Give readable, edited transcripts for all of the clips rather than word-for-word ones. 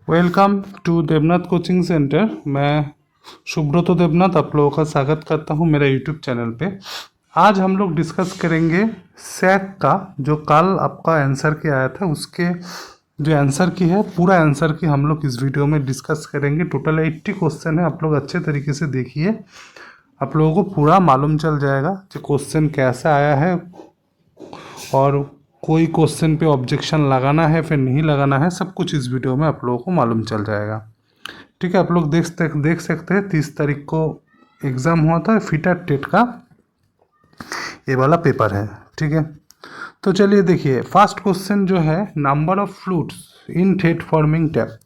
Welcome to Devnath coaching centre. मैं सुब्रत देवनाथ आप लोगों का स्वागत करता हूं मेरा यूट्यूब चैनल पे। आज हम लोग डिस्कस करेंगे सैक का, जो कल आपका आंसर की आया था उसके जो आंसर की है, पूरा आंसर की हम लोग इस वीडियो में डिस्कस करेंगे। टोटल 80 क्वेश्चन है, आप लोग अच्छे तरीके से देखिए, आप लोगों को पूरा मालूम चल जाएगा कि क्वेश्चन कैसा आया है और कोई क्वेश्चन पे ऑब्जेक्शन लगाना है फिर नहीं लगाना है, सब कुछ इस वीडियो में आप लोगों को मालूम चल जाएगा। ठीक है, आप लोग देख सकते हैं 30 तारीख को एग्ज़ाम हुआ था, फिटर टेट का ये वाला पेपर है। ठीक है, तो चलिए देखिए, फर्स्ट क्वेश्चन जो है, number of flutes in thread forming tap.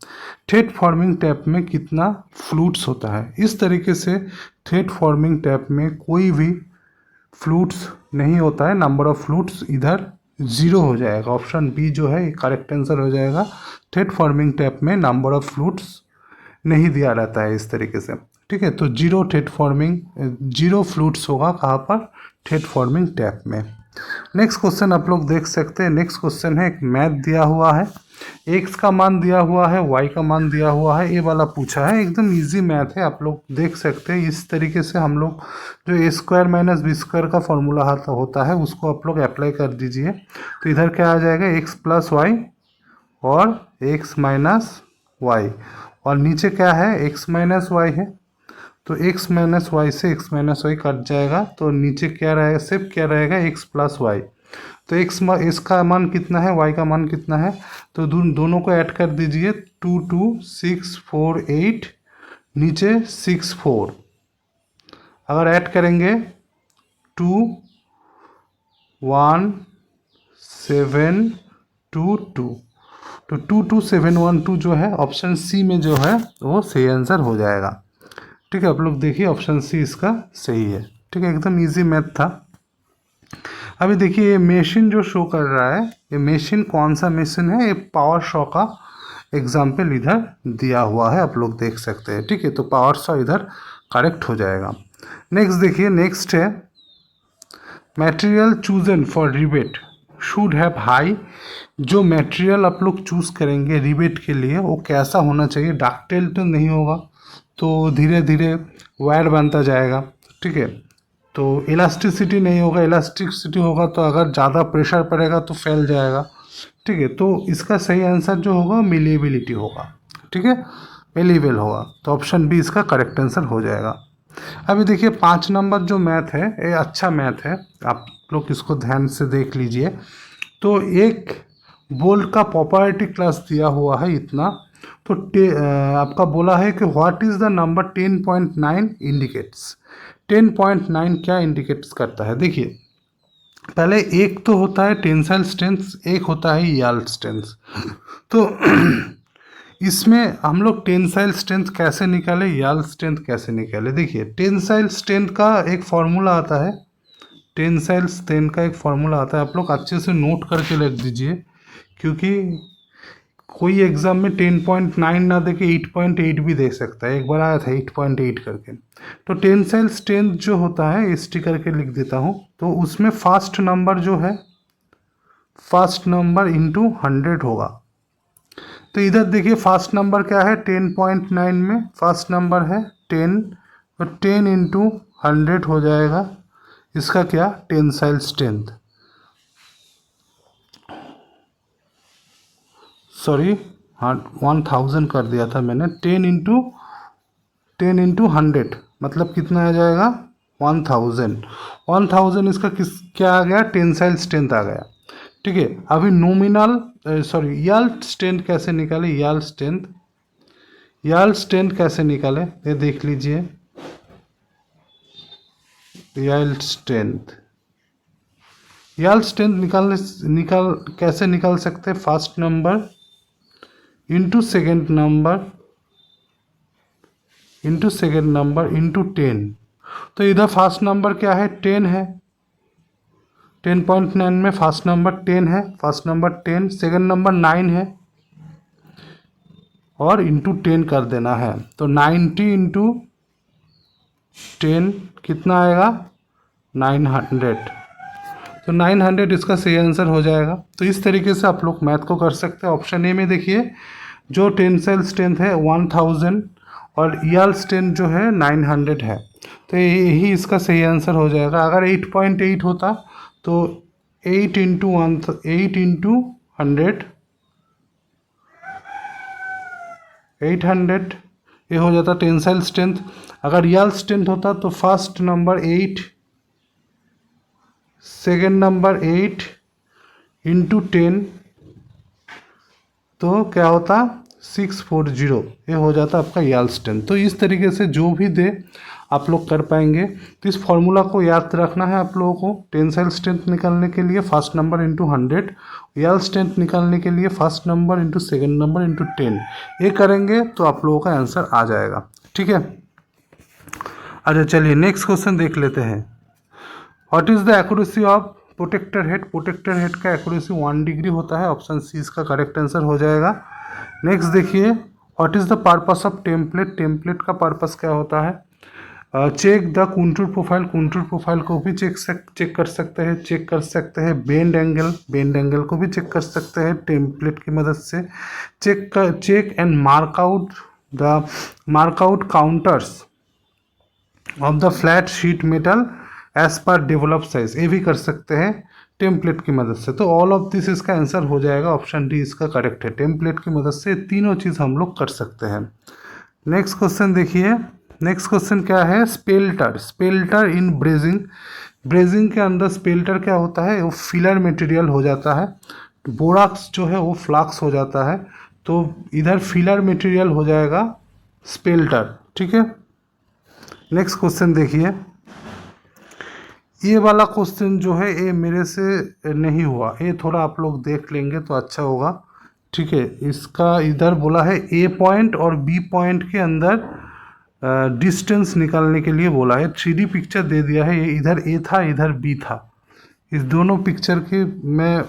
Thread forming tap में कितना फ्लूट्स होता है। इस तरीके से थ्रेड फॉर्मिंग टैप में कोई भी फ्लूट्स नहीं होता है, नंबर ऑफ फ्लूट्स इधर 0 हो जाएगा। ऑप्शन बी जो है करेक्ट आंसर हो जाएगा। थ्रेड फॉर्मिंग टैप में नंबर ऑफ फ्लूट्स नहीं दिया रहता है इस तरीके से। ठीक है, तो जीरो फ्लूट्स होगा कहाँ पर, थ्रेड फॉर्मिंग टैप में। नेक्स्ट क्वेश्चन आप लोग देख सकते हैं। नेक्स्ट क्वेश्चन है, एक मैथ दिया हुआ है, एक्स का मान दिया हुआ है, वाई का मान दिया हुआ है, ये वाला पूछा है। एकदम इजी मैथ है, आप लोग देख सकते हैं। इस तरीके से हम लोग जो ए स्क्वायर माइनस बी स्क्वायर का फॉर्मूला होता है उसको आप लोग अप्लाई कर दीजिए। तो इधर क्या आ जाएगा, एक्स प्लस वाई और एक्स माइनस वाई, और नीचे क्या है, एक्स माइनस वाई है, तो एक्स माइनस वाई से एक्स माइनस वाई कट जाएगा, तो नीचे क्या रहेगा, सिर्फ क्या रहेगा, एक्स प्लस वाई। तो इसका मान कितना है, वाई का मान कितना है, तो दोनों को ऐड कर दीजिए। 2 2 6 4 8, नीचे 6 4, अगर ऐड करेंगे 2 1 7 2 2, तो 2 2 7 1 2 जो है ऑप्शन सी में जो है वो सही आंसर हो जाएगा। ठीक है, आप लोग देखिए ऑप्शन सी इसका सही है। ठीक है, एकदम इजी मैथ था। अभी देखिए ये मशीन जो शो कर रहा है, ये मशीन कौन सा मशीन है, ये पावर शॉ का एग्जाम्पल इधर दिया हुआ है, आप लोग देख सकते हैं। ठीक है, तो पावर शॉ इधर करेक्ट हो जाएगा। नेक्स्ट देखिए, नेक्स्ट है, material chosen for rebate should have high. जो मटेरियल आप लोग चूज़ करेंगे रिबेट के लिए वो कैसा होना चाहिए, डक्टाइल तो नहीं होगा, तो धीरे धीरे वायर बनता जाएगा। ठीक है, तो इलास्टिसिटी नहीं होगा, इलास्टिसिटी होगा तो अगर ज़्यादा प्रेशर पड़ेगा तो फैल जाएगा। ठीक है, तो इसका सही आंसर जो होगा मेलिएबिलिटी होगा। ठीक है, मेलिएबल होगा, तो ऑप्शन बी इसका करेक्ट आंसर हो जाएगा। अभी देखिए 5 नंबर जो मैथ है, ये अच्छा मैथ है, आप लोग इसको ध्यान से देख लीजिए। तो एक बोल्ट का प्रॉपर्टी क्लास दिया हुआ है इतना, तो आपका बोला है कि what is the number 10.9 indicates. 10.9 क्या इंडिकेट्स करता है। देखिए पहले एक तो होता है टेंसाइल स्ट्रेंथ, एक होता है यील्ड स्ट्रेंथ। तो इसमें हम लोग टेंसाइल स्ट्रेंथ कैसे निकाले, यील्ड स्ट्रेंथ कैसे निकाले। देखिए टेंसाइल स्ट्रेंथ का एक फॉर्मूला आता है, टेंसाइल स्ट्रेंथ का एक फॉर्मूला आता है, आप लोग अच्छे से नोट करके लिख दीजिए, क्योंकि कोई एग्जाम में 10.9 ना दे के 8.8 भी दे सकता है। एक बार आया था 8.8 करके। तो टेंसाइल स्ट्रेंथ जो होता है, एसटी करके लिख देता हूँ, तो उसमें फर्स्ट नंबर जो है, फर्स्ट नंबर इंटू 100 होगा। तो इधर देखिए फर्स्ट नंबर क्या है, 10.9 में फर्स्ट नंबर है 10, तो 10 इंटू 100 हो जाएगा इसका क्या, टेंसाइल स्ट्रेंथ। सॉरी, हाँ 1000 कर दिया था मैंने। 10 इंटू 100 मतलब कितना आ जाएगा, 1000। 1000 इसका क्या आ गया, टेंसाइल स्ट्रेंथ आ गया। ठीक है, अभी नॉमिनल यील्ड स्ट्रेंथ कैसे निकाले, यील्ड स्ट्रेंथ कैसे निकाले ये देख लीजिए। यील्ड स्ट्रेंथ कैसे निकाल सकते हैं, first number into second number into 10। तो इधर फर्स्ट नंबर क्या है, 10 है, 10.9 में फर्स्ट नंबर 10 है, फर्स्ट नंबर 10, सेकेंड नंबर 9 है, और इंटू 10 कर देना है। तो 90 इंटू 10 कितना आएगा, 900। तो 900 इसका सही आंसर हो जाएगा। तो इस तरीके से आप लोग मैथ को कर सकते हैं। ऑप्शन ए में देखिए जो टेंसाइल स्ट्रेंथ है 1000 और यील्ड स्ट्रेंथ जो है 900 है। तो यही इसका सही आंसर हो जाएगा। अगर 8.8 होता तो 8 ये हो जाता टेंसाइल स्ट्रेंथ। अगर यील्ड स्ट्रेंथ होता तो first number 8, second number 8 into 10, तो क्या होता 640, ये हो जाता आपका यील्ड स्ट्रेंथ। तो इस तरीके से जो भी दे आप लोग कर पाएंगे। तो इस फॉर्मूला को याद रखना है आप लोगों को। टेंसाइल स्ट्रेंथ निकालने के लिए first number into 100, yield strength निकालने के लिए first number into second number into 10। ये करेंगे तो आप लोगों का आंसर आ जाएगा। ठीक है, अच्छा चलिए नेक्स्ट क्वेश्चन देख लेते हैं। What is the accuracy of protractor head? Protractor head का एक्यूरेसी 1 डिग्री होता है। ऑप्शन सी इसका करेक्ट आंसर हो जाएगा। नेक्स्ट देखिए, what is the purpose of template? Template का पर्पस क्या होता है? Check the contour profile, contour profile को भी चेक कर सकते हैं, चेक कर सकते हैं। बेंड एंगल, बेंड एंगल को भी चेक कर सकते हैं टेम्पलेट की मदद से। Check and mark out contours of the flat sheet metal edge पर डेवलप साइज, ये भी कर सकते हैं टेम्पलेट की मदद से। तो ऑल ऑफ दिस इसका आंसर हो जाएगा। ऑप्शन डी इसका करेक्ट है। टेम्पलेट की मदद से तीनों चीज़ हम लोग कर सकते हैं। नेक्स्ट क्वेश्चन देखिए। नेक्स्ट क्वेश्चन क्या है? स्पेल्टर, स्पेल्टर इन ब्रेजिंग। ब्रेजिंग के अंदर स्पेल्टर क्या होता है? वो फिलर मटेरियल हो जाता है। बोराक्स जो है वो फ्लाक्स हो जाता है, तो इधर फिलर मटेरियल हो जाएगा स्पेल्टर। ठीक है, नेक्स्ट क्वेश्चन देखिए। ये वाला क्वेश्चन जो है ये मेरे से नहीं हुआ, ये थोड़ा आप लोग देख लेंगे तो अच्छा होगा। ठीक है, इसका इधर बोला है ए पॉइंट और बी पॉइंट के अंदर डिस्टेंस निकालने के लिए बोला है। 3D पिक्चर दे दिया है, ये इधर ए था इधर बी था। इस दोनों पिक्चर के मैं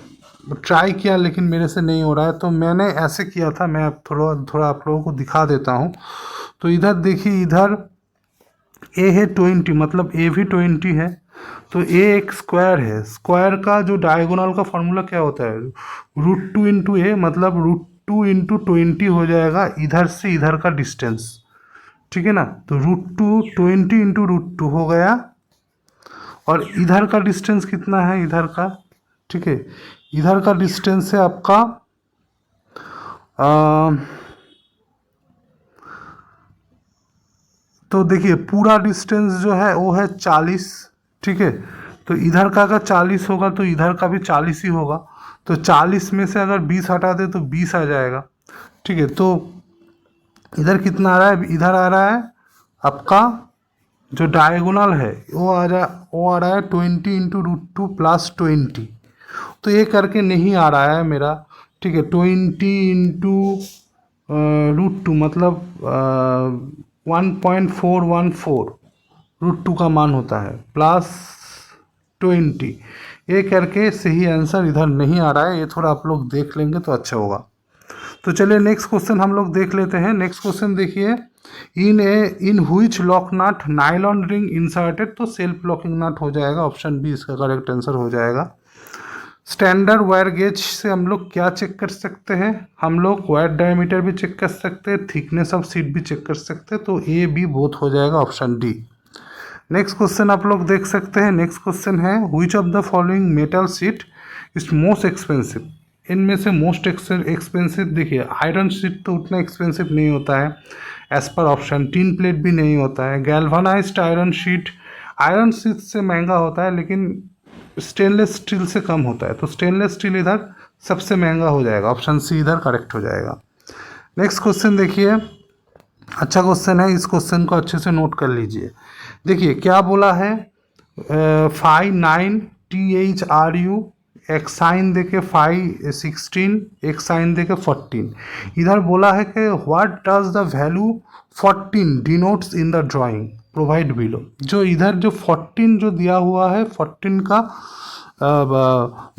ट्राई किया लेकिन मेरे से नहीं हो रहा है, तो मैंने ऐसे किया था। मैं अब थोड़ा आप लोगों को दिखा देता हूँ। तो इधर देखिए, इधर ए है 20, मतलब ए भी 20 है, तो ए एक स्क्वायर है। स्क्वायर का जो डायगोनल का फॉर्मूला क्या होता है? √2 इंटू ए, मतलब √2 इंटू 20 हो जाएगा इधर से इधर का डिस्टेंस। ठीक है ना, तो √2 20 इंटू √2 हो गया। और इधर का डिस्टेंस कितना है इधर का? ठीक है, इधर का डिस्टेंस है आपका तो देखिए पूरा डिस्टेंस जो है वो है 40। ठीक है, तो इधर का अगर 40 होगा तो इधर का भी 40 ही होगा। तो 40 में से अगर 20 हटा दे तो 20 आ जाएगा। ठीक है, तो इधर कितना आ रहा है? इधर आ रहा है आपका जो डायगोनल है वो आ रहा है 20 इंटू √2 प्लस 20। तो ये करके नहीं आ रहा है मेरा। ठीक है, 20 इंटू √2 मतलब 1.414 √2 का मान होता है, प्लस 20। ये करके सही आंसर इधर नहीं आ रहा है, ये थोड़ा आप लोग देख लेंगे तो अच्छा होगा। तो चलिए नेक्स्ट क्वेश्चन हम लोग देख लेते हैं। नेक्स्ट क्वेश्चन देखिए, in which lock nut nylon ring inserted, तो सेल्फ लॉकिंग नट हो जाएगा। ऑप्शन बी इसका करेक्ट आंसर हो जाएगा। स्टैंडर्ड वायर गेज से हम लोग क्या चेक कर सकते हैं? हम लोग वायर डायमीटर भी चेक कर सकते हैं, थिकनेस ऑफ सीट भी चेक कर सकते हैं। तो ए बी बोथ हो जाएगा, ऑप्शन डी। नेक्स्ट क्वेश्चन आप लोग देख सकते हैं। नेक्स्ट क्वेश्चन है, which of the following metal seat is most expensive? इनमें से मोस्ट एक्सपेंसिव देखिए, आयरन शीट तो उतना एक्सपेंसिव नहीं होता है as per option. Tin plate भी नहीं होता है। गैल्वानाइज्ड आयरन शीट से महंगा होता है लेकिन स्टेनलेस स्टील से कम होता है, तो स्टेनलेस स्टील इधर सबसे महंगा हो जाएगा। ऑप्शन सी इधर करेक्ट हो जाएगा। नेक्स्ट क्वेश्चन देखिए, अच्छा क्वेश्चन है, इस क्वेश्चन को अच्छे से नोट कर लीजिए। देखिए क्या बोला है, 5 9 THRU, एक साइन देके 5 16, एक साइन देके 14। इधर बोला है कि what does the value 14 denotes in the drawing provide below. जो इधर जो 14 जो दिया हुआ है, 14 का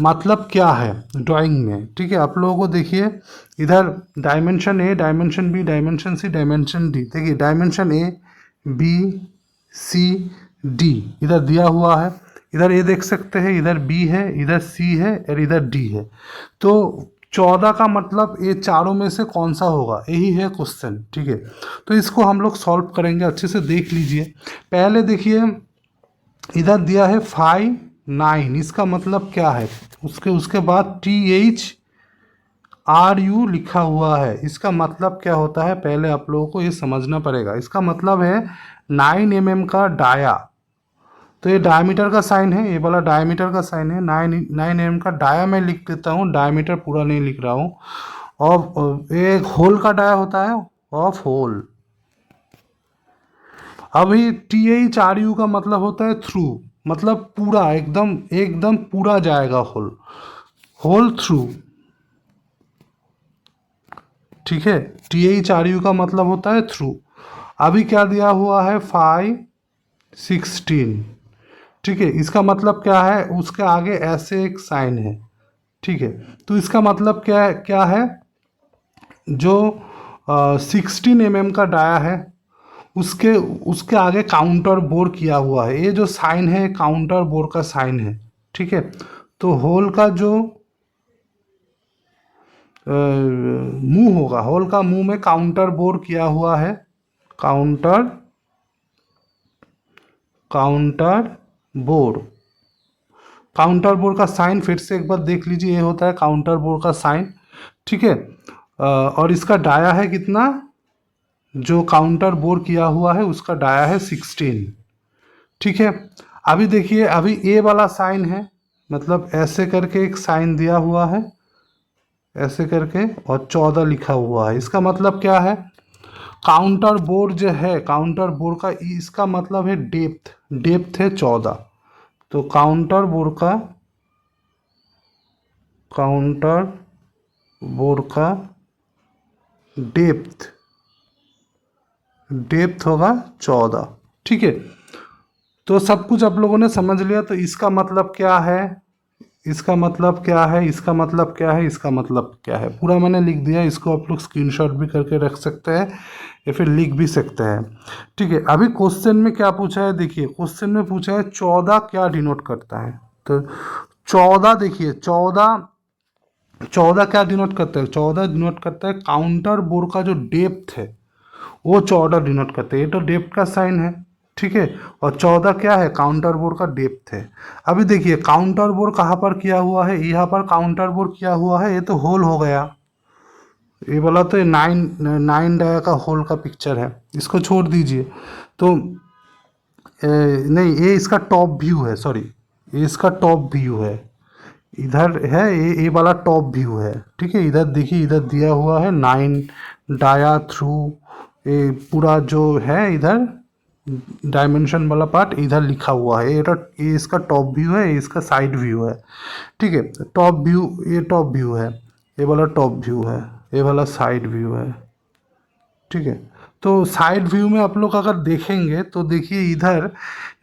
मतलब क्या है ड्राइंग में? ठीक है, आप लोगों को देखिए, इधर dimension A, dimension B, dimension C, dimension D. देखिए dimension A B C D इधर दिया हुआ है। इधर ए देख सकते हैं, इधर बी है, इधर सी है और इधर डी है। तो 14 का मतलब ये चारों में से कौन सा होगा, यही है क्वेश्चन। ठीक है, तो इसको हम लोग सॉल्व करेंगे, अच्छे से देख लीजिए। पहले देखिए इधर दिया है 5 9, इसका मतलब क्या है, उसके उसके बाद THRU लिखा हुआ है, इसका मतलब क्या होता है पहले आप लोगों को ये समझना पड़ेगा। इसका मतलब है 9 mm का डाया, तो ये डायमीटर का साइन है, ये वाला डायमीटर का साइन है। 9 mm का डाया मैं लिख देता हूँ, डायमीटर पूरा नहीं लिख रहा हूँ। और एक होल का डाया होता है, ऑफ होल। अभी THRU का मतलब होता है थ्रू, मतलब पूरा, एकदम एकदम पूरा जाएगा होल, होल थ्रू। ठीक है, THRU का मतलब होता है थ्रू। अभी क्या दिया हुआ है 5 16, ठीक है, इसका मतलब क्या है, उसके आगे ऐसे एक साइन है। ठीक है, तो इसका मतलब क्या है, जो 16 mm का डाया है उसके उसके आगे काउंटर बोर किया हुआ है, ये जो साइन है काउंटर बोर का साइन है। ठीक है, तो होल का जो मुंह होगा, होल का मुंह में काउंटर बोर किया हुआ है, counter counter bore. Counter bore का साइन फिर से एक बार देख लीजिए, ये होता है काउंटर बोर का साइन। ठीक है, और इसका डाया है कितना, जो काउंटर बोर किया हुआ है उसका डाया है 16। ठीक है, अभी देखिए, अभी ए वाला साइन है, मतलब ऐसे करके एक साइन दिया हुआ है, ऐसे करके, और 14 लिखा हुआ है। इसका मतलब क्या है, काउंटर बोर जो है, काउंटर बोर का इसका मतलब है डेप्थ, डेप्थ है 14। तो काउंटर बोर का, काउंटर बोर का डेप्थ, डेप्थ होगा 14। ठीक है, तो सब कुछ आप लोगों ने समझ लिया। तो इसका मतलब क्या है, इसका मतलब क्या है, इसका मतलब क्या है, इसका मतलब क्या है, पूरा मैंने लिख दिया। इसको आप लोग स्क्रीनशॉट भी करके रख सकते हैं या फिर लिख भी सकते हैं। ठीक है, अभी क्वेश्चन में क्या पूछा है, देखिए क्वेश्चन में पूछा है 14 क्या डिनोट करता है। तो 14 देखिए, 14 क्या डिनोट करता है, 14 डिनोट करता है काउंटर बोर का जो डेप्थ है वो 14 डिनोट करते हैं, ये तो डेप्थ का साइन है। ठीक है, और 14 क्या है, काउंटर बोर का डेप्थ है। अभी देखिए काउंटर बोर कहाँ पर किया हुआ है, यहाँ पर काउंटर बोर किया हुआ है, ये तो होल हो गया। ये बोला तो 9 डाया का होल का पिक्चर है, इसको छोड़ दीजिए। तो नहीं, ये इसका टॉप व्यू है, सॉरी, ये इसका टॉप व्यू है, इधर है, ये वाला टॉप व्यू है। ठीक है, इधर देखिए, इधर दिया हुआ है 9 डाया थ्रू, ये पूरा जो है इधर डायमेंशन वाला पार्ट इधर लिखा हुआ है। ये इसका टॉप व्यू है, ये इसका साइड व्यू है। ठीक है, टॉप व्यू, ये टॉप व्यू है, ये वाला टॉप व्यू है, ये वाला साइड व्यू है। ठीक है, तो साइड व्यू में आप लोग अगर देखेंगे तो देखिए इधर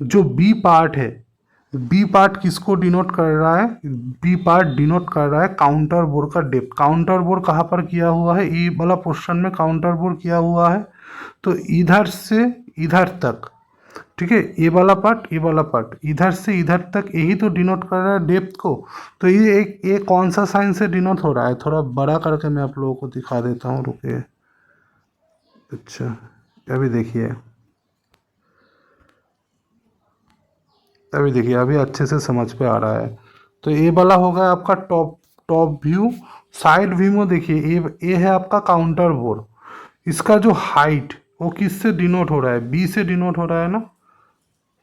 जो बी पार्ट है, बी पार्ट किसको डिनोट कर रहा है, बी पार्ट डिनोट कर रहा है काउंटर बोर का डेप्थ। काउंटर बोर कहाँ पर किया हुआ है, ई वाला पोर्शन में काउंटर बोर किया हुआ है, तो इधर से इधर तक। ठीक है, ये वाला पार्ट, ये वाला पार्ट, इधर से इधर तक, यही तो डिनोट कर रहा है डेप्थ को। तो ये कौन सा साइन से डिनोट हो रहा है, थोड़ा बड़ा करके मैं आप लोगों को दिखा देता हूँ, रुकिए। अच्छा, अभी देखिए, अभी देखिए, अभी अच्छे से समझ पे आ रहा है। तो ये वाला होगा आपका top top view. Side view में देखिए, ये है आपका काउंटर बोर, इसका जो हाइट वो किस से डिनोट हो रहा है, बी से डिनोट हो रहा है ना।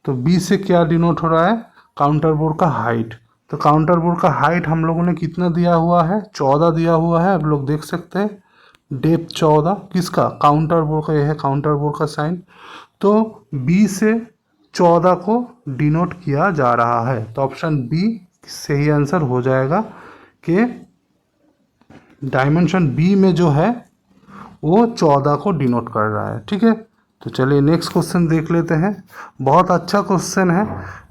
तो बी से क्या डिनोट हो रहा है, काउंटर बोर का हाइट। तो काउंटर बोर का हाइट हम लोगों ने कितना दिया हुआ है, 14 दिया हुआ है, आप लोग देख सकते हैं। डेप्थ 14 किसका, काउंटर बोर का, यह है काउंटर बोर का साइन। तो बी से 14 को डिनोट किया जा रहा है, तो ऑप्शन बी सही आंसर हो जाएगा कि डायमेंशन बी में जो है वो 14 को डिनोट कर रहा है। ठीक है, तो चलिए नेक्स्ट क्वेश्चन देख लेते हैं। बहुत अच्छा क्वेश्चन है।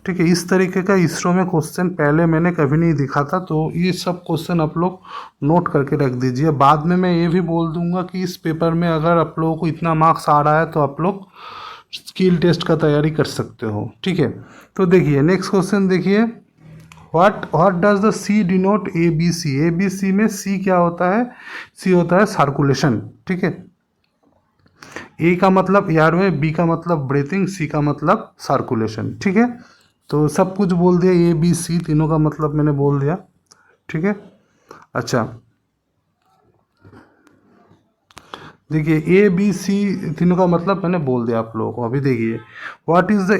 ठीक है, इस तरीके का इसरो में क्वेश्चन पहले मैंने कभी नहीं दिखा था, तो ये सब क्वेश्चन आप लोग नोट करके रख दीजिए। बाद में मैं ये भी बोल दूंगा कि इस पेपर में अगर आप लोगों को इतना मार्क्स आ रहा है तो आप लोग स्किल टेस्ट का तैयारी कर सकते हो। ठीक है, तो देखिए नेक्स्ट क्वेश्चन देखिए, what does the C denote A B C? A B C में सी क्या होता है? सी होता है सर्कुलेशन, ठीक है। ए का मतलब एयरवे, बी का मतलब ब्रीथिंग, सी का मतलब सर्कुलेशन, ठीक है। तो सब कुछ बोल दिया, ए बी सी तीनों का मतलब मैंने बोल दिया, ठीक है। अच्छा देखिए ए बी सी तीनों का मतलब मैंने बोल दिया आप लोगों को। अभी देखिए व्हाट इज़ द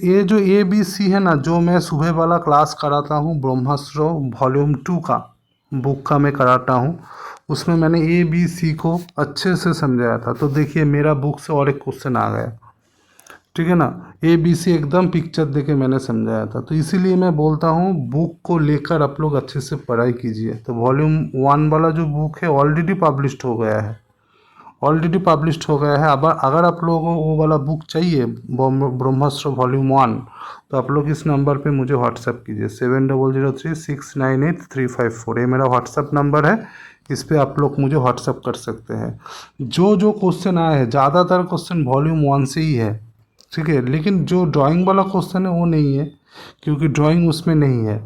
ए जो ए बी सी है ना, जो मैं सुबह वाला क्लास कराता हूँ ब्रह्मास्त्र वॉल्यूम 2 का बुक का मैं कराता हूँ, उसमें मैंने ए बी सी को अच्छे से समझाया था। तो देखिए मेरा बुक से और एक क्वेश्चन आ गया, ठीक है ना। ए बी सी एकदम पिक्चर देके मैंने समझाया था, तो इसीलिए मैं बोलता हूँ बुक को लेकर आप लोग अच्छे से पढ़ाई कीजिए। तो वॉल्यूम 1 वाला जो बुक है ऑलरेडी पब्लिश्ड हो गया है, ऑलरेडी पब्लिश्ड हो गया है। अब अगर आप लोगों को वो वाला बुक चाहिए ब्रह्मास्त्र वॉल्यूम 1, तो आप लोग इस नंबर पे मुझे व्हाट्सएप कीजिए 7003698354। ये मेरा व्हाट्सएप नंबर है, इस पे आप लोग मुझे व्हाट्सएप कर सकते हैं। जो जो क्वेश्चन आए हैं ज़्यादातर क्वेश्चन वॉल्यूम 1 से ही है, ठीक है। लेकिन जो ड्राइंग वाला क्वेश्चन है वो नहीं है, क्योंकि ड्राइंग उसमें नहीं है।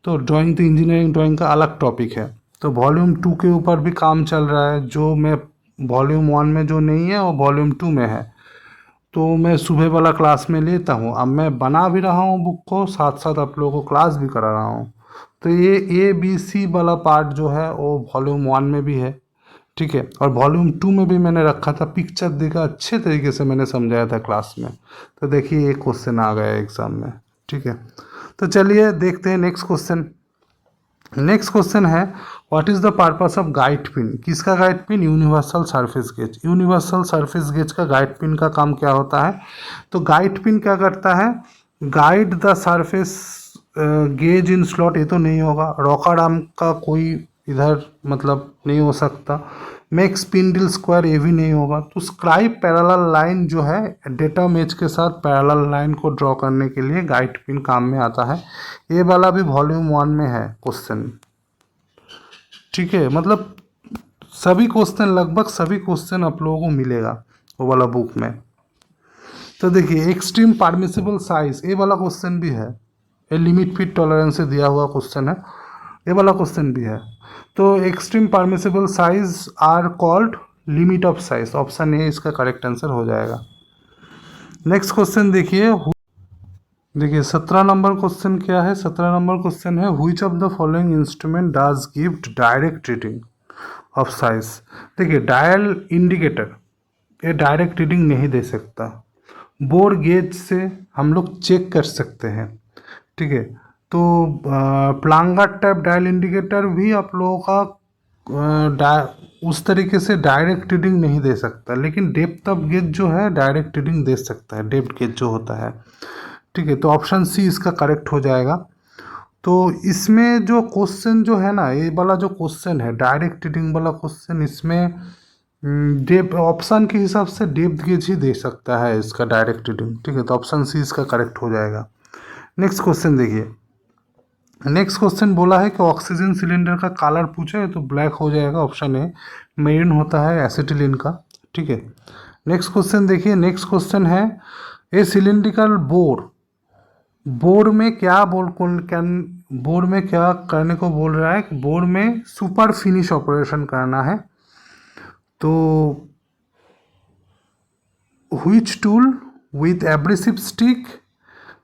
तो ड्राइंग तो इंजीनियरिंग ड्राइंग का अलग टॉपिक है। तो वॉल्यूम 2 के ऊपर भी काम चल रहा है, जो मैं वॉल्यूम 1 में जो नहीं है वो वॉल्यूम 2 में है। तो मैं सुबह वाला क्लास में लेता हूँ। अब मैं बना भी रहा हूँ बुक को, साथ साथ आप लोगों को क्लास भी करा रहा हूँ। तो ये ए बी सी वाला पार्ट जो है वो वॉल्यूम 1 में भी है, ठीक है। और वॉल्यूम 2 में भी मैंने रखा था, पिक्चर देखा, अच्छे तरीके से मैंने समझाया था क्लास में। तो देखिए एक क्वेश्चन आ गया एग्जाम में, ठीक है। तो चलिए देखते हैं नेक्स्ट क्वेश्चन। नेक्स्ट क्वेश्चन है what is the purpose of guide pin? किसका guide pin? Universal surface gauge. Universal surface gauge का गाइड पिन का काम क्या होता है? तो गाइड पिन क्या करता है? Guide the surface gauge in slot. ये तो नहीं होगा, रॉकर आर्म का कोई इधर मतलब नहीं हो सकता। मेक स्पिंडल स्क्वायर, ये भी नहीं होगा। तो स्क्राइब पैरेलल लाइन जो है, डेटा मैच के साथ पैरेलल लाइन को ड्रॉ करने के लिए गाइड पिन काम में आता है। ये वाला भी वॉल्यूम 1 में है क्वेश्चन, ठीक है। मतलब सभी क्वेश्चन, लगभग सभी क्वेश्चन आप लोगों को मिलेगा वो वाला बुक में। तो देखिए एक्सट्रीम परमिसिबल साइज, ये वाला क्वेश्चन भी है। ये लिमिट फिट टॉलरेंस से दिया हुआ क्वेश्चन है, ये वाला क्वेश्चन भी है। तो extreme permissible size are called limit of size. Option A इसका करेक्ट आंसर हो जाएगा। नेक्स्ट क्वेश्चन देखिए 17 नंबर क्वेश्चन क्या है? 17 नंबर क्वेश्चन है which of the following instrument does give direct reading of size. देखिए डायल इंडिकेटर ये direct reading नहीं दे सकता। बोर गेज से हम लोग चेक कर सकते हैं, ठीक है। तो प्लांगा टैप डायल इंडिकेटर भी आप लोगों का उस तरीके से डायरेक्ट रीडिंग नहीं दे सकता, लेकिन डेप्थ ऑफ गेज जो है डायरेक्ट रीडिंग दे सकता है, डेप्थ गेज जो होता है, ठीक है। तो ऑप्शन सी इसका करेक्ट हो जाएगा। तो इसमें जो क्वेश्चन जो है ना, ये वाला जो क्वेश्चन है डायरेक्ट रीडिंग वाला क्वेश्चन, इसमें डेप्थ ऑप्शन के हिसाब से डेप्थ गेज ही दे सकता है इसका डायरेक्ट रीडिंग, ठीक है। तो ऑप्शन सी इसका करेक्ट हो जाएगा। नेक्स्ट क्वेश्चन देखिए। नेक्स्ट क्वेश्चन बोला है कि ऑक्सीजन सिलेंडर का कलर पूछा है, तो ब्लैक हो जाएगा। ऑप्शन ए मेरिन होता है एसिटिलीन का, ठीक है। नेक्स्ट क्वेश्चन देखिए। नेक्स्ट क्वेश्चन है ए सिलिंड्रिकल बोर्ड में क्या बोर्ड में क्या करने को बोल रहा है? कि बोर्ड में सुपर फिनिश ऑपरेशन करना है। तो which tool with abrasive stick?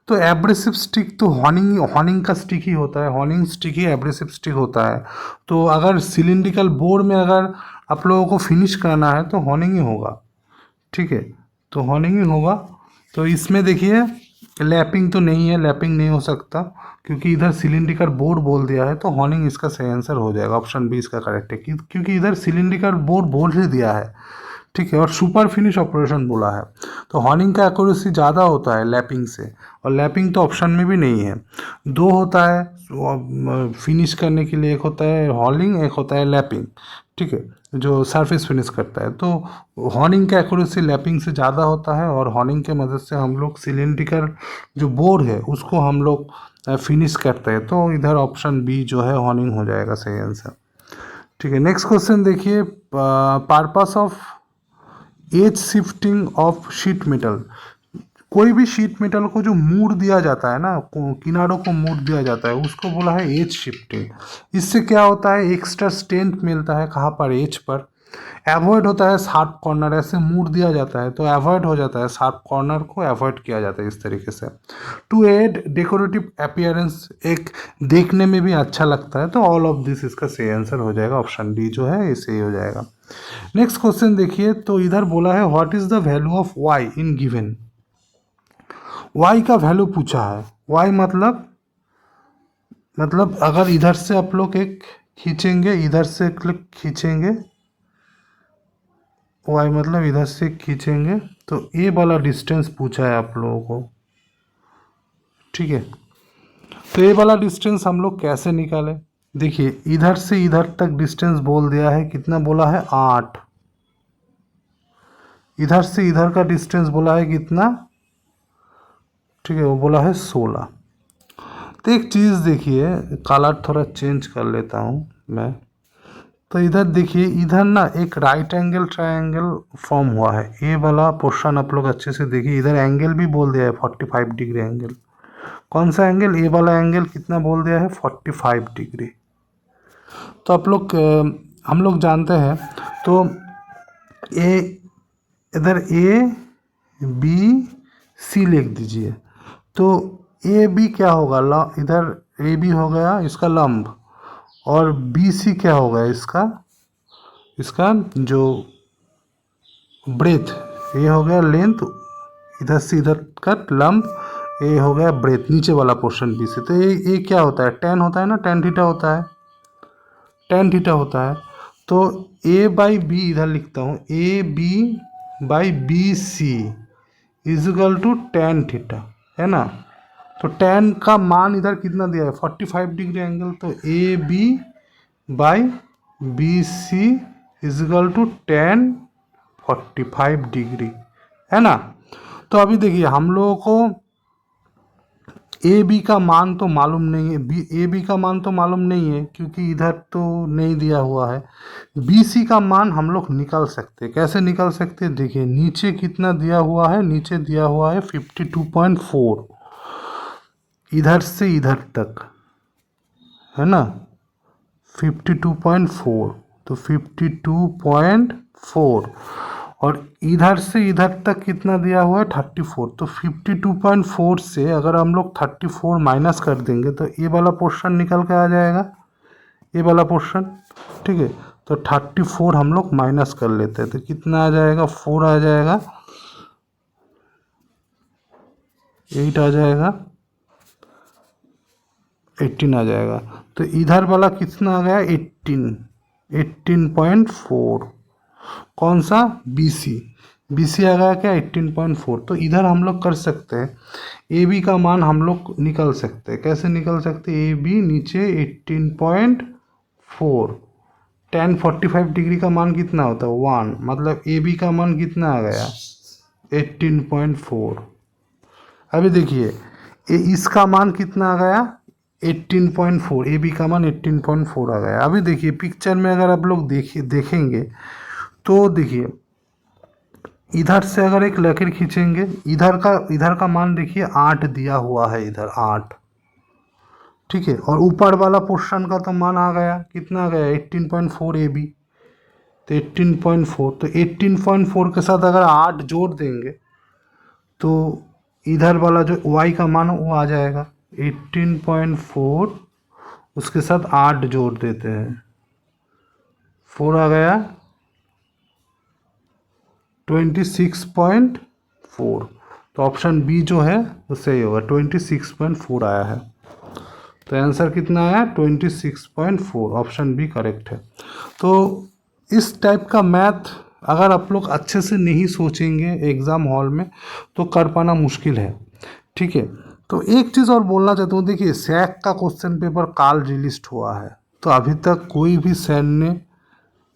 तो एब्रेसिव स्टिक तो हॉर्निंग का स्टिक ही होता है, हॉर्निंग स्टिक ही एब्रेसिव स्टिक होता है। तो अगर सिलिंड्रिकल बोर्ड में अगर आप लोगों को फिनिश करना है तो हॉर्निंग ही होगा, ठीक है। तो हॉर्निंग ही होगा। तो इसमें देखिए लैपिंग तो नहीं है, लैपिंग नहीं हो सकता, क्योंकि इधर सिलिंड्रिकल बोर्ड बोल दिया है। तो हॉर्निंग इसका सही आंसर हो जाएगा। ऑप्शन बी इसका करेक्ट है, क्योंकि इधर सिलिंड्रिकल बोर्ड बोल ही दिया है, ठीक है। और सुपर फिनिश ऑपरेशन बोला है, तो हॉर्निंग का एक्यूरेसी ज़्यादा होता है लैपिंग से, और लैपिंग तो ऑप्शन में भी नहीं है। दो होता है फिनिश करने के लिए, एक होता है हॉर्निंग, एक होता है लैपिंग, ठीक है, जो सरफेस फिनिश करता है। तो हॉर्निंग का एक्यूरेसी लैपिंग से ज़्यादा होता है, और हॉर्निंग के मदद से हम लोग सिलिंड्रिकल जो बोर्ड है उसको हम लोग फिनिश करते हैं। तो इधर ऑप्शन बी जो है हॉर्निंग हो जाएगा सही आंसर, ठीक है। नेक्स्ट क्वेश्चन देखिए purpose of edge shifting of sheet metal. कोई भी शीट मेटल को जो मूड दिया जाता है ना, किनारों को मूड दिया जाता है, उसको बोला है एज शिफ्टिंग। इससे क्या होता है, एक्स्ट्रा स्ट्रेंथ मिलता है कहाँ पर, एज पर। एवॉइड होता है शार्प कॉर्नर, ऐसे मूड दिया जाता है तो अवॉइड हो जाता है, शार्प कॉर्नर को अवॉइड किया जाता है इस तरीके से। टू एड डेकोरेटिव अपीयरेंस, एक देखने में भी अच्छा लगता है, तो ऑल ऑफ दिस इसका सही आंसर हो जाएगा, ऑप्शन डी जो है ये सही हो जाएगा। नेक्स्ट क्वेश्चन देखिए, तो इधर बोला है what is the value of Y in given. Y का वैल्यू पूछा है। वाई मतलब अगर इधर से आप लोग एक खींचेंगे, इधर से क्लिक खींचेंगे, वाई मतलब इधर से खींचेंगे तो ए वाला डिस्टेंस पूछा है आप लोगों को, ठीक है। तो ए वाला डिस्टेंस हम लोग कैसे निकालें, देखिए इधर से इधर तक डिस्टेंस बोल दिया है, कितना बोला है 8। इधर से इधर का डिस्टेंस बोला है कितना, ठीक है, वो बोला है 16। तो एक चीज़ देखिए, कलर थोड़ा चेंज कर लेता हूँ मैं। तो इधर देखिए, इधर ना एक राइट एंगल ट्रायंगल फॉर्म हुआ है, ए वाला पोर्शन आप लोग अच्छे से देखिए, इधर एंगल भी बोल दिया है 45 डिग्री एंगल। कौन सा एंगल, ए वाला एंगल कितना बोल दिया है 45 डिग्री। तो आप लोग हम लोग जानते हैं, तो ए इधर ए बी सी लिख दीजिए। तो ए बी क्या होगा, इधर ए बी हो गया इसका लंब, और बी सी क्या होगा इसका जो ब्रेथ, ये हो गया लेंथ, इधर से इधर का लंब, ये हो गया ब्रेथ, नीचे वाला पोर्शन बी से। तो ये क्या होता है, टेन होता है ना, टेन थीटा होता है, टेन थीटा होता है। तो ए बाई बी इधर लिखता हूँ, A B by B C equal to tan theta, है ना। तो टेन का मान इधर कितना दिया है 45 डिग्री एंगल, तो A B by B C equal to tan 45 degree, है ना। तो अभी देखिए हम लोगों को ए बी का मान तो मालूम नहीं है, ए बी का मान तो मालूम नहीं है क्योंकि इधर तो नहीं दिया हुआ है। बी सी का मान हम लोग निकाल सकते हैं, कैसे निकाल सकते हैं, देखिए नीचे कितना दिया हुआ है, नीचे दिया हुआ है 52.4, इधर से इधर तक, है ना 52.4, तो 52.4, और इधर से इधर तक कितना दिया हुआ है 34। तो 52.4 से अगर हम लोग 34 माइनस कर देंगे तो ये वाला पोर्शन निकल के आ जाएगा, ये वाला पोर्शन, ठीक है। तो 34 हम लोग माइनस कर लेते हैं तो कितना आ जाएगा, 4 आ जाएगा, 8 आ जाएगा, 18 आ जाएगा। तो इधर वाला कितना आ गया 18.4, कौन सा BC, BC आ गया क्या 18.4। तो इधर हम लोग कर सकते हैं, ए बी का मान हम लोग निकल सकते हैं, कैसे निकल सकते हैं, ए बी नीचे 18.4, 1045 डिग्री का मान कितना होता है 1, मतलब ए बी का मान कितना आ गया 18.4। अभी देखिए इसका मान कितना आ गया 18.4, ए बी का मान 18.4 आ गया। अभी देखिए पिक्चर में अगर आप लोग देखेंगे तो देखिए इधर से अगर एक लकीर खींचेंगे, इधर का मान देखिए 8 दिया हुआ है, इधर 8, ठीक है। और ऊपर वाला पोर्शन का तो मान आ गया, कितना आ गया 18.4 ए बी, तो 18.4, तो 18.4 के साथ अगर 8 जोड़ देंगे तो इधर वाला जो y का मान वो आ जाएगा 18.4, उसके साथ 8 जोड़ देते हैं, 4 आ गया 26.4। तो ऑप्शन बी जो है वो सही होगा, 26.4 आया है। तो आंसर कितना आया 26.4, ऑप्शन बी करेक्ट है। तो इस टाइप का मैथ अगर आप लोग अच्छे से नहीं सोचेंगे एग्ज़ाम हॉल में तो कर पाना मुश्किल है, ठीक है। तो एक चीज़ और बोलना चाहता हूँ, देखिए सैक का क्वेश्चन पेपर काल रिलीज हुआ है, तो अभी तक कोई भी सैन ने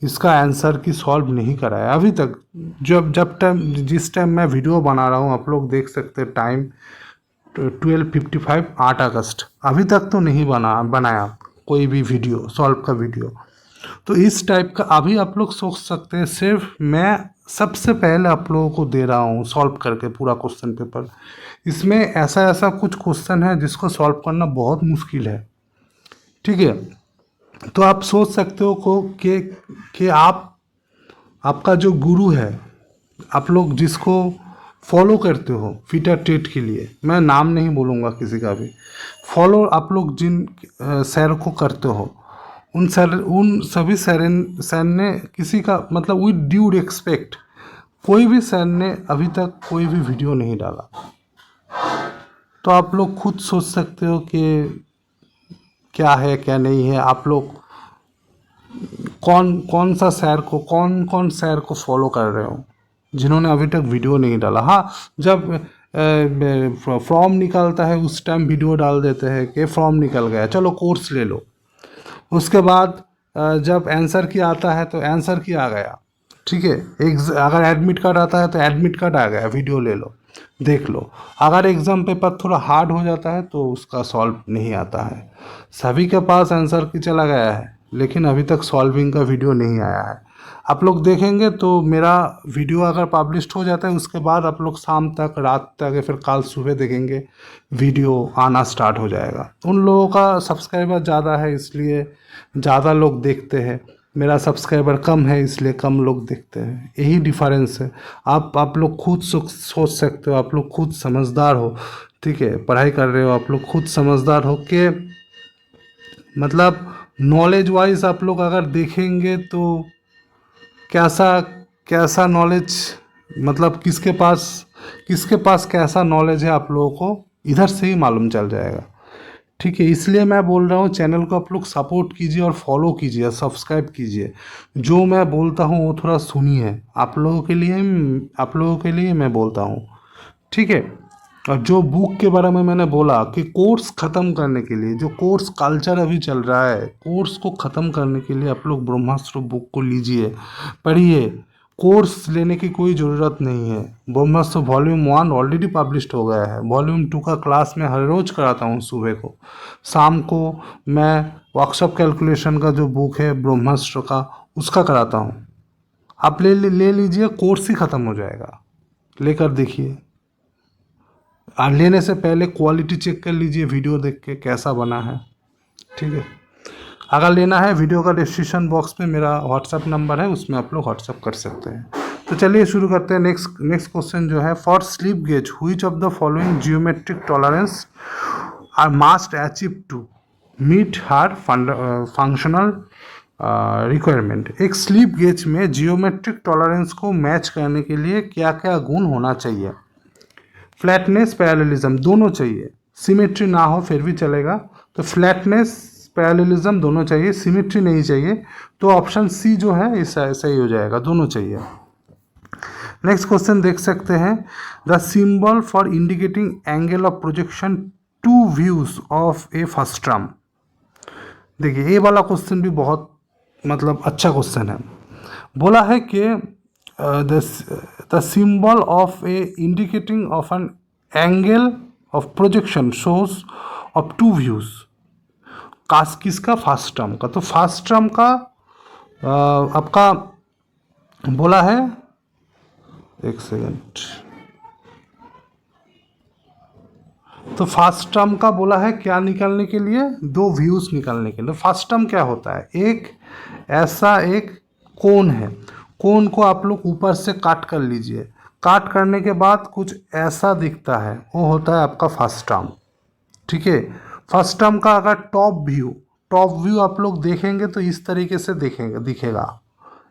इसका आंसर की सॉल्व नहीं करा है अभी तक। जिस टाइम मैं वीडियो बना रहा हूँ आप लोग देख सकते हैं, टाइम 12:55 8 अगस्त, अभी तक तो नहीं बनाया कोई भी वीडियो सॉल्व का वीडियो। तो इस टाइप का अभी आप लोग सोच सकते हैं, सिर्फ मैं सबसे पहले आप लोगों को दे रहा हूँ सॉल्व करके पूरा क्वेश्चन पेपर। इसमें ऐसा ऐसा कुछ क्वेश्चन है जिसको सॉल्व करना बहुत मुश्किल है, ठीक है। तो आप सोच सकते हो कि आपका जो गुरु है, आप लोग जिसको फॉलो करते हो फिटर टेट के लिए, मैं नाम नहीं बोलूँगा किसी का भी, फॉलो आप लोग जिन सर को करते हो, उन सभी सर ने किसी का मतलब विद ड्यू रिस्पेक्ट, कोई भी सर ने अभी तक कोई भी वीडियो नहीं डाला। तो आप लोग खुद सोच सकते हो कि क्या है क्या नहीं है। आप लोग कौन कौन सर को फॉलो कर रहे हो जिन्होंने अभी तक वीडियो नहीं डाला। हाँ, जब फॉर्म निकलता है उस टाइम वीडियो डाल देते हैं कि फॉर्म निकल गया, चलो कोर्स ले लो। उसके बाद जब आंसर की आता है तो आंसर की आ गया, ठीक है। अगर एडमिट कार्ड आता है तो एडमिट कार्ड आ गया, वीडियो ले लो देख लो। अगर एग्ज़ाम पेपर थोड़ा हार्ड हो जाता है तो उसका सॉल्व नहीं आता है। सभी के पास आंसर की चला गया है लेकिन अभी तक सॉल्विंग का वीडियो नहीं आया है। आप लोग देखेंगे तो मेरा वीडियो अगर पब्लिश्ड हो जाता है उसके बाद आप लोग शाम तक रात तक या फिर कल सुबह देखेंगे वीडियो आना स्टार्ट हो जाएगा। उन लोगों का सब्सक्राइबर ज़्यादा है इसलिए ज़्यादा लोग देखते हैं, मेरा सब्सक्राइबर कम है इसलिए कम लोग देखते हैं, यही डिफरेंस है। आप लोग खुद सोच सकते हो, आप लोग खुद समझदार हो, ठीक है, पढ़ाई कर रहे हो, आप लोग खुद समझदार हो कि मतलब नॉलेज वाइज आप लोग अगर देखेंगे तो कैसा कैसा नॉलेज, मतलब किसके पास कैसा नॉलेज है आप लोगों को इधर से ही मालूम चल जाएगा, ठीक है। इसलिए मैं बोल रहा हूँ चैनल को आप लोग सपोर्ट कीजिए और फॉलो कीजिए, सब्सक्राइब कीजिए। जो मैं बोलता हूँ वो थोड़ा सुनिए, आप लोगों के लिए मैं बोलता हूँ, ठीक है। और जो बुक के बारे में मैंने बोला कि कोर्स ख़त्म करने के लिए, जो कोर्स कल्चर अभी चल रहा है, कोर्स को ख़त्म करने के लिए आप लोग ब्रह्मास्त्र बुक को लीजिए, पढ़िए। कोर्स लेने की कोई ज़रूरत नहीं है। ब्रह्मास्त्र वॉल्यूम 1 ऑलरेडी पब्लिश्ड हो गया है, वॉल्यूम 2 का क्लास मैं हर रोज़ कराता हूँ सुबह को, शाम को मैं वर्कशॉप कैलकुलेशन का जो बुक है ब्रह्मास्त्र का उसका कराता हूँ। आप ले लीजिए, कोर्स ही ख़त्म हो जाएगा, लेकर देखिए। लेने से पहले क्वालिटी चेक कर लीजिए वीडियो देख के कैसा बना है, ठीक है। अगर लेना है वीडियो का डिस्क्रिप्शन बॉक्स में मेरा व्हाट्सएप नंबर है, उसमें आप लोग व्हाट्सएप कर सकते हैं। तो चलिए शुरू करते हैं। नेक्स्ट क्वेश्चन जो है, for slip gauge which of the following geometric tolerance are must achieve to meet हर फंक्शनल रिक्वायरमेंट। एक स्लिप गेज में जियोमेट्रिक टॉलरेंस को मैच करने के लिए क्या क्या गुण होना चाहिए। फ्लैटनेस, पैरेललिज्म दोनों चाहिए, सिमेट्री ना हो फिर भी चलेगा। तो फ्लैटनेस पैरेललिज्म दोनों चाहिए, सिमेट्री नहीं चाहिए। तो ऑप्शन सी जो है इस सही हो जाएगा, दोनों चाहिए। नेक्स्ट क्वेश्चन देख सकते हैं, the symbol for indicating angle of projection to views of A frustum. देखिए ये वाला क्वेश्चन भी बहुत मतलब अच्छा क्वेश्चन है। बोला है कि the symbol of a indicating of an angle of projection shows of two views। किसका, फर्स्ट टर्म का। तो फर्स्ट टर्म का आपका बोला है, एक सेकेंड, तो फर्स्ट टर्म का बोला है क्या निकालने के लिए, दो व्यूज निकालने के लिए। फर्स्ट टर्म क्या होता है, एक ऐसा एक कोण है, कोण को आप लोग ऊपर से काट कर लीजिए, काट करने के बाद कुछ ऐसा दिखता है, वो होता है आपका फर्स्ट टर्म, ठीक है। फर्स्ट टर्म का अगर टॉप व्यू आप लोग देखेंगे तो इस तरीके से दिखेगा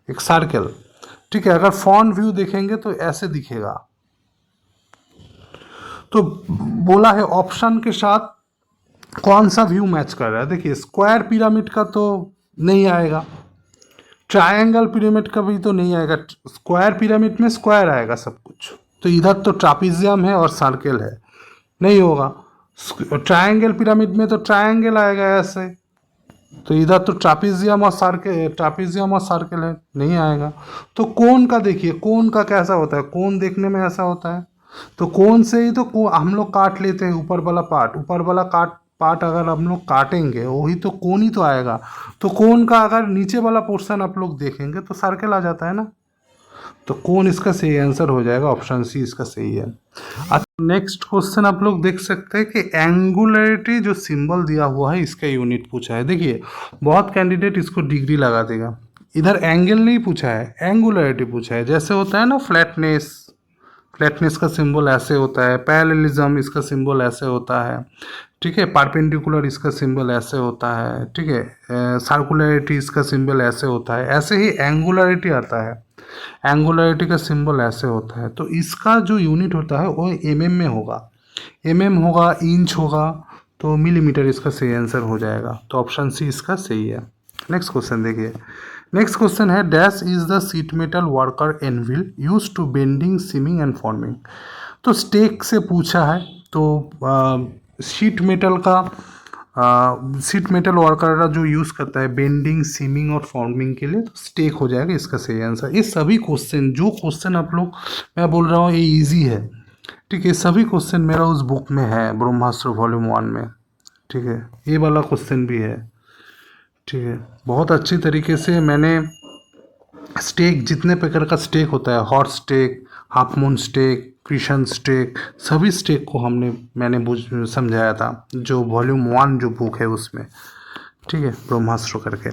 एक सर्कल, ठीक है। अगर फ्रंट व्यू देखेंगे तो ऐसे दिखेगा। तो बोला है ऑप्शन के साथ कौन सा व्यू मैच कर रहा है। देखिए स्क्वायर पिरामिड का तो नहीं आएगा, ट्रायंगल पिरामिड का भी तो नहीं आएगा। स्क्वायर पिरामिड में स्क्वायर आएगा सब कुछ, तो इधर तो ट्रापीजियम है और सर्कल है, नहीं होगा। ट्रायंगल पिरामिड में तो ट्रायंगल आएगा ऐसे, तो इधर तो ट्रापीजियम और सर्कल है, नहीं आएगा। तो कोण का देखिए, कोण का कैसा होता है, कोण देखने में ऐसा होता है, तो कोण से ही तो हम लोग काट लेते हैं ऊपर वाला पार्ट, ऊपर वाला पार्ट अगर हम लोग काटेंगे वही तो कोन ही तो आएगा। तो कोन का अगर नीचे वाला पोर्शन आप लोग देखेंगे तो सर्कल आ जाता है ना, तो कौन इसका सही आंसर हो जाएगा, ऑप्शन सी इसका सही है। अच्छा नेक्स्ट क्वेश्चन आप लोग देख सकते हैं कि एंगुलरिटी जो सिंबल दिया हुआ है इसका यूनिट पूछा है। देखिए बहुत कैंडिडेट इसको डिग्री लगा देगा, इधर एंगल नहीं पूछा है, एंगुलरिटी पूछा है। जैसे होता है ना फ्लैटनेस, फ्लैटनेस का सिंबल ऐसे होता है, पैरेललिज्म इसका सिंबल ऐसे होता है, ठीक है, परपेंडिकुलर इसका सिंबल ऐसे होता है, ठीक है, सर्कुलरिटी इसका सिंबल ऐसे होता है, ऐसे ही एंगुलरिटी आता है, एंगुलरिटी का सिंबल ऐसे होता है। तो इसका जो यूनिट होता है वो एमएम में होगा, एमएम होगा, इंच होगा, तो मिलीमीटर इसका सही आंसर हो जाएगा। तो ऑप्शन सी इसका सही है। नेक्स्ट क्वेश्चन देखिए, नेक्स्ट क्वेश्चन है dash is the sheet metal worker anvil use to bending seaming and forming. तो स्टेक से पूछा है, तो शीट मेटल का सीट मेटल वर्कर का जो यूज़ करता है बेंडिंग सीमिंग और फॉर्मिंग के लिए, तो स्टेक हो जाएगा इसका सही आंसर। ये सभी क्वेश्चन जो क्वेश्चन आप लोग मैं बोल रहा हूँ ये इजी है, ठीक है, सभी क्वेश्चन मेरा उस बुक में है ब्रह्मास्त्र वॉल्यूम 1 में, ठीक है, ये वाला क्वेश्चन भी है, ठीक है। बहुत अच्छी तरीके से मैंने स्टेक, जितने प्रकार का स्टेक होता है, hot stake, half moon stake, creasing stake, सभी स्टेक को मैंने समझाया था जो वॉल्यूम 1 जो बुक है उसमें, ठीक है, ब्रह्मास्त्र करके।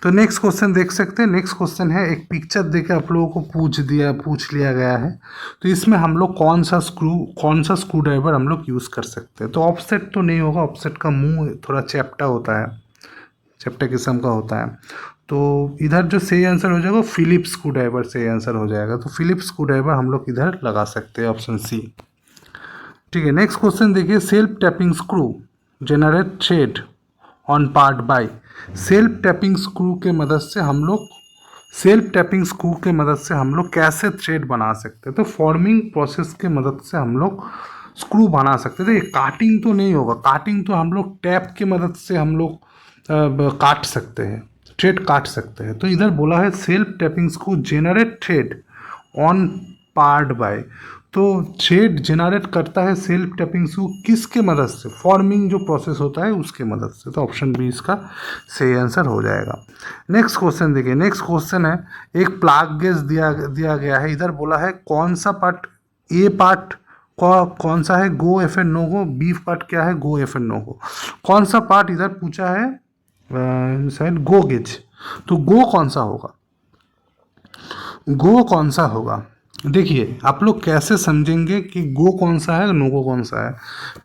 तो नेक्स्ट क्वेश्चन देख सकते हैं। नेक्स्ट क्वेश्चन है एक पिक्चर देके आप लोगों को पूछ लिया गया है, तो इसमें हम लोग कौन सा स्क्रू ड्राइवर हम लोग यूज़ कर सकते हैं। तो ऑफसेट तो नहीं होगा, ऑफसेट का मुंह थोड़ा चैप्टा होता है, चैप्टा किस्म का होता है। तो इधर जो सही आंसर हो जाएगा फिलिप्स स्क्रू ड्राइवर सही आंसर हो जाएगा। तो फिलिप्स स्क्रू ड्राइवर हम लोग इधर लगा सकते हैं, ऑप्शन सी, ठीक है। नेक्स्ट क्वेश्चन देखिए, self tapping screw generate thread on part by. Self tapping screw के मदद से हम लोग कैसे थ्रेड बना सकते हैं। तो फॉर्मिंग प्रोसेस के मदद से हम लोग स्क्रू बना सकते हैं। देखिए काटिंग तो नहीं होगा, काटिंग तो हम लोग टैप की मदद से हम लोग काट सकते हैं, थ्रेड काट सकते हैं। तो इधर बोला है self tapping screw generate thread on part by. तो थ्रेड जेनरेट करता है सेल्फ टैपिंग स्क्रू किसके मदद से, फॉर्मिंग जो प्रोसेस होता है उसके मदद से। तो ऑप्शन बी इसका सही आंसर हो जाएगा। नेक्स्ट क्वेश्चन देखिए, नेक्स्ट क्वेश्चन है एक प्लग गेज दिया गया है। इधर बोला है कौन सा पार्ट, ए पार्ट कौन सा है, go F and no go, B part क्या है, go F and no go. कौन सा पार्ट इधर पूछा है, शायद गो गेज। तो गो कौन सा होगा, गो कौन सा होगा। देखिए आप लोग कैसे समझेंगे कि गो कौन सा है, नो गो कौन सा है।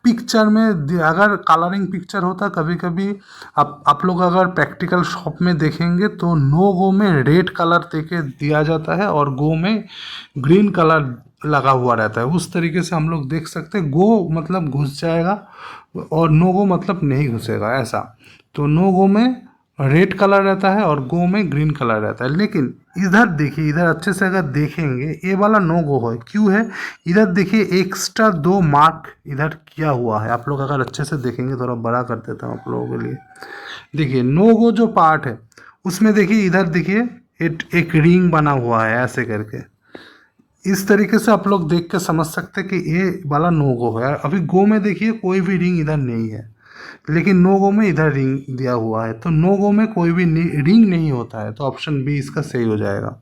पिक्चर में अगर कलरिंग पिक्चर होता, कभी कभी आप लोग अगर प्रैक्टिकल शॉप में देखेंगे तो नो गो में रेड कलर देके दिया जाता है और गो में ग्रीन कलर लगा हुआ रहता है। उस तरीके से हम लोग देख सकते हैं, गो मतलब घुस जाएगा और नो गो मतलब नहीं घुसेगा, ऐसा। तो नो गो में रेड कलर रहता है और गो में ग्रीन कलर रहता है। लेकिन इधर देखिए, इधर अच्छे से अगर देखेंगे ये वाला नो गो है, क्यों है, इधर देखिए एक्स्ट्रा 2 मार्क इधर किया हुआ है। आप लोग अगर अच्छे से देखेंगे, थोड़ा बड़ा कर देता हूँ आप लोगों के लिए। देखिए नो गो जो पार्ट है उसमें देखिए, इधर देखिए एक रिंग बना हुआ है ऐसे करके। इस तरीके से आप लोग देख के समझ सकते हैं कि ये वाला नो गो है। अभी गो में देखिए कोई भी रिंग इधर नहीं है, लेकिन नो गो में इधर रिंग दिया हुआ है। तो नो गो में कोई भी रिंग नहीं होता है, तो ऑप्शन बी इसका सही हो जाएगा,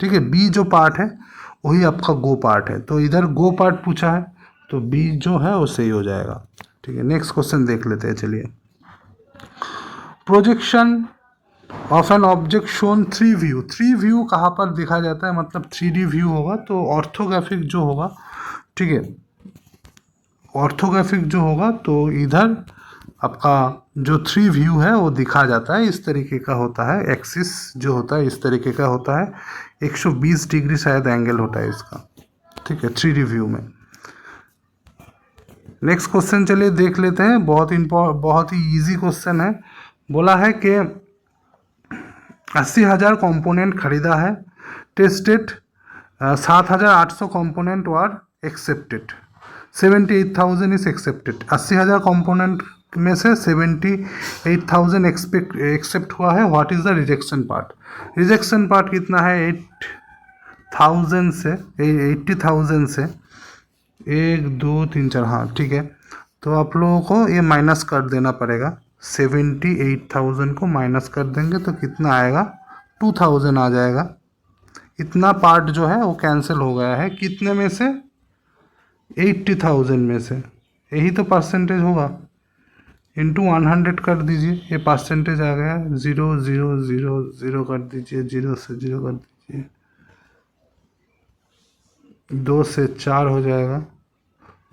ठीक है। बी जो पार्ट है वही आपका गो पार्ट है, तो इधर गो पार्ट पूछा है तो बी जो है वो सही हो जाएगा, ठीक है। नेक्स्ट क्वेश्चन देख लेते हैं, चलिए। Projection of an object shown 3 view. 3 view कहाँ पर देखा जाता है, मतलब 3D व्यू होगा तो ऑर्थोग्राफिक जो होगा, ठीक है, ऑर्थोग्राफिक जो होगा तो इधर आपका जो 3 व्यू है वो दिखा जाता है। इस तरीके का होता है, एक्सिस जो होता है इस तरीके का होता है, 120 डिग्री शायद एंगल होता है इसका, ठीक है, 3D व्यू में। नेक्स्ट क्वेश्चन चलिए देख लेते हैं, बहुत ही इजी क्वेश्चन है। बोला है कि 80,000 कंपोनेंट खरीदा है, tested 7,800 component were accepted, 78,000 is accepted. 80,000 component में से 78,000 एक्सेप्ट हुआ है। What is the rejection part. Rejection part कितना है, 80,000 से 1, 2, 3, 4, हाँ ठीक है। तो आप लोगों को ये माइनस कर देना पड़ेगा। 78,000 को माइनस कर देंगे तो कितना आएगा, 2000 आ जाएगा। इतना पार्ट जो है वो कैंसिल हो गया है, कितने में से, 80,000 में से। यही तो परसेंटेज होगा, इंटू 100 कर दीजिए, ये परसेंटेज आ गया। 0,0,0,0 कर दीजिए, 0 से 0 कर दीजिए, 2 से 4 हो जाएगा,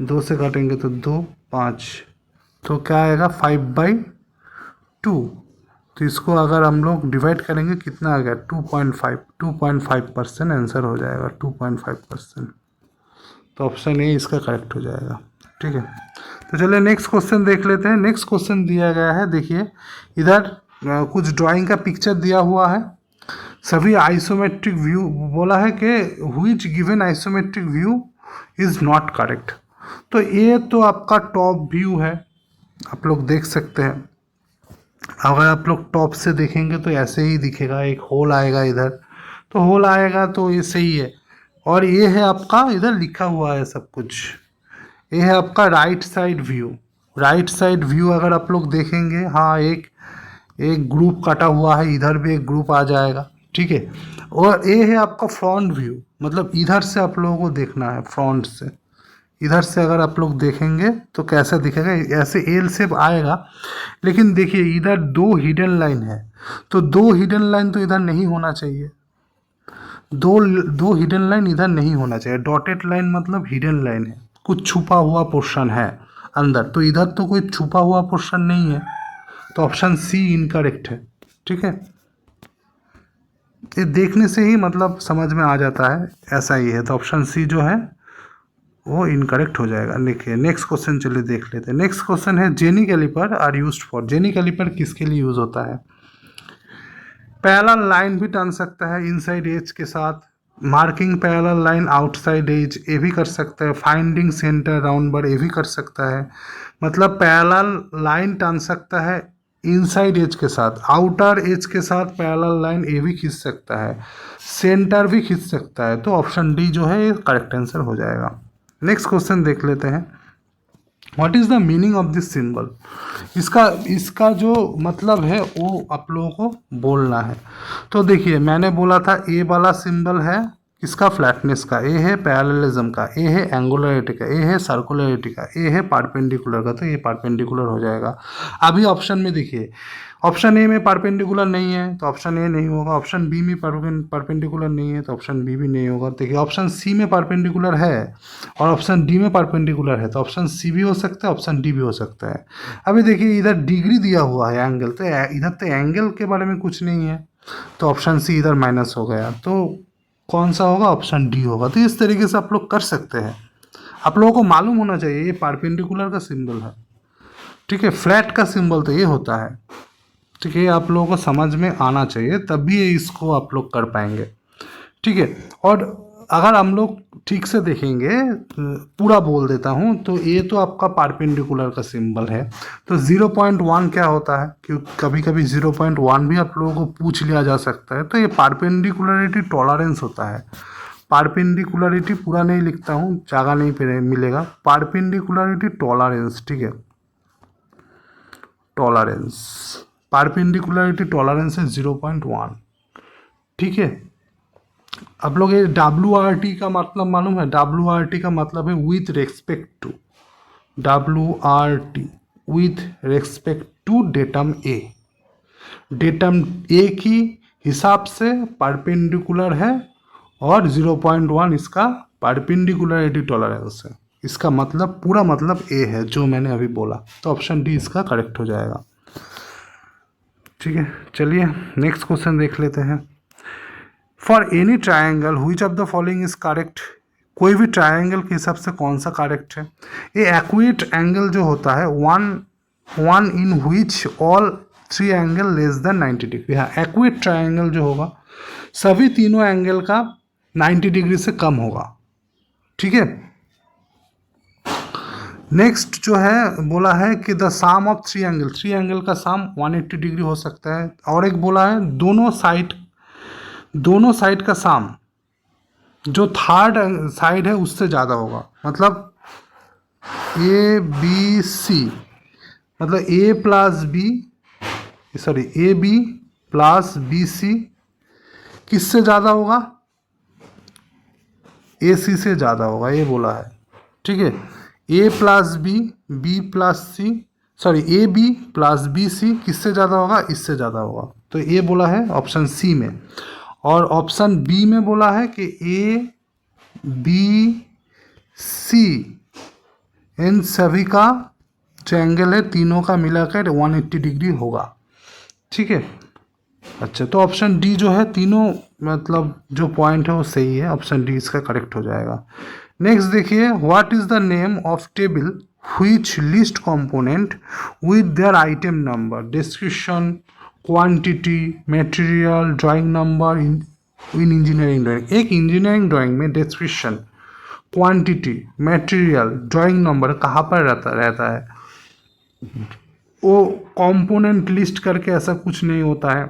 2 से काटेंगे तो 2, 5, तो क्या आएगा 5/2। तो इसको अगर हम लोग डिवाइड करेंगे कितना आ गया, 2.5% आंसर हो जाएगा, 2.5%। तो ऑप्शन ए इसका करेक्ट हो जाएगा। ठीक है, तो चलिए नेक्स्ट क्वेश्चन देख लेते हैं। नेक्स्ट क्वेश्चन दिया गया है, देखिए इधर कुछ ड्राइंग का पिक्चर दिया हुआ है, सभी आइसोमेट्रिक व्यू बोला है कि which given isometric view is not correct. तो ये तो आपका टॉप व्यू है, आप लोग देख सकते हैं। अगर आप लोग टॉप से देखेंगे तो ऐसे ही दिखेगा, एक होल आएगा इधर, तो होल आएगा तो ये सही है। और ये है आपका, इधर लिखा हुआ है सब कुछ, ये है आपका right side view. Right side view अगर आप लोग देखेंगे, हाँ एक ग्रुप कटा हुआ है, इधर भी एक ग्रुप आ जाएगा। ठीक है, और ये है आपका फ्रंट व्यू, मतलब इधर से आप लोगों को देखना है, फ्रंट से। इधर से अगर आप लोग देखेंगे तो कैसा दिखेगा, ऐसे एल शेप आएगा। लेकिन देखिए इधर 2 हिडन लाइन है, तो 2 हिडन लाइन तो इधर नहीं होना चाहिए, दो हिडन लाइन इधर नहीं होना चाहिए। डॉटेड लाइन मतलब हिडन लाइन है, कुछ छुपा हुआ पोर्शन है अंदर, तो इधर तो कोई छुपा हुआ पोर्शन नहीं है, तो ऑप्शन सी इनकरेक्ट है। ठीक है, ये देखने से ही मतलब समझ में आ जाता है ऐसा ही है, तो ऑप्शन सी जो है वो इनकरेक्ट हो जाएगा। देखिए नेक्स्ट क्वेश्चन चलिए देख लेते हैं। नेक्स्ट क्वेश्चन है, jenny calliper are used for. Jenny calliper किसके लिए यूज होता है? पैरेलल लाइन भी टान सकता है इनसाइड एज के साथ, marking parallel line outside edge ये भी कर सकता है, फाइंडिंग सेंटर राउंड बर ये भी कर सकता है। मतलब पैरेलल लाइन टान सकता है इनसाइड एज के साथ, आउटर एज के साथ पैरेलल लाइन ये भी खींच सकता है, सेंटर भी खींच सकता है। तो ऑप्शन डी जो है ये करेक्ट आंसर हो जाएगा। नेक्स्ट क्वेश्चन देख लेते हैं, what is the meaning of this symbol. इसका जो मतलब है वो आप लोगों को बोलना है। तो देखिए मैंने बोला था ए वाला सिंबल है किसका, फ्लैटनेस का, ए है पैरेललिज्म का, ए है एंगुलरिटी का, ए है सर्कुलरिटी का, ए है परपेंडिकुलर का, तो ये परपेंडिकुलर हो जाएगा। अभी ऑप्शन में देखिए, ऑप्शन ए में परपेंडिकुलर नहीं है तो ऑप्शन ए नहीं होगा, ऑप्शन बी में परपेंडिकुलर नहीं है तो ऑप्शन बी भी नहीं होगा। देखिए ऑप्शन सी में परपेंडिकुलर है और ऑप्शन डी में परपेंडिकुलर है, तो ऑप्शन सी भी हो सकता है, ऑप्शन डी भी हो सकता है। अभी देखिए इधर डिग्री दिया हुआ है एंगल, तो इधर तो एंगल के बारे में कुछ नहीं है, तो ऑप्शन सी इधर माइनस हो गया, तो कौन सा होगा, ऑप्शन डी होगा। तो इस तरीके से आप लोग कर सकते हैं, आप लोगों को मालूम होना चाहिए ये परपेंडिकुलर का सिंबल है। ठीक है, फ्लैट का सिंबल तो ये होता है। ठीक है, आप लोगों को समझ में आना चाहिए, तभी इसको आप लोग कर पाएंगे। ठीक है, और अगर हम लोग ठीक से देखेंगे, पूरा बोल देता हूँ, तो ये तो आपका परपेंडिकुलर का सिंबल है। तो 0.1 क्या होता है, क्योंकि कभी कभी 0.1 भी आप लोगों को पूछ लिया जा सकता है। तो ये परपेंडिकुलरिटी टॉलरेंस होता है। परपेंडिकुलरिटी पूरा नहीं लिखता हूँ, जगह नहीं मिलेगा, परपेंडिकुलरिटी टॉलरेंस। ठीक है, टॉलरेंस, परपेंडिकुलरिटी टॉलरेंस है 0.1। ठीक है, आप लोग ये WRT का मतलब मालूम है? WRT का मतलब है with respect to, WRT with respect to datum A. Datum A की हिसाब से परपेंडिकुलर है और 0.1 इसका परपेंडिकुलरिटी टॉलरेंस है। इसका मतलब पूरा मतलब ए है जो मैंने अभी बोला, तो ऑप्शन डी इसका करेक्ट हो जाएगा। ठीक है, चलिए नेक्स्ट क्वेश्चन देख लेते हैं। For any triangle which of the following is correct. कोई भी ट्राइंगल के हिसाब से कौन सा करेक्ट है? ये एक्यूट एंगल जो होता है, one in which all 3 angle less than 90 degree. हाँ, एक्यूट ट्राइंगल जो होगा सभी तीनों एंगल का 90 डिग्री से कम होगा। ठीक है, नेक्स्ट जो है बोला है कि the sum of 3 angle, 3 angle का सम 180 डिग्री हो सकता है। और एक बोला है दोनों साइड का सम जो थर्ड साइड है उससे ज़्यादा होगा। मतलब ए बी सी, मतलब A plus B, sorry A B plus B C किससे ज़्यादा होगा? ए सी से ज़्यादा होगा, ये बोला है। ठीक है, A plus B, B plus C, sorry A B plus B C किससे ज़्यादा होगा? इससे ज़्यादा होगा। तो ये बोला है ऑप्शन सी में। और ऑप्शन बी में बोला है कि ए बी सी इन सभी का जो एंगल है तीनों का मिलाकर 180 डिग्री होगा। ठीक है, अच्छा, तो ऑप्शन डी जो है तीनों मतलब जो पॉइंट है वो सही है, ऑप्शन डी इसका करेक्ट हो जाएगा। नेक्स्ट देखिए, what is the name of table which list component with their item number, description, quantity, material, drawing number in engineering drawing. एक इंजीनियरिंग ड्राइंग में description, quantity, material, drawing number कहाँ पर रहता है? वो कंपोनेंट लिस्ट करके ऐसा कुछ नहीं होता है,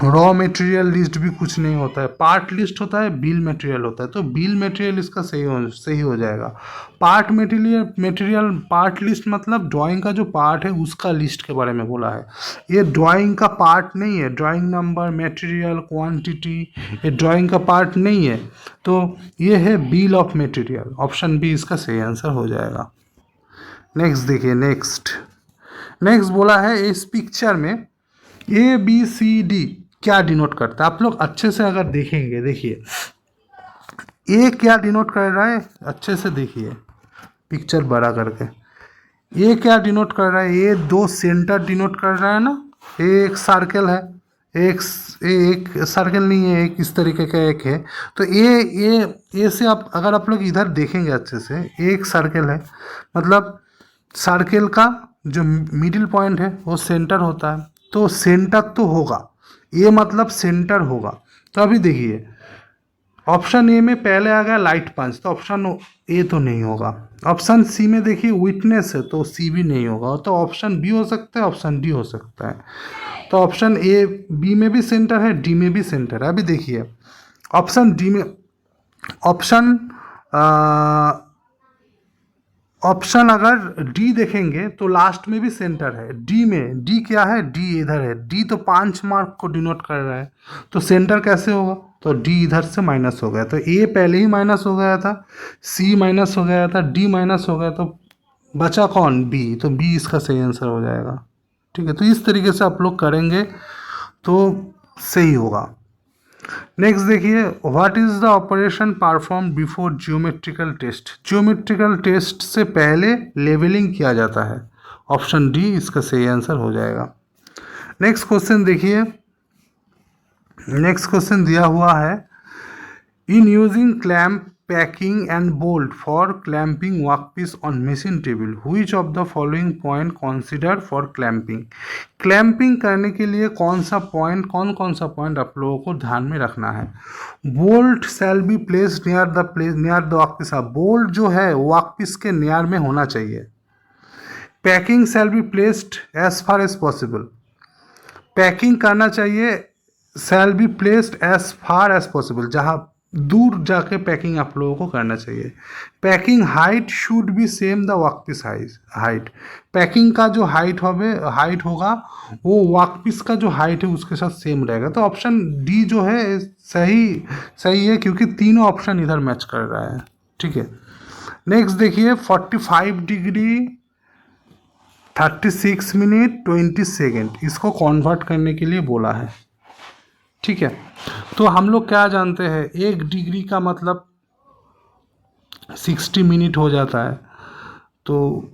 रॉ मटेरियल लिस्ट भी कुछ नहीं होता है, पार्ट लिस्ट होता है, बिल मटेरियल होता है। तो बिल मटेरियल इसका सही हो जाएगा। पार्ट मटेरियल पार्ट लिस्ट मतलब ड्राइंग का जो पार्ट है उसका लिस्ट के बारे में बोला है, ये ड्राइंग का पार्ट नहीं है। ड्राइंग नंबर, मटेरियल, क्वांटिटी ये ड्राइंग का पार्ट नहीं है। तो ये है bill of material, option B इसका सही आंसर हो जाएगा। नेक्स्ट देखिए, नेक्स्ट बोला है इस पिक्चर में ए बी सी डी क्या डिनोट करता है? आप लोग अच्छे से अगर देखेंगे, देखिए ए क्या डिनोट कर रहा है, अच्छे से देखिए पिक्चर बड़ा करके। ए क्या डिनोट कर रहा है? ये दो सेंटर डिनोट कर रहा है ना, एक सर्कल है, एक सर्कल नहीं है, एक इस तरीके का एक है। तो ए से आप अगर आप लोग इधर देखेंगे अच्छे से, एक सर्कल है, मतलब सर्कल का जो मिडिल पॉइंट है वो सेंटर होता है। तो सेंटर तो होगा, ये मतलब सेंटर होगा। तो अभी देखिए ऑप्शन ए में पहले आ गया लाइट पंच, तो ऑप्शन ए तो नहीं होगा। ऑप्शन सी में देखिए विटनेस है, तो सी भी नहीं होगा। तो ऑप्शन बी हो सकता है, ऑप्शन डी हो सकता है। तो ऑप्शन ए बी में भी सेंटर है, डी में भी सेंटर है। अभी देखिए ऑप्शन डी में ऑप्शन अगर डी देखेंगे तो लास्ट में भी सेंटर है। डी में, डी क्या है? डी इधर है, डी तो 5 मार्क को डिनोट कर रहा है, तो सेंटर कैसे होगा? तो डी इधर से माइनस हो गया, तो ए पहले ही माइनस हो गया था, सी माइनस हो गया था, डी माइनस हो गया, तो बचा कौन? बी। तो बी इसका सही आंसर हो जाएगा। ठीक है, तो इस तरीके से आप लोग करेंगे तो सही होगा। नेक्स्ट देखिए, what is the operation perform before geometrical test? Geometrical test से पहले लेवलिंग किया जाता है, ऑप्शन डी इसका सही आंसर हो जाएगा। नेक्स्ट क्वेश्चन देखिए, नेक्स्ट क्वेश्चन दिया हुआ है, in using clamp, packing and bolt for clamping workpiece on machine table which of the following point consider for clamping? Clamping करने के लिए कौन कौन सा पॉइंट आप लोगों को ध्यान में रखना है? Bolt shall be placed near the workpiece, bolt जो है वर्कपीस के नियर में होना चाहिए। Packing shall be placed as far as possible, packing करना चाहिए, shall be placed as far as possible, जहाँ दूर जाके पैकिंग आप लोगों को करना चाहिए। Packing height should be same the workpiece height, packing का जो हाइट होगा वो वर्कपीस का जो हाइट है उसके साथ सेम रहेगा। तो ऑप्शन डी जो है सही है, क्योंकि तीनों ऑप्शन इधर मैच कर रहा है। ठीक है, नेक्स्ट देखिए, 45 डिग्री 36 मिनट 20 सेकेंड इसको कन्वर्ट करने के लिए बोला है। ठीक है, तो हम लोग क्या जानते हैं, 1 डिग्री का मतलब 60 मिनट हो जाता है, तो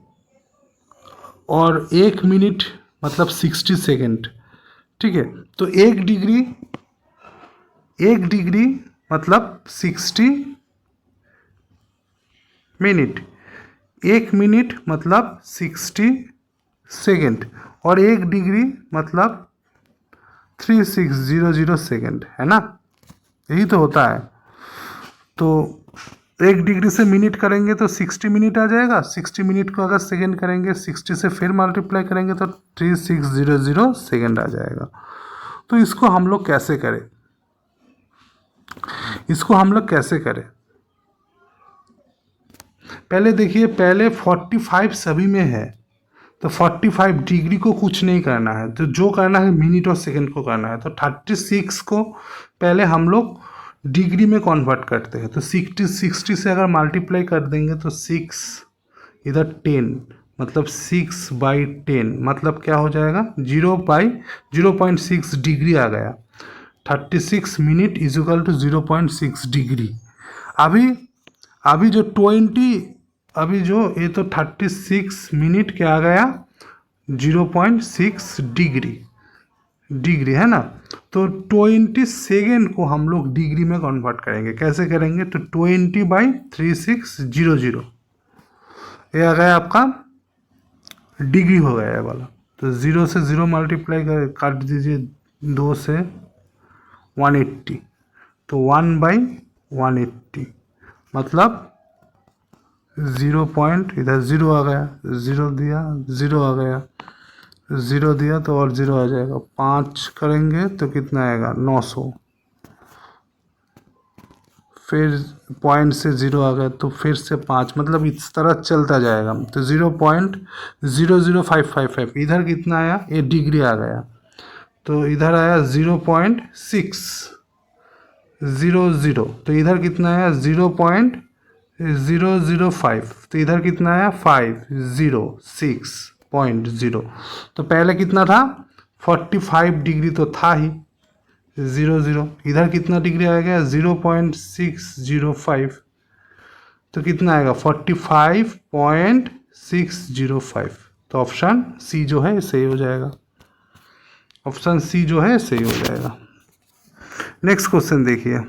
और 1 मिनट मतलब 60 सेकेंड। ठीक है, तो 1 डिग्री मतलब 60 मिनट, 1 मिनट मतलब 60 सेकेंड, और 1 डिग्री मतलब 3600 सेकेंड, है ना? यही तो होता है। तो 1 डिग्री से मिनट करेंगे तो 60 मिनट आ जाएगा, 60 मिनट को अगर सेकेंड करेंगे 60 से फिर मल्टीप्लाई करेंगे तो 3600 सेकेंड आ जाएगा। तो इसको हम लोग कैसे करें? पहले देखिए, पहले 45 सभी में है, तो 45 डिग्री को कुछ नहीं करना है, तो जो करना है मिनट और सेकंड को करना है। तो 36 को पहले हम लोग डिग्री में कन्वर्ट करते हैं, तो 60 से अगर मल्टीप्लाई कर देंगे तो 6 इधर 10, मतलब 6/10, मतलब क्या हो जाएगा, 0/0.6 डिग्री आ गया। 36 minute is equal to 0.6 degree. अभी अभी जो 20, अभी जो ये तो 36 मिनट क्या आ गया, 0.6 डिग्री, डिग्री है ना। तो 20 सेकेंड को हम लोग डिग्री में कन्वर्ट करेंगे, कैसे करेंगे, तो 20/3600, ये आ गया आपका डिग्री हो गया ये वाला। तो 0 से 0 मल्टीप्लाई कर काट दीजिए, 2 से 180, तो 1/180, मतलब 0 पॉइंट, इधर 0 आ गया, 0 दिया, 0 आ गया, 0 दिया तो और 0 आ जाएगा, 5 करेंगे तो कितना आएगा, 900, फिर पॉइंट से 0 आ गया तो फिर से 5, मतलब इस तरह चलता जाएगा। तो 0.00555, इधर कितना आया, ये डिग्री आ गया, तो इधर आया 0.600, तो इधर कितना आया 0.005, तो इधर कितना आया 506.0। तो पहले कितना था, 45 डिग्री तो था ही, 0 इधर कितना डिग्री आएगा, 0.605, तो कितना आएगा 45.605। तो ऑप्शन सी जो है सही हो जाएगा, ऑप्शन सी जो है सही हो जाएगा। नेक्स्ट क्वेश्चन देखिए,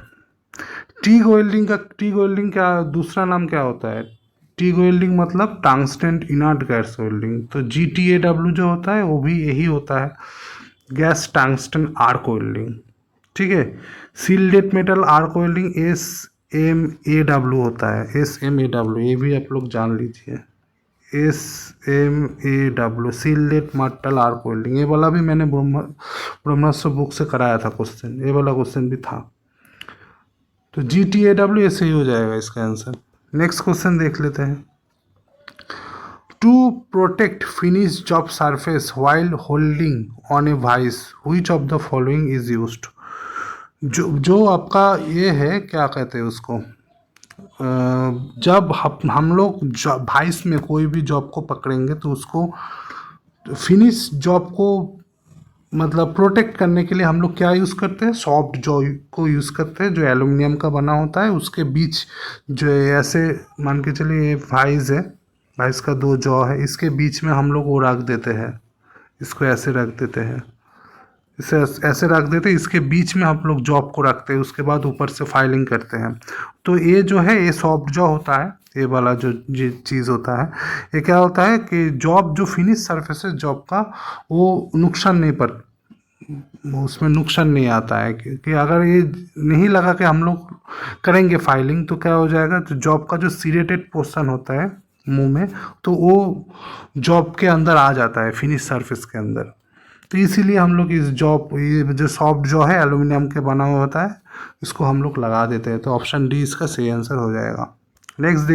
टीग वेल्डिंग का दूसरा नाम क्या होता है। टीग वेल्डिंग मतलब टंगस्टन इनर्ट गैस वेल्डिंग। तो GTAW जो होता है वो भी यही होता है, गैस टंगस्टन आर्क वेल्डिंग, ठीक है। Shielded metal arc welding SMAW होता है, SMAW, ये भी आप लोग जान लीजिए, SMAW shielded metal arc welding. ये वाला भी मैंने ब्रह्मास्त्र बुक से कराया था क्वेश्चन, ये वाला क्वेश्चन भी था। तो GTAW ऐसे ही हो जाएगा इसका आंसर। नेक्स्ट क्वेश्चन देख लेते हैं, to protect finish job surface while holding on a vice which of the following is used. जो आपका ये है, क्या कहते हैं उसको, जब हम लोग वाइस में कोई भी जॉब को पकड़ेंगे तो उसको फिनिश जॉब को मतलब प्रोटेक्ट करने के लिए हम लोग क्या यूज़ करते हैं, सॉफ्ट जॉ को यूज़ करते हैं, जो एल्युमिनियम का बना होता है। उसके बीच जो ऐसे मान के चलिए ये वाइस है, वाइस का 2 जॉ है, इसके बीच में हम लोग वो रख देते हैं, इसको ऐसे रख देते हैं, इसे ऐसे रख देते हैं, इसके बीच में हम लोग जॉब को रखते हैं, उसके बाद ऊपर से फाइलिंग करते हैं। तो ये जो है ये सॉफ्ट जॉ होता है, ये वाला जो चीज़ होता है, ये क्या होता है कि जॉब जो फिनिश सरफेस है जॉब का, वो नुकसान नहीं पर उसमें नुकसान नहीं आता है, क्योंकि अगर ये नहीं लगा कि हम लोग करेंगे फाइलिंग तो क्या हो जाएगा, तो जॉब का जो सीरेटेड पोर्शन होता है मुंह में, तो वो जॉब के अंदर आ जाता है, फिनिश सरफेस के अंदर। तो इसीलिए हम लोग इस जॉब, ये जो सॉफ्ट जो है एल्युमिनियम के बना हुआ होता है, इसको हम लोग लगा देते हैं। तो ऑप्शन डी इसका सही आंसर हो जाएगा। नेक्स्ट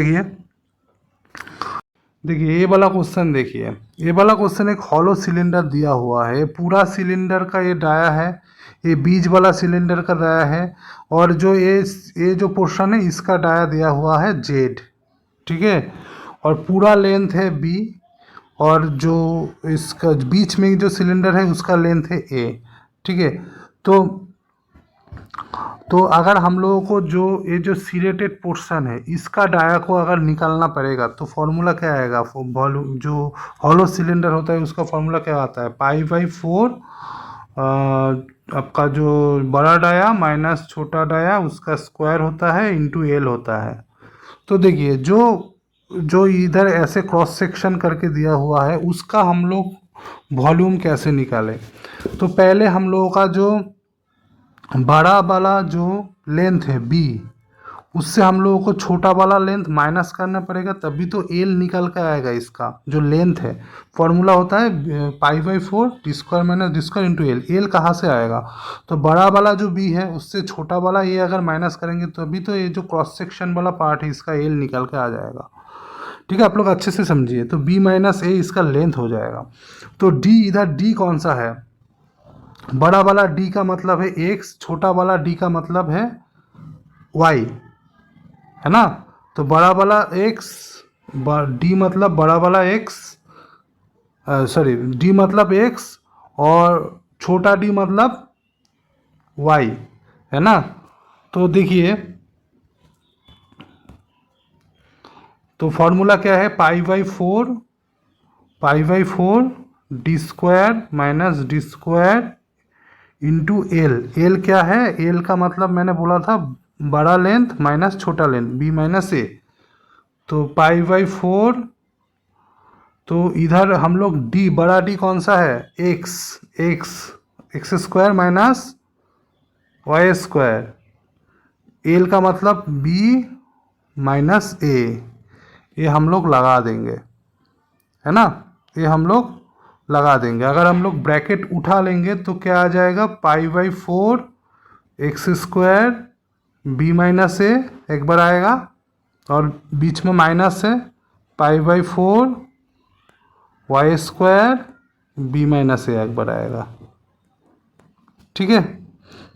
देखिए, ये वाला क्वेश्चन देखिए, ये वाला क्वेश्चन एक हॉलो सिलेंडर दिया हुआ है, पूरा सिलेंडर का ये डाया है, ये बीच वाला सिलेंडर का डाया है, और जो ये जो पोर्शन है इसका डाया दिया हुआ है Z, ठीक है, और पूरा लेंथ है B, और जो इसका बीच में जो सिलेंडर है उसका लेंथ है A, ठीक है। तो अगर हम लोगों को जो ये जो सीरेटेड पोर्शन है इसका डाया को अगर निकालना पड़ेगा तो फॉर्मूला क्या आएगा, वॉल्यूम जो हॉलो सिलेंडर होता है उसका फॉर्मूला क्या आता है, π/4 आपका जो बड़ा डाया माइनस छोटा डाया उसका स्क्वायर होता है इंटू L होता है। तो देखिए जो इधर ऐसे क्रॉस सेक्शन करके दिया हुआ है उसका हम लोग वॉल्यूम कैसे निकालें। तो पहले हम लोगों का जो बड़ा वाला जो लेंथ है B, उससे हम लोगों को छोटा वाला लेंथ माइनस करना पड़ेगा, तभी तो L निकल कर आएगा। इसका जो लेंथ है फॉर्मूला होता है π/4 d² minus d² into L। L कहाँ से आएगा, तो बड़ा वाला जो B है उससे छोटा वाला ये अगर माइनस करेंगे तभी तो ये जो क्रॉस सेक्शन वाला पार्ट है इसका L निकल के आ जाएगा। ठीक है, आप लोग अच्छे से समझिए। तो b माइनस ए इसका लेंथ हो जाएगा। तो d, इधर d कौन सा है? बड़ा वाला d का मतलब है x, छोटा वाला d का मतलब है y, है ना। तो बड़ा वाला x, d मतलब बड़ा वाला x, सॉरी d मतलब x और छोटा d मतलब y, है ना। तो देखिए, तो फॉर्मूला क्या है? Pi by four D square minus D square into L. L क्या है? एल का मतलब मैंने बोला था बड़ा लेंथ माइनस छोटा लेंथ, बी माइनस ए। तो पाई बाई फोर, तो इधर हम लोग डी, बड़ा डी कौन सा है? X, X, X square minus Y square. L का मतलब बी माइनस ए, ये हम लोग लगा देंगे, है ना। ये हम लोग लगा देंगे। अगर हम लोग ब्रैकेट उठा लेंगे तो क्या आ जाएगा? Pi by four X square B minus A एक बार आएगा, और बीच में माइनस है, pi by four Y square B minus A एक बार आएगा। ठीक है,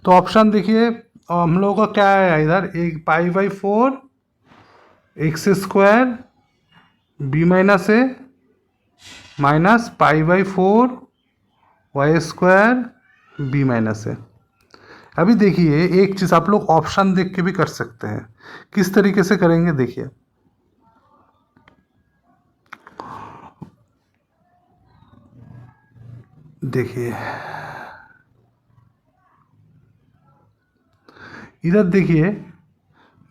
तो ऑप्शन देखिए हम लोगों का क्या है इधर? एक pi by four X square B minus A minus pi by four Y square B minus A. अभी देखिए एक चीज़ आप लोग ऑप्शन देख के भी कर सकते हैं। किस तरीके से करेंगे देखिए, देखिए इधर देखिए,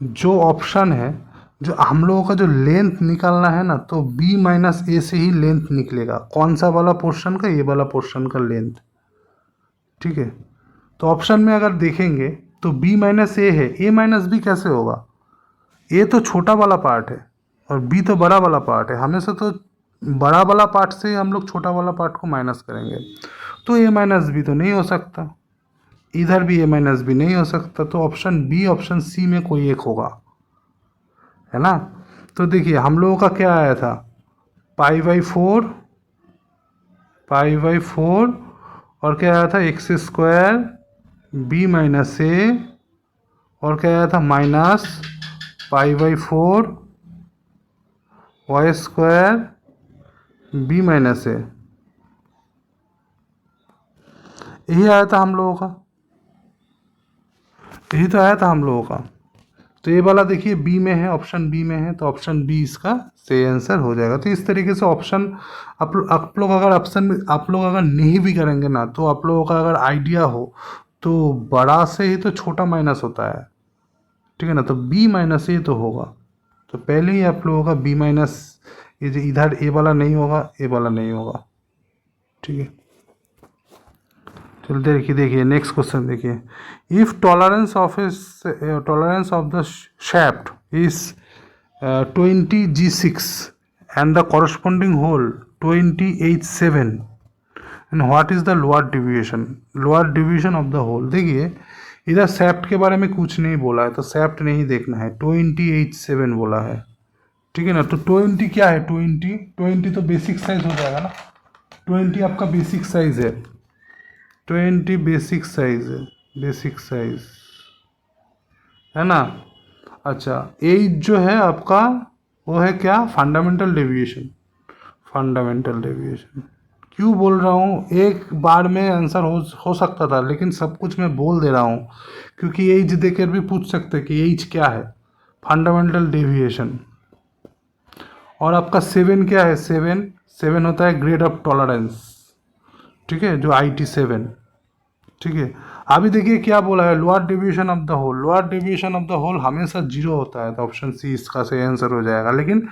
जो ऑप्शन है, जो हम लोगों का जो लेंथ निकालना है ना, तो b माइनस ए से ही लेंथ निकलेगा। कौन सा वाला पोर्शन का? ये वाला पोर्शन का लेंथ। ठीक है, तो ऑप्शन में अगर देखेंगे तो b माइनस ए है, a माइनस बी कैसे होगा? a तो छोटा वाला पार्ट है और b तो बड़ा वाला पार्ट है। हमेशा तो बड़ा वाला पार्ट से हम लोग छोटा वाला पार्ट को माइनस करेंगे। तो a माइनस बी तो नहीं हो सकता, इधर भी a माइनस बी नहीं हो सकता। तो ऑप्शन बी, ऑप्शन सी में कोई एक होगा, है ना। तो देखिए हम लोगों का क्या आया था? पाई बाई फोर और क्या आया था? X square B minus A, और क्या आया था? Minus pi by four Y square B minus A. यही आया था हम लोगों का, यही तो आया था हम लोगों का। तो ये वाला देखिए बी में है, ऑप्शन बी में है, तो ऑप्शन बी इसका सही आंसर हो जाएगा। तो इस तरीके से ऑप्शन आप लोग अगर ऑप्शन आप लोग अगर नहीं भी करेंगे ना, तो आप लोगों का अगर आइडिया हो तो बड़ा से ही तो छोटा माइनस होता है, ठीक है ना। तो बी माइनस ए तो होगा। तो पहले ही आप लोगों का बी माइनस, ये जो इधर ए वाला नहीं होगा, ए वाला नहीं होगा। ठीक है, चलिए देखिए नेक्स्ट क्वेश्चन देखिए। If tolerance of the shaft is 20 G6 and the corresponding hole 20 H7, and what is the lower deviation of the hole? देखिए इधर shaft के बारे में कुछ नहीं बोला है, तो shaft नहीं देखना है, 20H7 बोला है। ठीक है ना। तो 20 क्या है? 20 तो बेसिक साइज हो जाएगा ना। 20 आपका बेसिक साइज है, 20 बेसिक साइज है, बेसिक साइज, है ना। अच्छा, एज जो है आपका वो है क्या? Fundamental deviation. फंडामेंटल डेविएशन क्यों बोल रहा हूँ? एक बार में आंसर हो सकता था, लेकिन सब कुछ मैं बोल दे रहा हूँ क्योंकि एज देकर भी पूछ सकते हैं कि एज क्या है। Fundamental deviation. और आपका 7 क्या है? 7 होता है ग्रेड ऑफ टॉलरेंस, ठीक है, जो IT7। ठीक है, अभी देखिए क्या बोला है? Lower deviation of the hole. Lower deviation of the hole हमेशा 0 होता है, तो ऑप्शन सी इसका सही आंसर हो जाएगा। लेकिन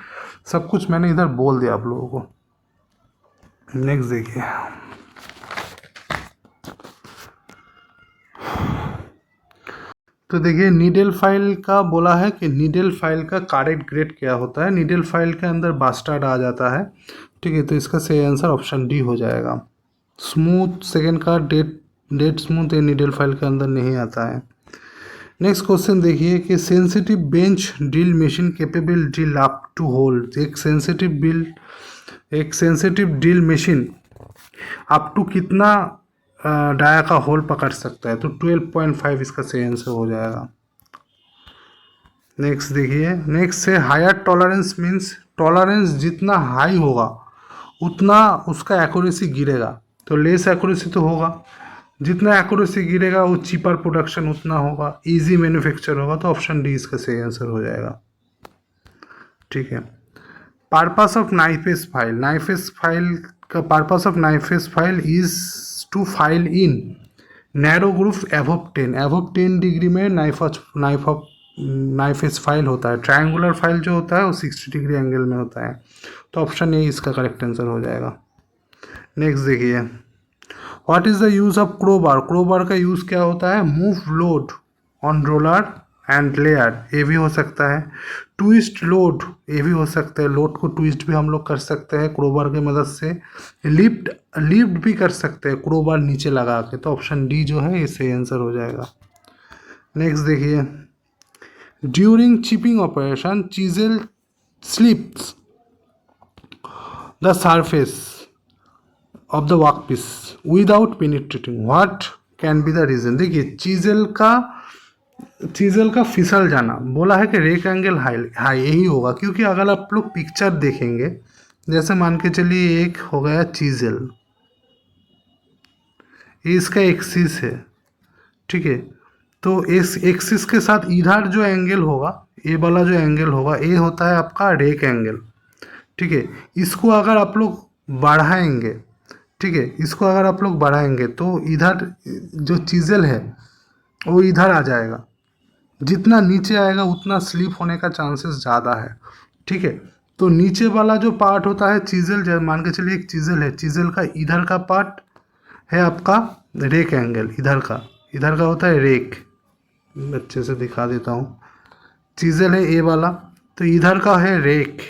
सब कुछ मैंने इधर बोल दिया आप लोगों को। नेक्स्ट देखिए, तो देखिए नीडल फाइल का बोला है कि नीडल फाइल का करेक्ट ग्रेड क्या होता है? नीडल फाइल के अंदर बास्टार्ड आ जाता है, ठीक है, तो इसका सही आंसर ऑप्शन डी हो जाएगा। स्मूथ सेकेंड का डेट स्मूथ ये नीडल फाइल के अंदर नहीं आता है। नेक्स्ट क्वेश्चन देखिए कि sensitive bench drill machine capable drill up to hold, एक sensitive drill machine up to कितना डाया का होल पकड़ सकता है, तो 12.5 इसका सही आंसर हो जाएगा। नेक्स्ट देखिए, नेक्स्ट है हायर टॉलरेंस मीन्स टॉलरेंस जितना हाई होगा उतना उसका एक्यूरेसी गिरेगा, तो लेस एक्यूरेसी तो होगा, जितना एक्यूरेसी गिरेगा वो चीपर प्रोडक्शन उतना होगा, इजी मैन्युफैक्चर होगा, तो ऑप्शन डी इसका सही आंसर हो जाएगा। ठीक है। Purpose of knife's file, knife's file का purpose of knife's file is to file in narrow group above 10 degree में नाइफेस फाइल होता है। ट्रायंगुलर फाइल जो होता है वो 60 डिग्री एंगल में होता है, तो ऑप्शन ए इसका करेक्ट आंसर हो जाएगा। नेक्स्ट देखिए, what is the use of crowbar, crowbar का यूज़ क्या होता है, move load on roller and layer, ये भी हो सकता है, ट्विस्ट लोड, ये भी हो सकता है, लोड को ट्विस्ट भी हम लोग कर सकते हैं क्रोबार की मदद से, लिफ्ट भी कर सकते हैं क्रोबार नीचे लगा के, तो ऑप्शन डी जो है ये सही आंसर हो जाएगा। नेक्स्ट देखिए, during chipping operation chisel slips the surface of the workpiece without penetrating, what can be the reason. देखिए चीजल का फिसल जाना बोला है कि रेक एंगल हाई यही होगा, क्योंकि अगर आप लोग पिक्चर देखेंगे, जैसे मान के चलिए एक हो गया चीजल, ये इसका एक्सिस है, ठीक है, तो इस एक्सिस के साथ इधर जो एंगल होगा, ये वाला जो एंगल होगा, ये होता है आपका रेक एंगल, ठीक है। इसको अगर आप लोग बढ़ाएंगे, ठीक है, इसको अगर आप लोग बढ़ाएंगे तो इधर जो चीजल है वो इधर आ जाएगा, जितना नीचे आएगा उतना स्लिप होने का चांसेस ज़्यादा है, ठीक है। तो नीचे वाला जो पार्ट होता है चीजल, जैसे मान के चलिए एक चीजल है, चीजल का इधर का पार्ट है आपका रेक एंगल, इधर का होता है रेक, अच्छे से दिखा देता हूँ, चीजल है ए वाला, तो इधर का है रेक,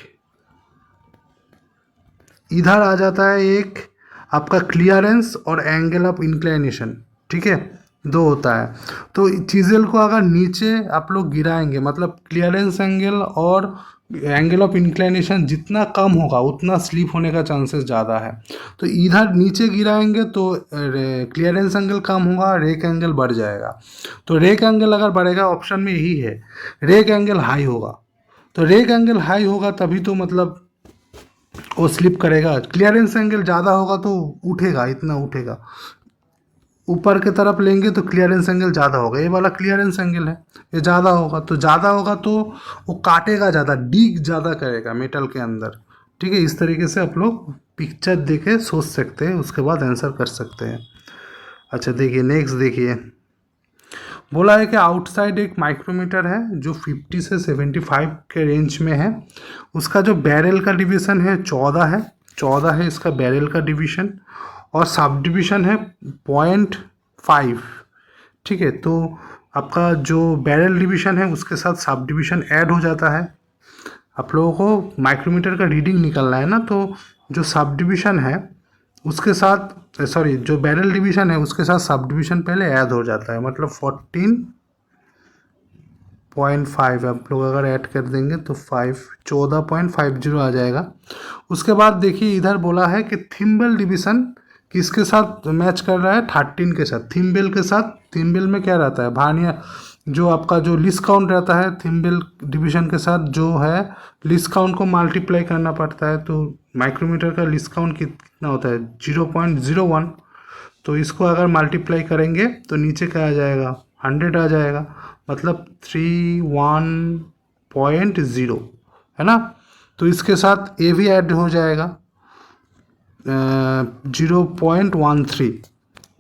इधर आ जाता है एक आपका क्लियरेंस और एंगल ऑफ इंक्लाइनेशन, ठीक है, दो होता है। तो चीजल को अगर नीचे आप लोग गिराएंगे, मतलब क्लियरेंस एंगल और एंगल ऑफ इंक्लाइनेशन जितना कम होगा उतना स्लिप होने का चांसेस ज़्यादा है, तो इधर नीचे गिराएंगे तो क्लियरेंस एंगल कम होगा, रेक एंगल बढ़ जाएगा, तो रेक एंगल अगर बढ़ेगा ऑप्शन में यही है, रेक एंगल हाई होगा, तो रेक एंगल हाई होगा तभी तो मतलब वो स्लिप करेगा, क्लियरेंस एंगल ज़्यादा होगा तो उठेगा, इतना उठेगा, ऊपर की तरफ लेंगे तो क्लियरेंस एंगल ज़्यादा होगा, ये वाला क्लियरेंस एंगल है, ये ज़्यादा होगा तो वो काटेगा ज़्यादा, डीग ज़्यादा करेगा मेटल के अंदर, ठीक है। इस तरीके से आप लोग पिक्चर देके सोच सकते हैं, उसके बाद आंसर कर सकते हैं। अच्छा देखिए, नेक्स्ट देखिए, बोला है कि आउटसाइड एक माइक्रोमीटर है जो 50 से 75 के रेंज में है, उसका जो बैरल का डिवीज़न है 14 है इसका बैरल का डिवीज़न, और सब डिवीज़न है 0.5, ठीक है। तो आपका जो बैरल डिवीज़न है उसके साथ सब डिवीज़न ऐड हो जाता है, आप लोगों को माइक्रोमीटर का रीडिंग निकलना है ना, तो जो सब डिवीज़न है उसके साथ जो बैरल डिवीज़न है उसके साथ सब डिवीज़न पहले ऐड हो जाता है, मतलब 14.5 आप लोग अगर ऐड कर देंगे तो 14.50 आ जाएगा। उसके बाद देखिए इधर बोला है कि थिम्बल डिवीज़न किसके साथ मैच कर रहा है, 13 के साथ, थिम्बल के साथ। थिम्बल में क्या रहता है, भानिया जो आपका जो लिस्ट काउंट रहता है थिम्बल डिवीज़न के साथ जो है लिस्ट काउंट को मल्टीप्लाई करना पड़ता है, तो माइक्रोमीटर का लिस्ट काउंट कितना होता है 0.01, तो इसको अगर मल्टीप्लाई करेंगे तो नीचे क्या आ जाएगा 100 आ जाएगा, मतलब 31.0 है ना। तो इसके साथ ए भी ऐड हो जाएगा 0.13।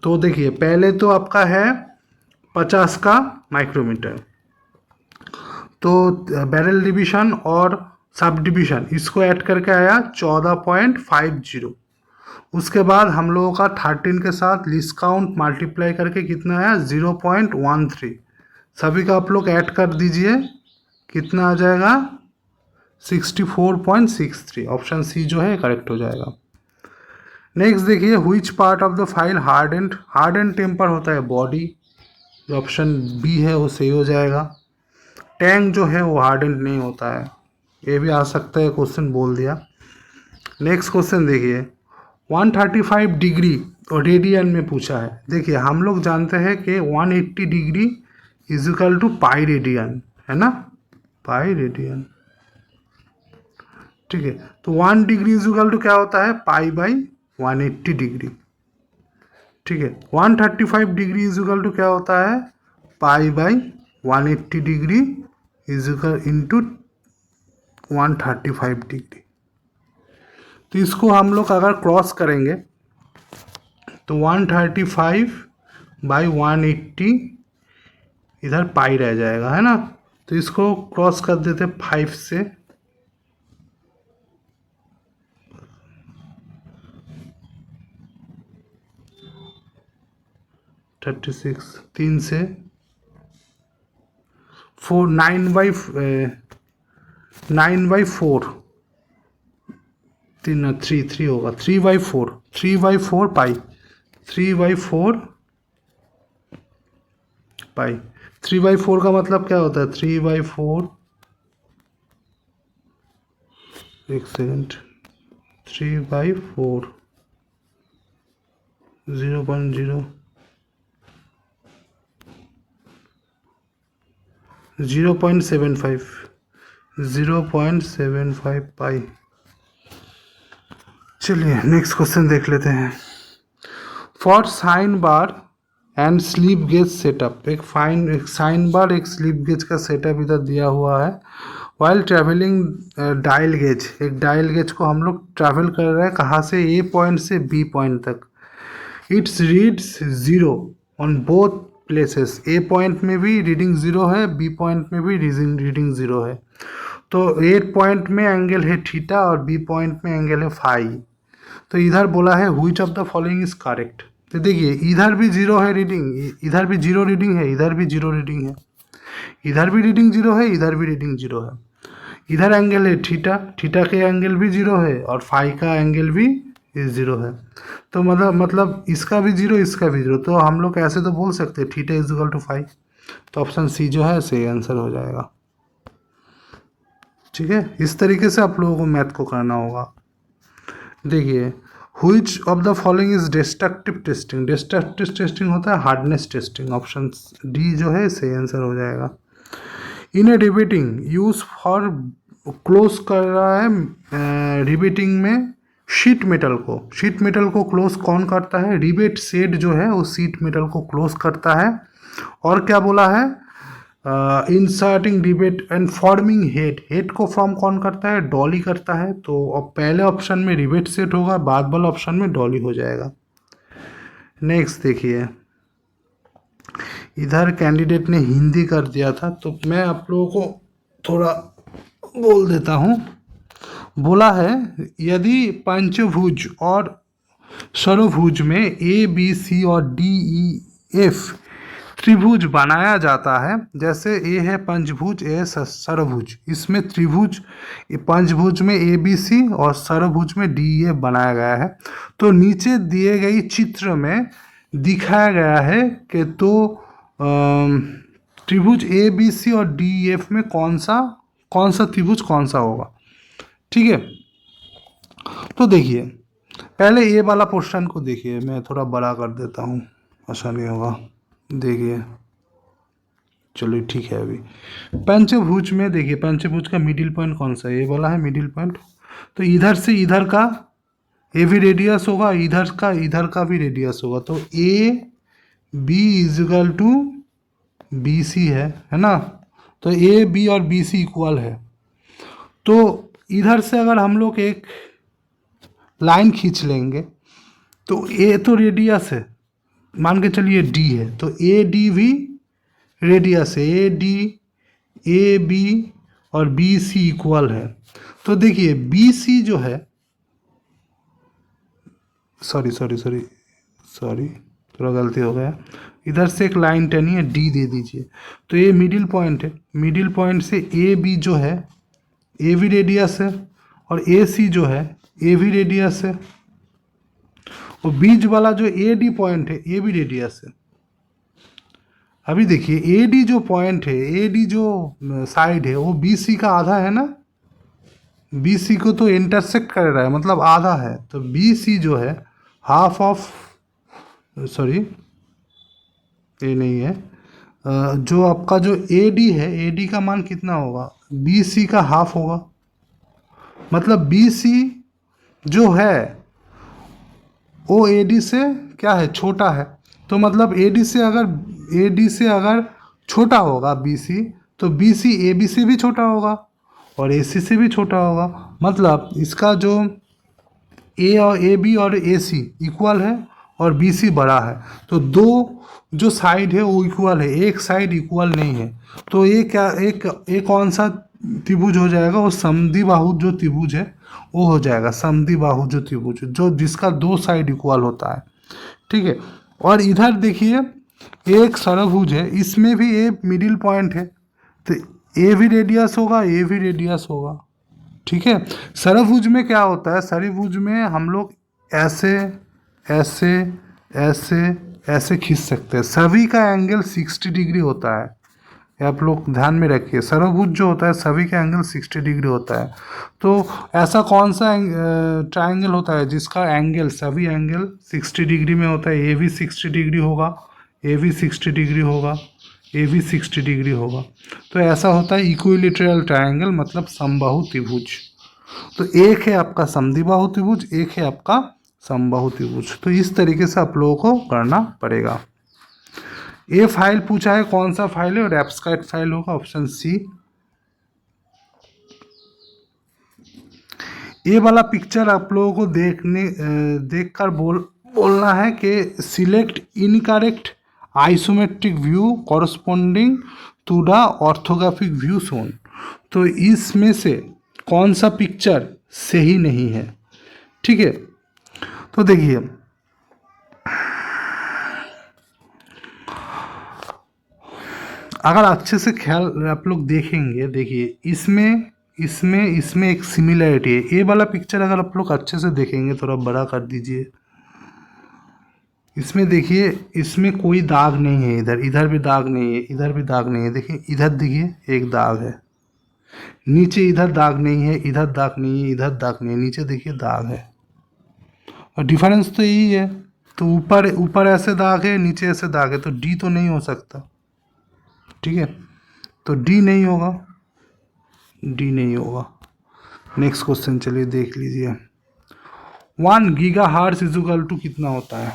तो देखिए पहले तो आपका है 50 का माइक्रोमीटर, तो बैरल डिवीज़न और सब डिवीज़न इसको ऐड करके आया 14.50। उसके बाद हम लोगों का 13 के साथ लिस्ट काउंट मल्टीप्लाई करके कितना आया 0.13, सभी का आप लोग ऐड कर दीजिए, कितना आ जाएगा 64.63, ऑप्शन सी जो है करेक्ट हो जाएगा। नेक्स्ट देखिए, which part of the file hard and temper होता है, बॉडी, ऑप्शन बी है वो सही हो जाएगा। टैंक जो है वो हार्डेंड नहीं होता है, ये भी आ सकता है, क्वेश्चन बोल दिया। नेक्स्ट क्वेश्चन देखिए, 135 डिग्री और रेडियन में पूछा है। देखिए हम लोग जानते हैं कि 180 degree is equal to pi radian, है ना, पाई रेडियन, ठीक है। तो 1 डिग्री इज इक्वल टू क्या होता है, पाई बाई 180 डिग्री, ठीक है। 135 डिग्री इज इक्वल टू क्या होता है, pi by 180 degree is equal into 135 degree. तो इसको हम लोग अगर क्रॉस करेंगे तो 135 बाई 180 इधर पाई रह जाएगा, है ना। तो इसको क्रॉस कर देते 5 से, 36, 3 से 4, 9/4, 3 होगा, 3/4 पाई, 3/4 पाई। 3/4 का मतलब क्या होता है, 3/4, एक सेकेंड, 3/4 0.0 0.75 पाई। चलिए नेक्स्ट क्वेश्चन देख लेते हैं। For sine bar and slip gauge setup, एक साइन बार एक स्लिप गेज का सेटअप इधर दिया हुआ है। वाइल ट्रेवलिंग डायल गेज, एक डायल गेज को हम लोग ट्रैवल कर रहे हैं कहाँ से, ए पॉइंट से बी पॉइंट तक। It's reads 0 on both places, A point में भी रीडिंग 0 है, बी पॉइंट में भी रीडिंग 0 है। तो ए पॉइंट में एंगल है थीटा और बी पॉइंट में एंगल है फाई। तो इधर बोला है which of the following is correct. तो देखिए इधर भी 0 है रीडिंग, इधर भी 0 रीडिंग है, इधर भी 0 रीडिंग है, इधर भी रीडिंग 0 है, इधर भी रीडिंग 0 है। इधर एंगल है थीटा, थीटा के एंगल भी 0 है और फाई का एंगल भी 0 है। तो मतलब इसका भी 0, इसका भी 0। तो हम लोग ऐसे तो बोल सकते हैं theta is equal to phi. तो ऑप्शन सी जो है सही आंसर हो जाएगा, ठीक है। इस तरीके से आप लोगों को मैथ को करना होगा। देखिए which of the following is destructive testing, destructive testing होता है हार्डनेस टेस्टिंग, ऑप्शन डी जो है सही आंसर हो जाएगा। इन ए रिबेटिंग यूज फॉर, क्लोज कर रहा है रिबेटिंग में शीट मेटल को क्लोज कौन करता है, रिबेट सेट जो है वो शीट मेटल को क्लोज करता है। और क्या बोला है, inserting rebate and forming head को फॉर्म कौन करता है, डॉली करता है। तो अब पहले ऑप्शन में रिबेट सेट होगा, बाद वाला ऑप्शन में डॉली हो जाएगा। नेक्स्ट देखिए, इधर कैंडिडेट ने हिंदी कर दिया था तो मैं आप लोगों को थोड़ा बोल देता हूँ। बोला है यदि पंचभुज और षड़भुज में ए बी सी और डी ई एफ त्रिभुज बनाया जाता है, जैसे ए है पंचभुज, ए है षड़भुज, इसमें त्रिभुज पंचभुज में ए बी सी और षड़भुज में डी ई एफ बनाया गया है। तो नीचे दिए गई चित्र में दिखाया गया है कि तो त्रिभुज ए बी सी और डी ई एफ में कौन सा त्रिभुज कौन सा होगा, ठीक है। तो देखिए पहले ये वाला पोर्शन को देखिए, मैं थोड़ा बड़ा कर देता हूँ, आसानी होगा। देखिए चलो ठीक है। अभी पंचभुज में देखिए, पंचभुज का मिडिल पॉइंट कौन सा है, ये वाला है मिडिल पॉइंट। तो इधर से इधर का ए भी रेडियस होगा, इधर का भी रेडियस होगा। तो A B is equal to B C है ना। तो ए बी और बी सी इक्वल है। तो इधर से अगर हम लोग एक लाइन खींच लेंगे तो ए तो रेडियस है, मान के चलिए डी है, तो ए डी भी रेडियस है, ए डी ए बी और बी सी इक्वल है। तो देखिए बी सी जो है, सॉरी थोड़ा गलती हो गया, इधर से एक लाइन टनी है, डी दे दीजिए। तो ये मिडिल पॉइंट है, मिडिल पॉइंट से ए बी जो है ए भी रेडियस है और ए सी जो है ए भी रेडियस है, और बीच वाला जो ए डी पॉइंट है ये भी रेडियस है। अभी देखिए ए डी जो पॉइंट है, ए डी जो साइड है वो बी सी का आधा है ना, बी सी को तो इंटरसेक्ट कर रहा है मतलब आधा है, तो बी सी जो है हाफ ऑफ, सॉरी ये नहीं है, जो आपका जो ए डी है, ए डी का मान कितना होगा, बी सी का हाफ होगा, मतलब बी सी जो है वो ए डी से क्या है, छोटा है, तो मतलब ए डी से अगर छोटा होगा बी सी, तो बी सी ए बी से भी छोटा होगा और ए सी से भी छोटा होगा, मतलब इसका जो ए और ए बी और ए सी इक्वल है और बी सी बड़ा है, तो दो जो साइड है वो इक्वल है, एक साइड इक्वल नहीं है, तो ये क्या एक कौन सा त्रिभुज हो जाएगा, वो समद्विबाहु जो त्रिभुज है वो हो जाएगा, समद्विबाहु जो त्रिभुज जो जिसका दो साइड इक्वल होता है, ठीक है। और इधर देखिए एक षड़भुज है, इसमें भी ए मिडिल पॉइंट है, तो ए भी रेडियस होगा, ए भी रेडियस होगा, ठीक है। षड़भुज में क्या होता है, षड़भुज में हम लोग ऐसे ऐसे ऐसे ऐसे खींच सकते हैं, सभी का एंगल 60 डिग्री होता है, ये आप लोग ध्यान में रखिए, षड़भुज जो होता है सभी का एंगल 60 डिग्री होता है, तो ऐसा कौन सा ट्रायंगल होता है जिसका एंगल सभी एंगल 60 डिग्री में होता है, ए भी 60 डिग्री होगा, ए भी 60 डिग्री होगा, ए भी 60 डिग्री होगा, तो ऐसा होता है इक्विलेटरल ट्रायंगल, मतलब समबाहु त्रिभुज। तो एक है आपका समद्विबाहु त्रिभुज, एक है आपका समबाहु त्रिभुज, तो इस तरीके से आप लोगों को करना पड़ेगा। ये फाइल पूछा है, कौन सा फाइल है, और एब्स्ट्रैक्ट फाइल होगा, ऑप्शन सी। ये वाला पिक्चर आप लोगों को देखकर बोलना है कि select incorrect isometric view corresponding to the orthographic view shown, तो इसमें से कौन सा पिक्चर सही नहीं है, ठीक है। तो देखिए अगर अच्छे से ख्याल आप लोग देखेंगे, देखिए इसमें एक सिमिलरिटी है, ये वाला पिक्चर अगर आप लोग अच्छे से देखेंगे, थोड़ा बड़ा कर दीजिए, इसमें देखिए इसमें कोई दाग नहीं है, इधर भी दाग नहीं है, इधर भी दाग नहीं है, देखिए इधर देखिए एक दाग है, नीचे इधर दाग नहीं है, इधर दाग नहीं है, इधर दाग नहीं है, नीचे देखिए दाग है, और डिफरेंस तो यही है, तो ऊपर ऐसे दाग है, नीचे ऐसे दाग है, तो डी तो नहीं हो सकता, ठीक है, तो डी नहीं होगा, डी नहीं होगा। नेक्स्ट क्वेश्चन चलिए देख लीजिए, 1 गीगाहर्ट्ज इक्वल टू कितना होता है,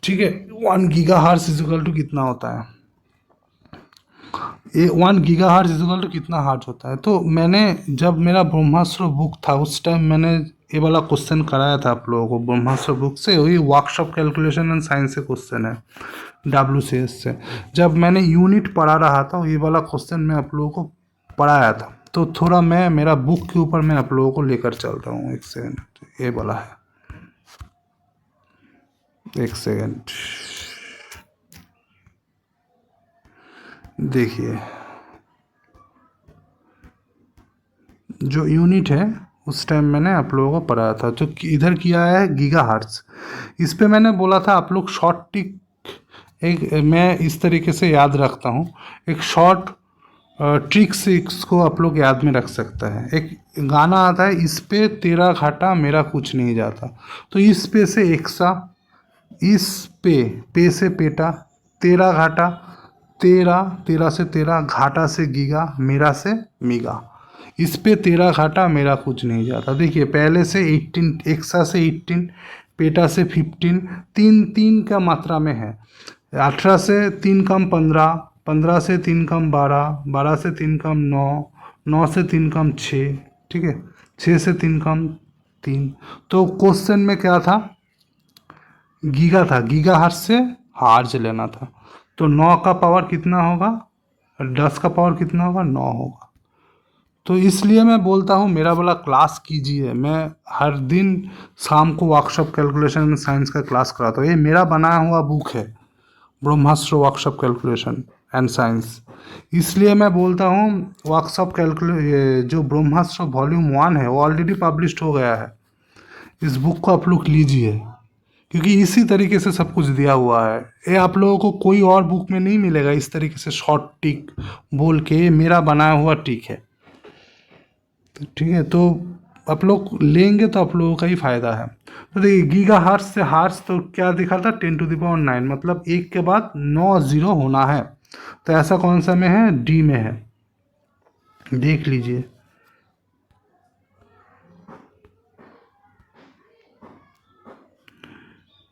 ठीक है, 1 गीगाहर्ट्ज इक्वल टू कितना होता है, ये 1 गीगाहर्ट्ज इक्वल टू कितना हर्ट्ज होता है, तो मैंने जब मेरा ब्रह्मास्त्र बुक था उस टाइम मैंने ये वाला क्वेश्चन कराया था आप लोगों को ब्रह्मास्त्र बुक से, वही वर्कशॉप कैलकुलेशन एंड साइंस से क्वेश्चन है, WCS से, जब मैंने यूनिट पढ़ा रहा था ये वाला क्वेश्चन मैं आप लोगों को पढ़ाया था, तो थोड़ा मैं मेरा बुक के ऊपर मैं आप लोगों को लेकर चल रहा हूँ, एक सेकेंड, ये वाला है, एक सेकेंड, देखिए जो यूनिट है उस टाइम मैंने आप लोगों को पढ़ाया था, जो इधर किया है गीगाहर्ट्ज, इस पे मैंने बोला था आप लोग शॉर्ट टिक, एक मैं इस तरीके से याद रखता हूँ, एक शॉर्ट ट्रिक्स इसको आप लोग याद में रख सकता है, एक गाना आता है, इस पे तेरा घाटा मेरा कुछ नहीं जाता, तो इस पे से एक्सा, इस पे से पेटा, तेरा घाटा, तेरा से तेरा, घाटा से गीगा, मेरा से मीगा, इस पे तेरा घाटा मेरा कुछ नहीं जाता, देखिए पहले से 18, एक्सा से 18, पेटा से 15, 3 का मात्रा में है, 18 से 3 कम 15, 15 से 3 कम 12, 12 से 3 कम 9, 9 से 3 कम 6, ठीक है, 6 से 3 कम 3, तो क्वेश्चन में क्या था, गीगा था, गीगाहर्ट्ज से हार्ज लेना था, तो 9 का पावर कितना होगा, 10 का पावर कितना होगा, 9 होगा, तो इसलिए मैं बोलता हूँ मेरा वाला क्लास कीजिए, मैं हर दिन शाम को वर्कशॉप कैलकुलेशन साइंस का क्लास कराता हूँ, ये मेरा बनाया हुआ बुक है ब्रह्मास्त्र वर्कशॉप कैलकुलेशन एंड साइंस, इसलिए मैं बोलता हूँ वर्कशॉप जो ब्रह्मास्त्र वॉल्यूम 1 है वो ऑलरेडी पब्लिश्ड हो गया है, इस बुक को आप लोग लीजिए, क्योंकि इसी तरीके से सब कुछ दिया हुआ है। ये आप लोगों को कोई और बुक में नहीं मिलेगा इस तरीके से शॉर्ट टिक बोल के, ये मेरा बनाया हुआ टिक है। ठीक है, तो आप लोग लेंगे तो आप लोगों का ही फायदा है। तो देखिए गीगा हर्ट्ज से हर्ट्ज तो क्या दिखा था 10⁹ मतलब एक के बाद 9 जीरो होना है। तो ऐसा कौन सा में है, डी में है, देख लीजिए।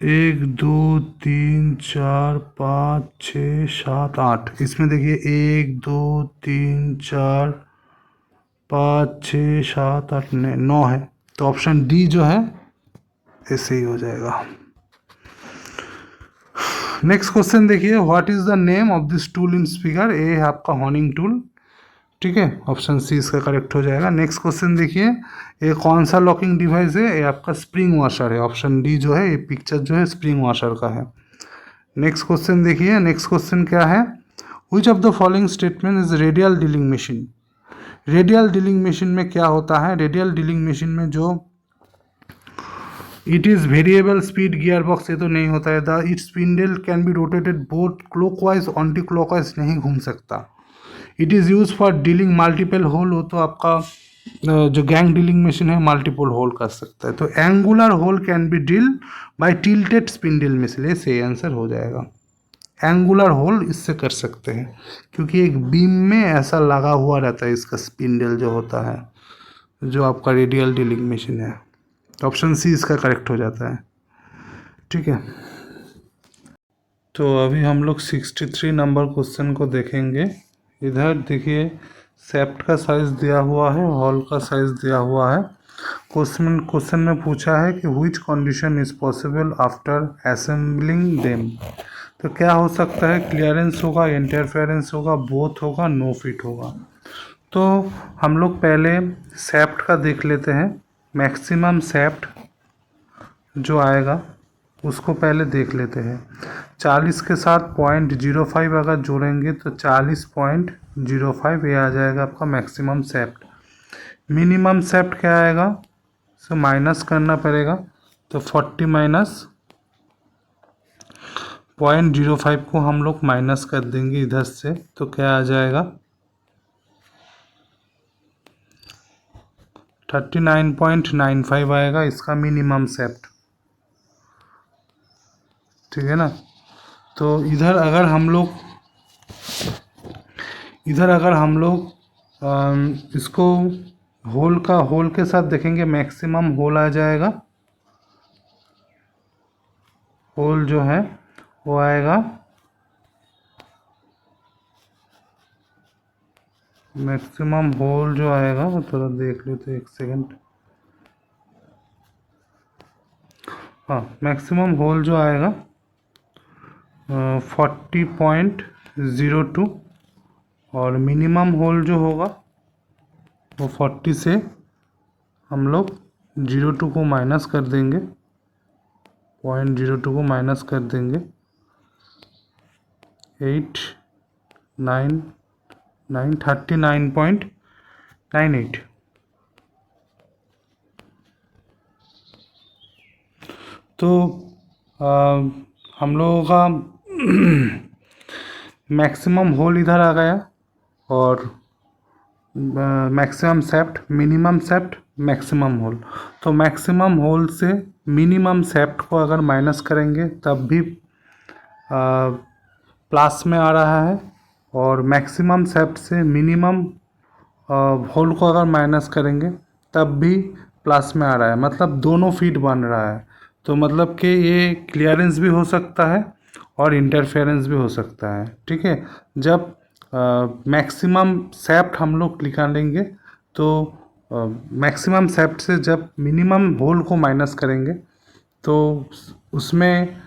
एक दो तीन चार पाँच छः सात आठ, इसमें देखिए एक दो तीन चार पाँच छः सात आठ 9 है। तो ऑप्शन डी जो है ऐसे ही हो जाएगा। नेक्स्ट क्वेश्चन देखिए, what is the name of this tool in speaker. A है आपका हॉर्निंग टूल। ठीक है, ऑप्शन सी इसका करेक्ट हो जाएगा। नेक्स्ट क्वेश्चन देखिए, ये कौन सा लॉकिंग डिवाइस है, ये आपका स्प्रिंग वॉशर है। ऑप्शन डी जो है, ये पिक्चर जो है स्प्रिंग वॉशर का है। नेक्स्ट क्वेश्चन देखिए, नेक्स्ट क्वेश्चन क्या है, which of the following statement is radial drilling machine. Radial drilling machine में क्या होता है, रेडियल डीलिंग मशीन में जो it is variable speed gear box, ये तो नहीं होता है। The it spindle can be rotated both clockwise anti clockwise, नहीं घूम सकता। It is use for drilling multiple hole, हो तो आपका जो गैंग डीलिंग मशीन है मल्टीपल होल कर सकता है। तो angular hole can be drill by tilted spindle machine, ये सही आंसर हो जाएगा। एंगुलर होल इससे कर सकते हैं क्योंकि एक बीम में ऐसा लगा हुआ रहता है इसका स्पिंडल जो होता है, जो आपका रेडियल डीलिंग मशीन है। तो ऑप्शन सी इसका करेक्ट हो जाता है। ठीक है, तो अभी हम लोग 63 नंबर क्वेश्चन को देखेंगे। इधर देखिए सेप्ट का साइज दिया हुआ है, हॉल का साइज दिया हुआ है। क्वेश्चन में पूछा है कि which condition is possible after assembling them. तो क्या हो सकता है, क्लियरेंस होगा, इंटरफेरेंस होगा, बोथ होगा, नो फिट होगा। तो हम लोग पहले सेप्ट का देख लेते हैं। मैक्सिमम सेप्ट जो आएगा उसको पहले देख लेते हैं। 40 के साथ 0.05 अगर जोड़ेंगे तो 40.05 ये आ जाएगा आपका मैक्सिमम सेप्ट। मिनिमम सेप्ट क्या आएगा, सो माइनस करना पड़ेगा। तो 40 माइनस 0.05 को हम लोग माइनस कर देंगे इधर से, तो क्या आ जाएगा 39.95 आएगा इसका मिनिमम सेप्ट। ठीक है ना। तो इधर अगर हम लोग इसको होल के साथ देखेंगे, मैक्सिमम होल आ जाएगा। होल जो है वो आएगा मैक्सिमम होल जो आएगा, वो थोड़ा देख लेते एक सेकंड। हाँ, मैक्सिमम होल जो आएगा 40.02 और मिनिमम होल जो होगा वो 40 से हम लोग 02 को माइनस कर देंगे, 0.02 को माइनस कर देंगे 39.98। तो हम लोगों का मैक्सिमम होल इधर आ गया और मैक्सिमम सेप्ट, मिनिमम सेप्ट, मैक्सिमम होल। तो मैक्सिमम होल से मिनिमम सेप्ट को अगर माइनस करेंगे तब भी प्लस में आ रहा है, और मैक्सिमम सेप्ट से मिनिमम होल को अगर माइनस करेंगे तब भी प्लस में आ रहा है, मतलब दोनों फीट बन रहा है। तो मतलब कि ये क्लियरेंस भी हो सकता है और इंटरफेरेंस भी हो सकता है। ठीक है, जब मैक्सिमम सेप्ट हम लोग निकालेंगे तो मैक्सिमम सेप्ट से जब मिनिमम होल को माइनस करेंगे तो उसमें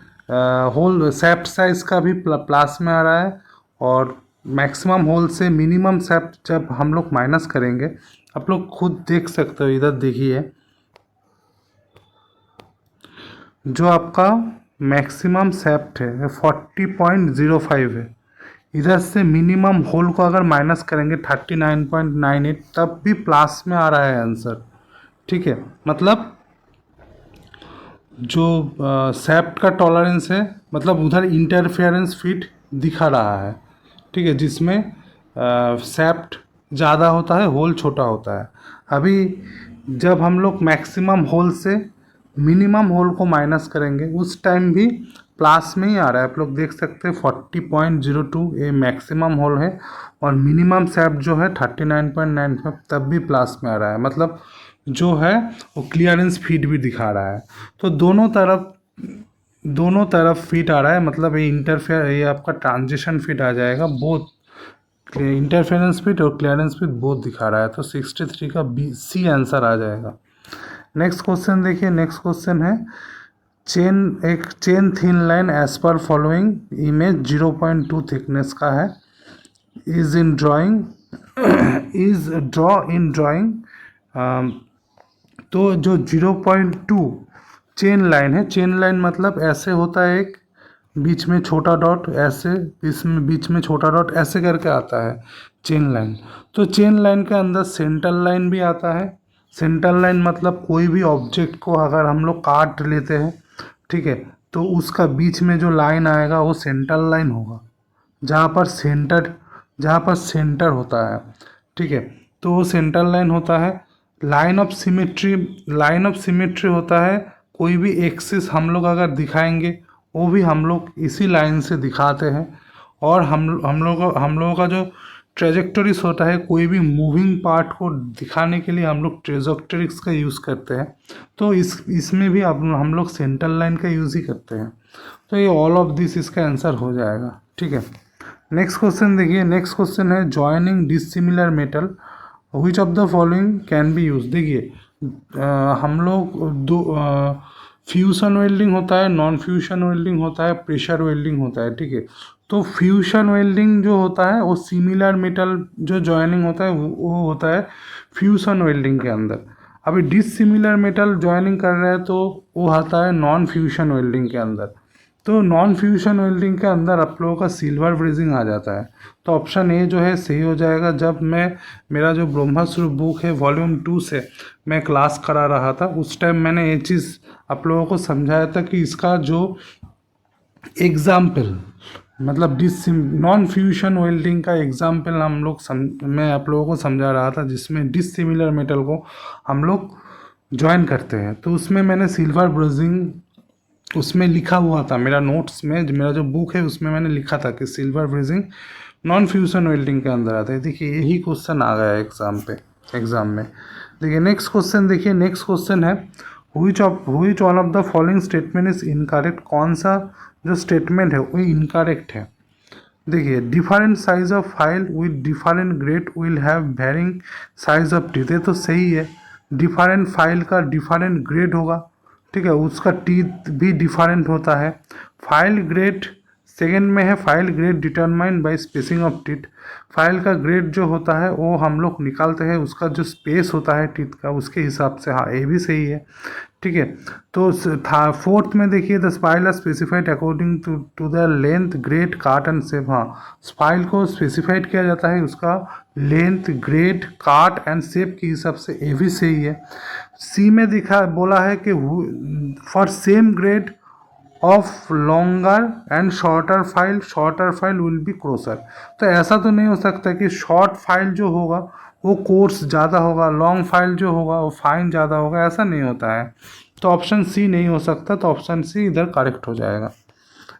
होल सेप्ट साइज का भी प्लस में आ रहा है, और मैक्सिमम होल से मिनिमम सेप्ट जब हम लोग माइनस करेंगे, आप लोग खुद देख सकते हो, इधर देखिए जो आपका मैक्सिमम सेप्ट है 40.05 है, इधर से मिनिमम होल को अगर माइनस करेंगे 39.98 तब भी प्लस में आ रहा है आंसर। ठीक है, मतलब जो सेप्ट का टॉलरेंस है, मतलब उधर इंटरफेरेंस फिट दिखा रहा है, ठीक है, जिसमें सेप्ट ज़्यादा होता है, होल छोटा होता है। अभी जब हम लोग मैक्सिमम होल से मिनिमम होल को माइनस करेंगे उस टाइम भी प्लस में ही आ रहा है। आप लोग देख सकते हैं 40.02 ये मैक्सिमम होल है और मिनिमम सेप्ट जो है 39.95 तब भी प्लस में आ रहा है, मतलब जो है वो क्लियरेंस फीट भी दिखा रहा है। तो दोनों तरफ फिट आ रहा है, मतलब ये इंटरफेयर, ये आपका ट्रांजिशन फिट आ जाएगा, बोथ इंटरफेरेंस फिट और क्लियरेंस फिट बोथ दिखा रहा है। तो 63 का बी सी आंसर आ जाएगा। नेक्स्ट क्वेश्चन देखिए, नेक्स्ट क्वेश्चन है एक चेन थिन लाइन एज पर फॉलोइंग इमेज 0.2 थिकनेस का है, is in drawing is draw in drawing. तो जो 0.2 चेन लाइन है, चेन लाइन मतलब ऐसे होता है, एक बीच में छोटा डॉट ऐसे, इसमें बीच में छोटा डॉट ऐसे करके आता है चेन लाइन। तो चेन लाइन के अंदर सेंटर लाइन भी आता है। सेंटर लाइन मतलब कोई भी ऑब्जेक्ट को अगर हम लोग काट लेते हैं, ठीक है, तो उसका बीच में जो लाइन आएगा वो सेंटर लाइन होगा, जहाँ पर सेंटर होता है, ठीक है, तो वो सेंटर लाइन होता है। लाइन ऑफ सिमेट्री होता है, कोई भी एक्सिस हम लोग अगर दिखाएंगे वो भी हम लोग इसी लाइन से दिखाते हैं। और हम लोगों का जो ट्रेजेक्टरीज होता है, कोई भी मूविंग पार्ट को दिखाने के लिए हम लोग ट्रेजेक्टरीज का यूज़ करते हैं। तो इसमें भी हम लोग सेंटर लाइन का यूज़ ही करते हैं। तो ये ऑल ऑफ दिस इसका आंसर हो जाएगा, ठीक है। नेक्स्ट क्वेश्चन देखिए, नेक्स्ट क्वेश्चन है joining dissimilar metal which of the following can be use. देखिए हम लोग दो फ्यूशन वेल्डिंग होता है, नॉन फ्यूशन वेल्डिंग होता है, प्रेशर वेल्डिंग होता है, ठीक है। तो फ्यूशन वेल्डिंग जो होता है वो सिमिलर मेटल जो जॉइनिंग होता है वो होता है फ्यूशन वेल्डिंग के अंदर। अभी डिसिमिलर मेटल जॉइनिंग कर रहे हैं तो वो आता है नॉन फ्यूशन वेल्डिंग के अंदर। तो नॉन फ्यूशन वेल्डिंग के अंदर आप लोगों का सिल्वर ब्रेजिंग आ जाता है। तो ऑप्शन ए जो है सही हो जाएगा। जब मैं मेरा जो ब्रह्मास्त्र बुक है वॉल्यूम 2 से मैं क्लास करा रहा था, उस टाइम मैंने ये चीज़ आप लोगों को समझाया था कि इसका जो एग्जाम्पल, मतलब नॉन फ्यूशन वेल्डिंग का एग्जाम्पल मैं आप लोगों को समझा रहा था, जिसमें डिसिमिलर मेटल को हम लोग ज्वाइन करते हैं। तो उसमें मैंने सिल्वर ब्रेजिंग उसमें लिखा हुआ था, मेरा नोट्स में, मेरा जो बुक है उसमें मैंने लिखा था कि silver brazing non fusion welding के अंदर आता है। देखिए यही क्वेश्चन आ गया एग्जाम में। देखिए नेक्स्ट क्वेश्चन, देखिए नेक्स्ट क्वेश्चन है which one of the following statement is incorrect. कौन सा जो स्टेटमेंट है वो इनकरेक्ट है। देखिए different size of file with different grade will have varying size of teeth, ये तो सही है। डिफरेंट फाइल का डिफरेंट ग्रेड होगा, ठीक है, उसका टीथ भी डिफरेंट होता है। फाइल ग्रेड सेकेंड में है, file grade determined by spacing of teeth. File का ग्रेड जो होता है वो हम लोग निकालते हैं उसका जो स्पेस होता है टीथ का, उसके हिसाब से। हाँ ये भी सही है, ठीक है। तो था फोर्थ में देखिए the spile are specified according to the length grade cut and shape. हाँ स्पाइल को स्पेसिफाइड किया जाता है उसका length grade cut and shape के हिसाब से, ये भी सही है। सी में बोला है कि for same grade of longer and shorter file will be closer. तो ऐसा तो नहीं हो सकता कि शॉर्ट फाइल जो होगा वो कोर्स ज़्यादा होगा, लॉन्ग फाइल जो होगा वो फाइन ज़्यादा होगा, ऐसा नहीं होता है। तो ऑप्शन सी नहीं हो सकता, तो ऑप्शन सी इधर करेक्ट हो जाएगा।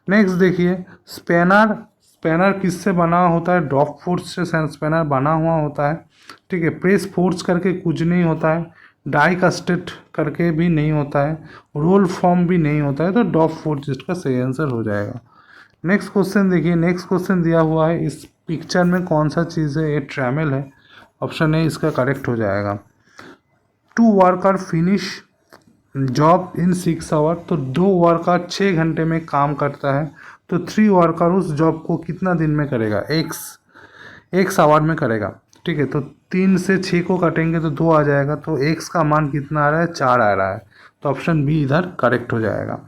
नेक्स्ट देखिए स्पैनर किससे बना होता है। ड्रॉप फोर्स से स्पैनर बना हुआ होता है, ठीक है। प्रेस फोर्स करके कुछ नहीं होता है, डाई कास्टेड करके भी नहीं होता है, रोल फॉर्म भी नहीं होता है। तो ड्रॉप फोर्स इसका सही आंसर हो जाएगा। नेक्स्ट क्वेश्चन देखिए, नेक्स्ट क्वेश्चन दिया हुआ है इस पिक्चर में कौन सा चीज़ है, ये ट्रैमल है। ऑप्शन ए इसका करेक्ट हो जाएगा। 2 worker finish job in 6 hour. तो 2 वर्कर 6 घंटे में काम करता है, तो 3 वर्कर उस जॉब को कितना दिन में करेगा, एक्स आवर में करेगा, ठीक है। तो 3 से 6 को काटेंगे तो 2 आ जाएगा, तो एक्स का मान कितना आ रहा है, 4 आ रहा है। तो ऑप्शन बी इधर करेक्ट हो जाएगा,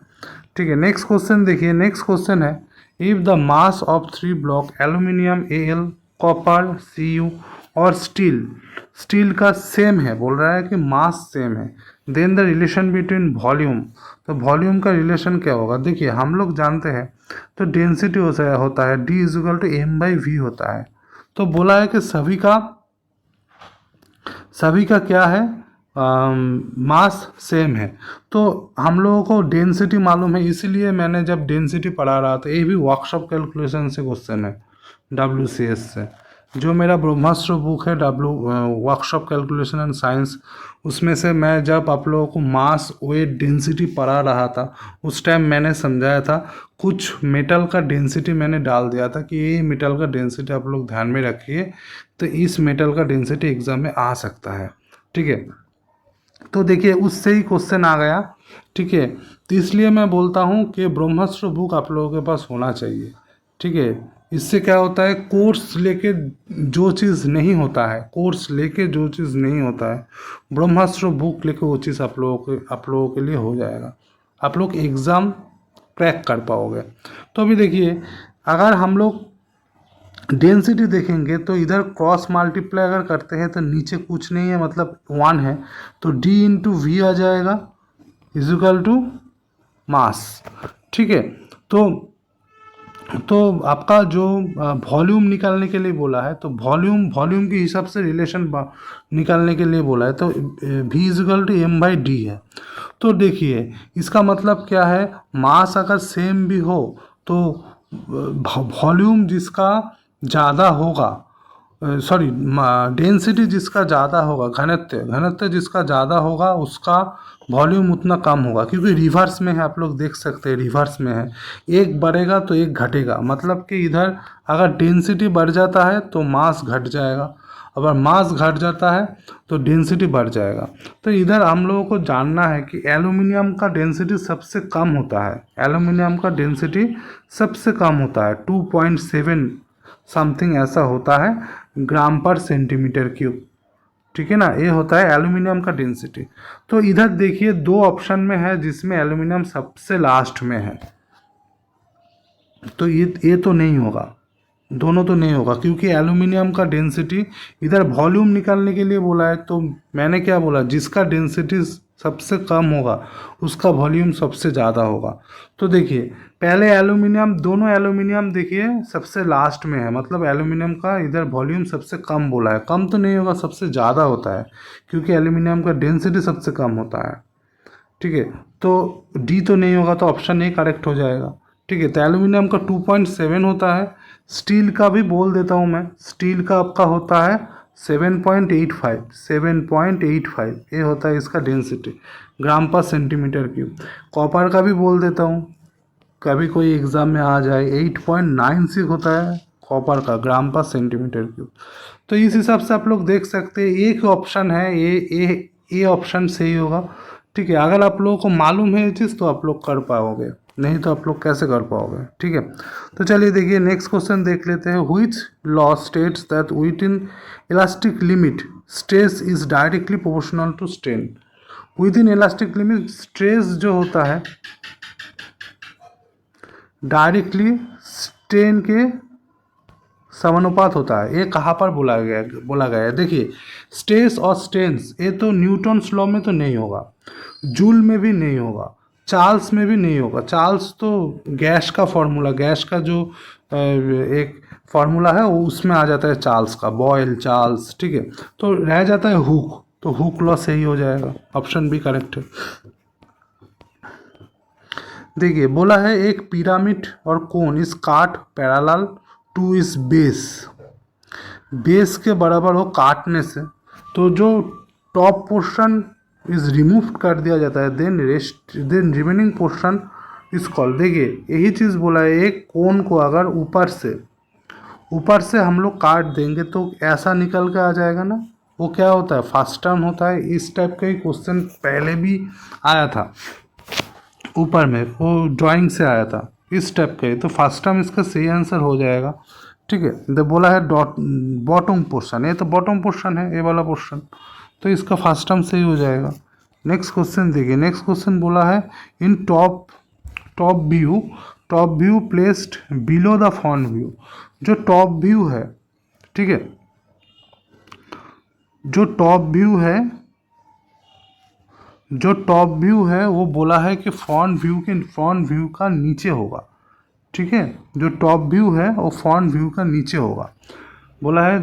ठीक है। नेक्स्ट क्वेश्चन देखिए, नेक्स्ट क्वेश्चन है if the mass of 3 block aluminium Al, copper Cu और स्टील का सेम है, बोल रहा है कि मास सेम है, then the relation between volume, तो वॉल्यूम का रिलेशन क्या होगा? देखिए हम लोग जानते हैं तो डेंसिटी होता है D equal to M by V होता है। तो बोला है कि सभी का क्या है, मास सेम है। तो हम लोगों को डेंसिटी मालूम है, इसीलिए मैंने जब डेंसिटी पढ़ा रहा था, ये भी वर्कशॉप कैलकुलेशन से क्वेश्चन है WCS से, जो मेरा ब्रह्मास्त्र बुक है वर्कशॉप कैलकुलेशन एंड साइंस, उसमें से मैं जब आप लोगों को मास वेट डेंसिटी पढ़ा रहा था उस टाइम मैंने समझाया था, कुछ मेटल का डेंसिटी मैंने डाल दिया था कि ये मेटल का डेंसिटी आप लोग ध्यान में रखिए, तो इस मेटल का डेंसिटी एग्जाम में आ सकता है। ठीक है, तो देखिए उससे ही क्वेश्चन आ गया। ठीक है, तो इसलिए मैं बोलता हूँ कि ब्रह्मास्त्र बुक आप लोगों के पास होना चाहिए। ठीक है, इससे क्या होता है, कोर्स लेके जो चीज़ नहीं होता है, ब्रह्मास्त्र बुक लेके वो चीज़ आप लोगों के लिए हो जाएगा, आप लोग एग्ज़ाम क्रैक कर पाओगे। तो अभी देखिए अगर हम लोग डेंसिटी देखेंगे तो इधर क्रॉस मल्टीप्लाई अगर करते हैं तो नीचे कुछ नहीं है, मतलब 1 है, तो D इंटू वी आ जाएगा इजिकल टू मास। ठीक है, तो आपका जो वॉल्यूम निकालने के लिए बोला है, तो वॉल्यूम के हिसाब से रिलेशन निकालने के लिए बोला है, तो V equal to M by D है। तो देखिए इसका मतलब क्या है, मास अगर सेम भी हो तो वॉल्यूम जिसका ज़्यादा होगा, सॉरी डेंसिटी जिसका ज़्यादा होगा, घनत्व जिसका ज़्यादा होगा उसका वॉल्यूम उतना कम होगा, क्योंकि रिवर्स में है, आप लोग देख सकते हैं रिवर्स में है, एक बढ़ेगा तो एक घटेगा, मतलब कि इधर अगर डेंसिटी बढ़ जाता है तो मास घट जाएगा, अगर मास घट जाता है तो डेंसिटी बढ़ जाएगा। तो इधर हम लोगों को जानना है कि एल्यूमिनियम का डेंसिटी सबसे कम होता है, 2.7 समथिंग ऐसा होता है ग्राम पर सेंटीमीटर क्यूब। ठीक है ना, ये होता है एल्यूमिनियम का डेंसिटी। तो इधर देखिए 2 ऑप्शन में है जिसमें एल्यूमिनियम सबसे लास्ट में है, तो ये तो नहीं होगा, दोनों तो नहीं होगा, क्योंकि एल्यूमिनियम का डेंसिटी इधर वॉल्यूम निकालने के लिए बोला है, तो मैंने क्या बोला, जिसका डेंसिटी सबसे कम होगा उसका वॉल्यूम सबसे ज़्यादा होगा। तो देखिए पहले दोनों एल्यूमिनियम देखिए सबसे लास्ट में है, मतलब एल्यूमिनियम का इधर वॉल्यूम सबसे कम बोला है, कम तो नहीं होगा, सबसे ज़्यादा होता है, क्योंकि एल्यूमिनियम का डेंसिटी सबसे कम होता है। ठीक है, तो डी तो नहीं होगा, तो ऑप्शन ए करेक्ट हो जाएगा। ठीक है, तो एल्यूमिनियम का 2.7 होता है, स्टील का भी बोल देता हूँ मैं, स्टील का आपका होता है 7.85 ये होता है इसका डेंसिटी ग्राम पर सेंटीमीटर क्यूब। कॉपर का भी बोल देता हूँ, कभी कोई एग्ज़ाम में आ जाए, 8.96 होता है कॉपर का ग्राम पर सेंटीमीटर क्यूब। तो इस हिसाब से आप लोग देख सकते हैं, एक ऑप्शन है ये ऑप्शन सही होगा। ठीक है, अगर आप लोगों को मालूम है ये चीज़ तो आप लोग कर पाओगे, नहीं तो आप लोग कैसे कर पाओगे। ठीक है, तो चलिए देखिए नेक्स्ट क्वेश्चन देख लेते हैं। Which law states that within elastic limit stress is directly proportional to strain. Within elastic limit stress जो होता है डायरेक्टली स्ट्रेन के समानुपात होता है। ये कहाँ पर बोला गया है? देखिए स्ट्रेस और स्ट्रेन्स, ये तो न्यूटन्स लॉ में तो नहीं होगा, जूल में भी नहीं होगा, चार्ल्स में भी नहीं होगा। चार्ल्स तो गैस का फॉर्मूला, गैस का जो एक फार्मूला है वो उसमें आ जाता है चार्ल्स का, बॉयल चार्ल्स। ठीक है, तो रह जाता है हुक, तो हुक लॉ सही हो जाएगा, ऑप्शन भी करेक्ट है। देखिए बोला है एक पिरामिड और कोन इस काट पैरेलल टू इस बेस के बराबर हो काटने से, तो जो टॉप पोर्शन इज रिमूव कर दिया जाता है, then remaining portion is called. देखिए यही चीज़ बोला है, एक कोन को अगर ऊपर से हम लोग काट देंगे तो ऐसा निकल के आ जाएगा ना, वो क्या होता है, फर्स्ट टर्म होता है। इस टाइप का ही क्वेश्चन पहले भी आया था, ऊपर में वो ड्राइंग से आया था, इस टाइप का ही, तो फर्स्ट टर्म इसका सही आंसर हो जाएगा। ठीक है, तो बोला है बॉटम पोर्शन, ये तो बॉटम पोर्शन है, ये वाला पोर्शन, तो इसका फर्स्ट टर्म सही हो जाएगा। नेक्स्ट क्वेश्चन देखिए, नेक्स्ट क्वेश्चन बोला है in top view placed below the front view. जो टॉप व्यू है, ठीक है, जो टॉप व्यू है वो बोला है कि फ्रंट व्यू का नीचे होगा। ठीक है, जो टॉप व्यू है वो फ्रंट व्यू का नीचे होगा। बोला है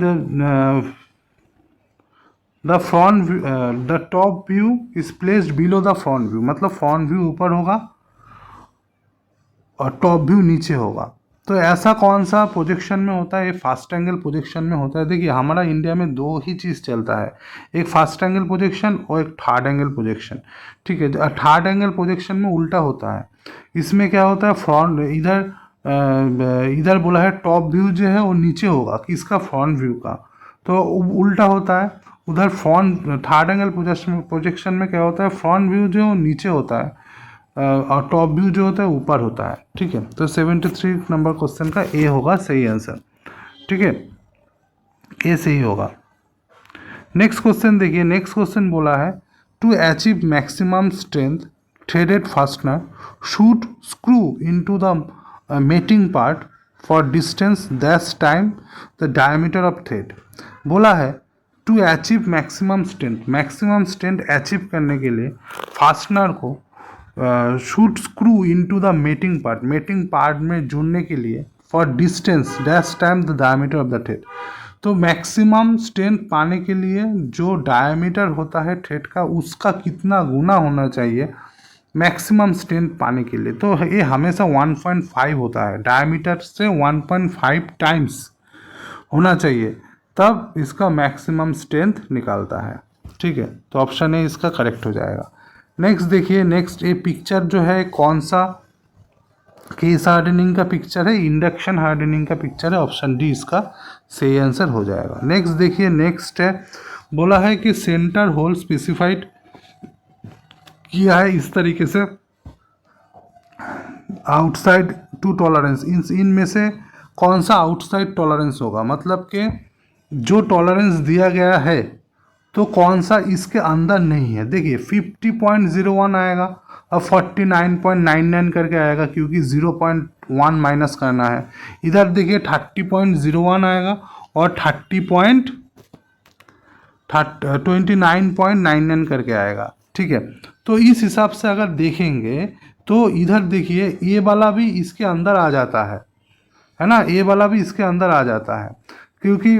the top view is placed below the front view, मतलब फ्रंट व्यू ऊपर होगा और टॉप व्यू नीचे होगा। तो ऐसा कौन सा प्रोजेक्शन में होता है? ये फास्ट एंगल प्रोजेक्शन में होता है। देखिए हमारा इंडिया में दो ही चीज़ चलता है, एक फास्ट एंगल प्रोजेक्शन और एक थर्ड एंगल प्रोजेक्शन। ठीक है, थर्ड एंगल प्रोजेक्शन में उल्टा होता है। इसमें क्या होता है, फ्रंट इधर बोला है टॉप व्यू जो है वो नीचे होगा, किसका? फ्रंट व्यू का। तो उल्टा होता है, उधर फ्रंट थर्ड एंगल प्रोजेक्शन में क्या होता है, फ्रंट व्यू जो है वो नीचे होता है और टॉप व्यू जो होता है ऊपर होता है। ठीक है, तो 73 नंबर क्वेश्चन का ए होगा सही आंसर। ठीक है, ए सही होगा। नेक्स्ट क्वेश्चन देखिए, नेक्स्ट क्वेश्चन बोला है to achieve maximum strength threaded fastener should screw into the mating part for distance that's time the diameter of thread. बोला है to achieve maximum strength achieve करने के लिए फास्टनर को should screw into the mating part में जुड़ने के लिए for distance dash time the diameter of the thread. तो मैक्सिमम स्ट्रेंथ पाने के लिए जो डायमीटर होता है थ्रेड का उसका कितना गुना होना चाहिए मैक्सिमम स्ट्रेंथ पाने के लिए? तो ये हमेशा 1.5 होता है, डायमीटर से 1.5 टाइम्स होना चाहिए, तब इसका मैक्सिमम स्ट्रेंथ निकालता है। ठीक है, तो ऑप्शन ए इसका करेक्ट हो जाएगा। नेक्स्ट देखिए, नेक्स्ट ये पिक्चर जो है कौन सा केस हार्डनिंग का पिक्चर है? इंडक्शन हार्डनिंग का पिक्चर है, ऑप्शन डी इसका सही आंसर हो जाएगा। नेक्स्ट देखिए, नेक्स्ट है बोला है कि सेंटर होल स्पेसिफाइड किया है इस तरीके से आउटसाइड टू टॉलरेंस, इनमें से कौन सा आउटसाइड टॉलरेंस होगा? मतलब कि जो टॉलरेंस दिया गया है तो कौन सा इसके अंदर नहीं है? देखिए 50.01 आएगा और 49.99 करके आएगा क्योंकि 0.1 माइनस करना है। इधर देखिए 30.01 आएगा और 29.99 करके आएगा। ठीक है, तो इस हिसाब से अगर देखेंगे तो इधर देखिए ये वाला भी इसके अंदर आ जाता है ना, ये वाला भी इसके अंदर आ जाता है क्योंकि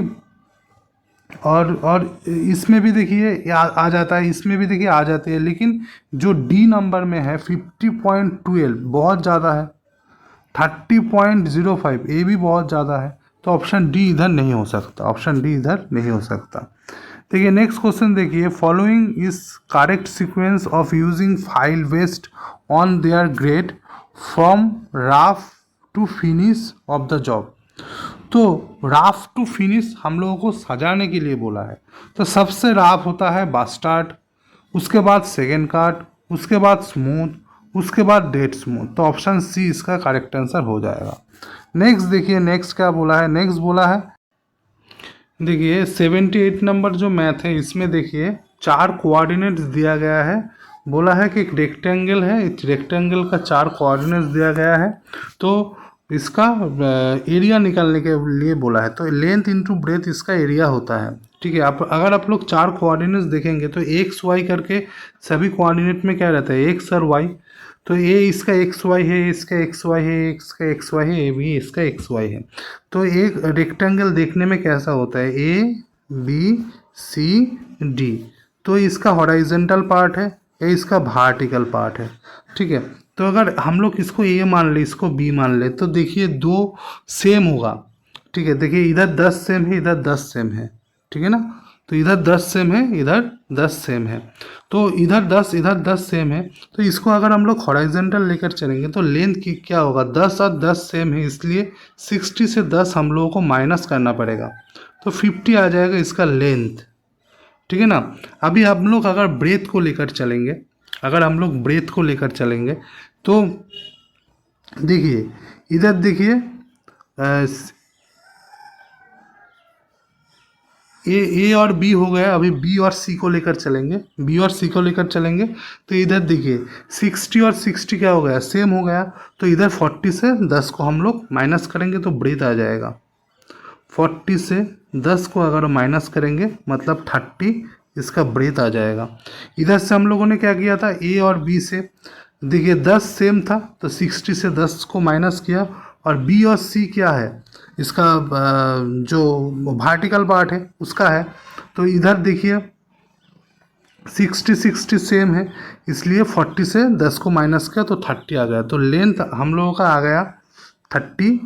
और इसमें भी देखिए आ जाता है, इसमें भी देखिए आ जाती है, लेकिन जो डी नंबर में है 50.12 बहुत ज़्यादा है, 30.05 ये भी बहुत ज़्यादा है, तो ऑप्शन डी इधर नहीं हो सकता, ऑप्शन डी इधर नहीं हो सकता। देखिए नेक्स्ट क्वेश्चन देखिए, following is correct sequence of using file waste on their grade from rough to finish off the job. तो राफ टू फिनिश हम लोगों को सजाने के लिए बोला है, तो सबसे राफ होता है बास्टार्ड, उसके बाद सेकेंड काट, उसके बाद स्मूथ, उसके बाद डेड स्मूथ, तो ऑप्शन सी इसका करेक्ट आंसर हो जाएगा। नेक्स्ट देखिए, नेक्स्ट क्या बोला है? नेक्स्ट बोला है देखिए 78 नंबर जो मैथ है इसमें देखिए 4 कोऑर्डिनेट्स दिया गया है। बोला है कि एक रेक्टेंगल है, इस रेक्टेंगल का 4 कोऑर्डिनेट्स दिया गया है, तो इसका एरिया निकालने के लिए बोला है। तो लेंथ इंटू ब्रेथ इसका एरिया होता है। ठीक है, आप अगर आप लोग 4 कोऑर्डिनेट्स देखेंगे तो एक्स वाई करके सभी कोऑर्डिनेट में क्या रहता है, एक्स और वाई, तो ये इसका एक्स वाई है, इसका एक्स वाई है, इसका एक्स वाई है, ये भी इसका एक्स वाई है। तो एक रेक्टेंगल देखने में कैसा होता है, ए बी सी डी, तो इसका हॉराइजेंटल पार्ट है, ये इसका वर्टिकल पार्ट है। ठीक है, तो अगर हम लोग इसको ए मान ले, इसको बी मान ले, तो देखिए 2 सेम होगा। ठीक है, देखिए इधर 10 सेम है, इधर 10 सेम है, ठीक है ना, तो इधर 10 सेम है, इधर 10 सेम है, तो इधर 10 सेम है, तो इसको अगर हम लोग हॉराइजेंटल लेकर चलेंगे तो लेंथ की क्या होगा, 10 और 10 सेम है, इसलिए 60 से 10 हम लोगों को माइनस करना पड़ेगा, तो 50 आ जाएगा इसका लेंथ। ठीक है ना, अभी हम लोग अगर ब्रेथ को लेकर चलेंगे, अगर हम लोग ब्रेथ को लेकर चलेंगे तो देखिए इधर देखिए ए और बी हो गया, अभी बी और सी को लेकर चलेंगे, बी और सी को लेकर चलेंगे तो इधर देखिए 60 और 60 क्या हो गया, सेम हो गया, तो इधर 40 से 10 को हम लोग माइनस करेंगे तो ब्रेथ आ जाएगा 40 से 10 को अगर माइनस करेंगे मतलब 30 इसका ब्रेथ आ जाएगा। इधर से हम लोगों ने क्या किया था, ए और बी से देखिए 10 सेम था तो 60 से 10 को माइनस किया, और बी और सी क्या है, इसका जो वर्टिकल पार्ट है उसका है, तो इधर देखिए 60 सेम है, इसलिए 40 से 10 को माइनस किया तो 30 आ गया। तो लेंथ हम लोगों का आ गया 30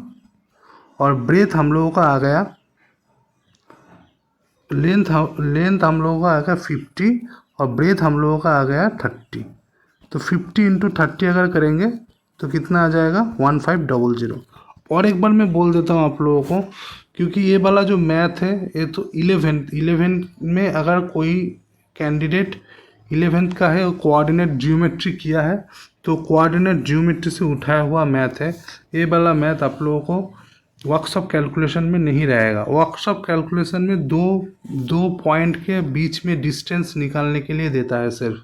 और ब्रेथ हम लोगों का आ गया लेंथ हम लोगों का आ गया 50 और ब्रेथ हम लोगों का आ गया 30। तो 50 इंटू 30 अगर करेंगे तो कितना आ जाएगा 1500। और एक बार मैं बोल देता हूँ आप लोगों को, क्योंकि ये वाला जो मैथ है ये तो 11th में अगर कोई कैंडिडेट 11th का है और कोऑर्डिनेट ज्योमेट्री किया है तो कोऑर्डिनेट ज्योमेट्री से उठाया हुआ मैथ है। ये वाला मैथ आप लोगों को वर्कशॉप कैलकुलेशन में नहीं रहेगा। वर्कशॉप कैलकुलेशन में दो पॉइंट के बीच में डिस्टेंस निकालने के लिए देता है सिर्फ,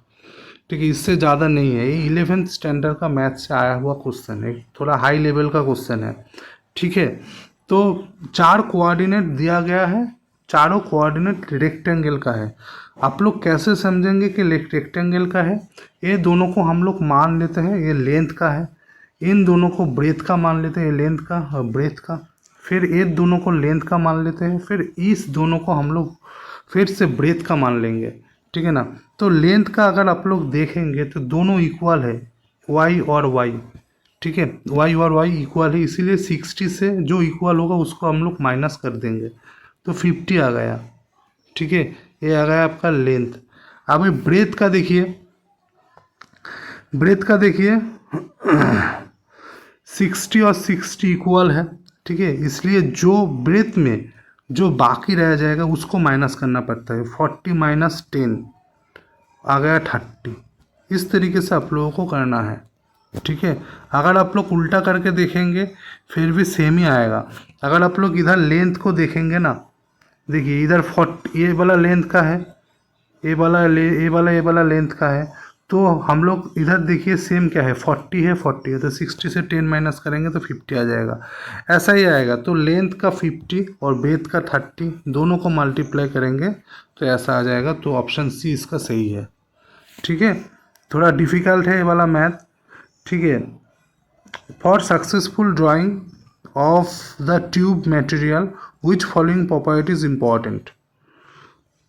ठीक है, इससे ज़्यादा नहीं है। ये 11th स्टैंडर्ड का मैथ से आया हुआ क्वेश्चन है, थोड़ा हाई लेवल का क्वेश्चन है, ठीक है। तो 4 कोऑर्डिनेट दिया गया है, चारों कोऑर्डिनेट रेक्टेंगल का है। आप लोग कैसे समझेंगे कि रेक्टेंगल का है, ये दोनों को हम लोग मान लेते हैं ये लेंथ का है, इन दोनों को ब्रेथ का मान लेते हैं, लेंथ का और ब्रेथ का, फिर ये दोनों को लेंथ का मान लेते हैं, फिर इस दोनों को हम लोग फिर से ब्रेथ का मान लेंगे, ठीक है ना। तो लेंथ का अगर आप लोग देखेंगे तो दोनों इक्वल है, y और y, ठीक है, y और y इक्वल है, इसीलिए 60 से जो इक्वल होगा उसको हम लोग माइनस कर देंगे तो 50 आ गया, ठीक है। ये आ गया आपका लेंथ। अब ब्रेथ का देखिए, ब्रेथ का देखिए 60 और 60 इक्वल है, ठीक है, इसलिए जो ब्रेथ में जो बाकी रह जाएगा उसको माइनस करना पड़ता है। 40 माइनस 10 आ गया 30। इस तरीके से आप लोगों को करना है, ठीक है। अगर आप लोग उल्टा करके देखेंगे फिर भी सेम ही आएगा। अगर आप लोग इधर लेंथ को देखेंगे ना, देखिए इधर 40 ये वाला लेंथ का है, ये वाला लेंथ का है, तो हम लोग इधर देखिए सेम क्या है 40 है, 40 है, तो 60 से 10 माइनस करेंगे तो 50 आ जाएगा, ऐसा ही आएगा। तो लेंथ का 50 और ब्रेथ का 30 दोनों को मल्टीप्लाई करेंगे तो ऐसा आ जाएगा। तो ऑप्शन सी इसका सही है, ठीक है। थोड़ा डिफ़िकल्ट है ये वाला मैथ, ठीक है। For successful drying of the tube material which following properties important.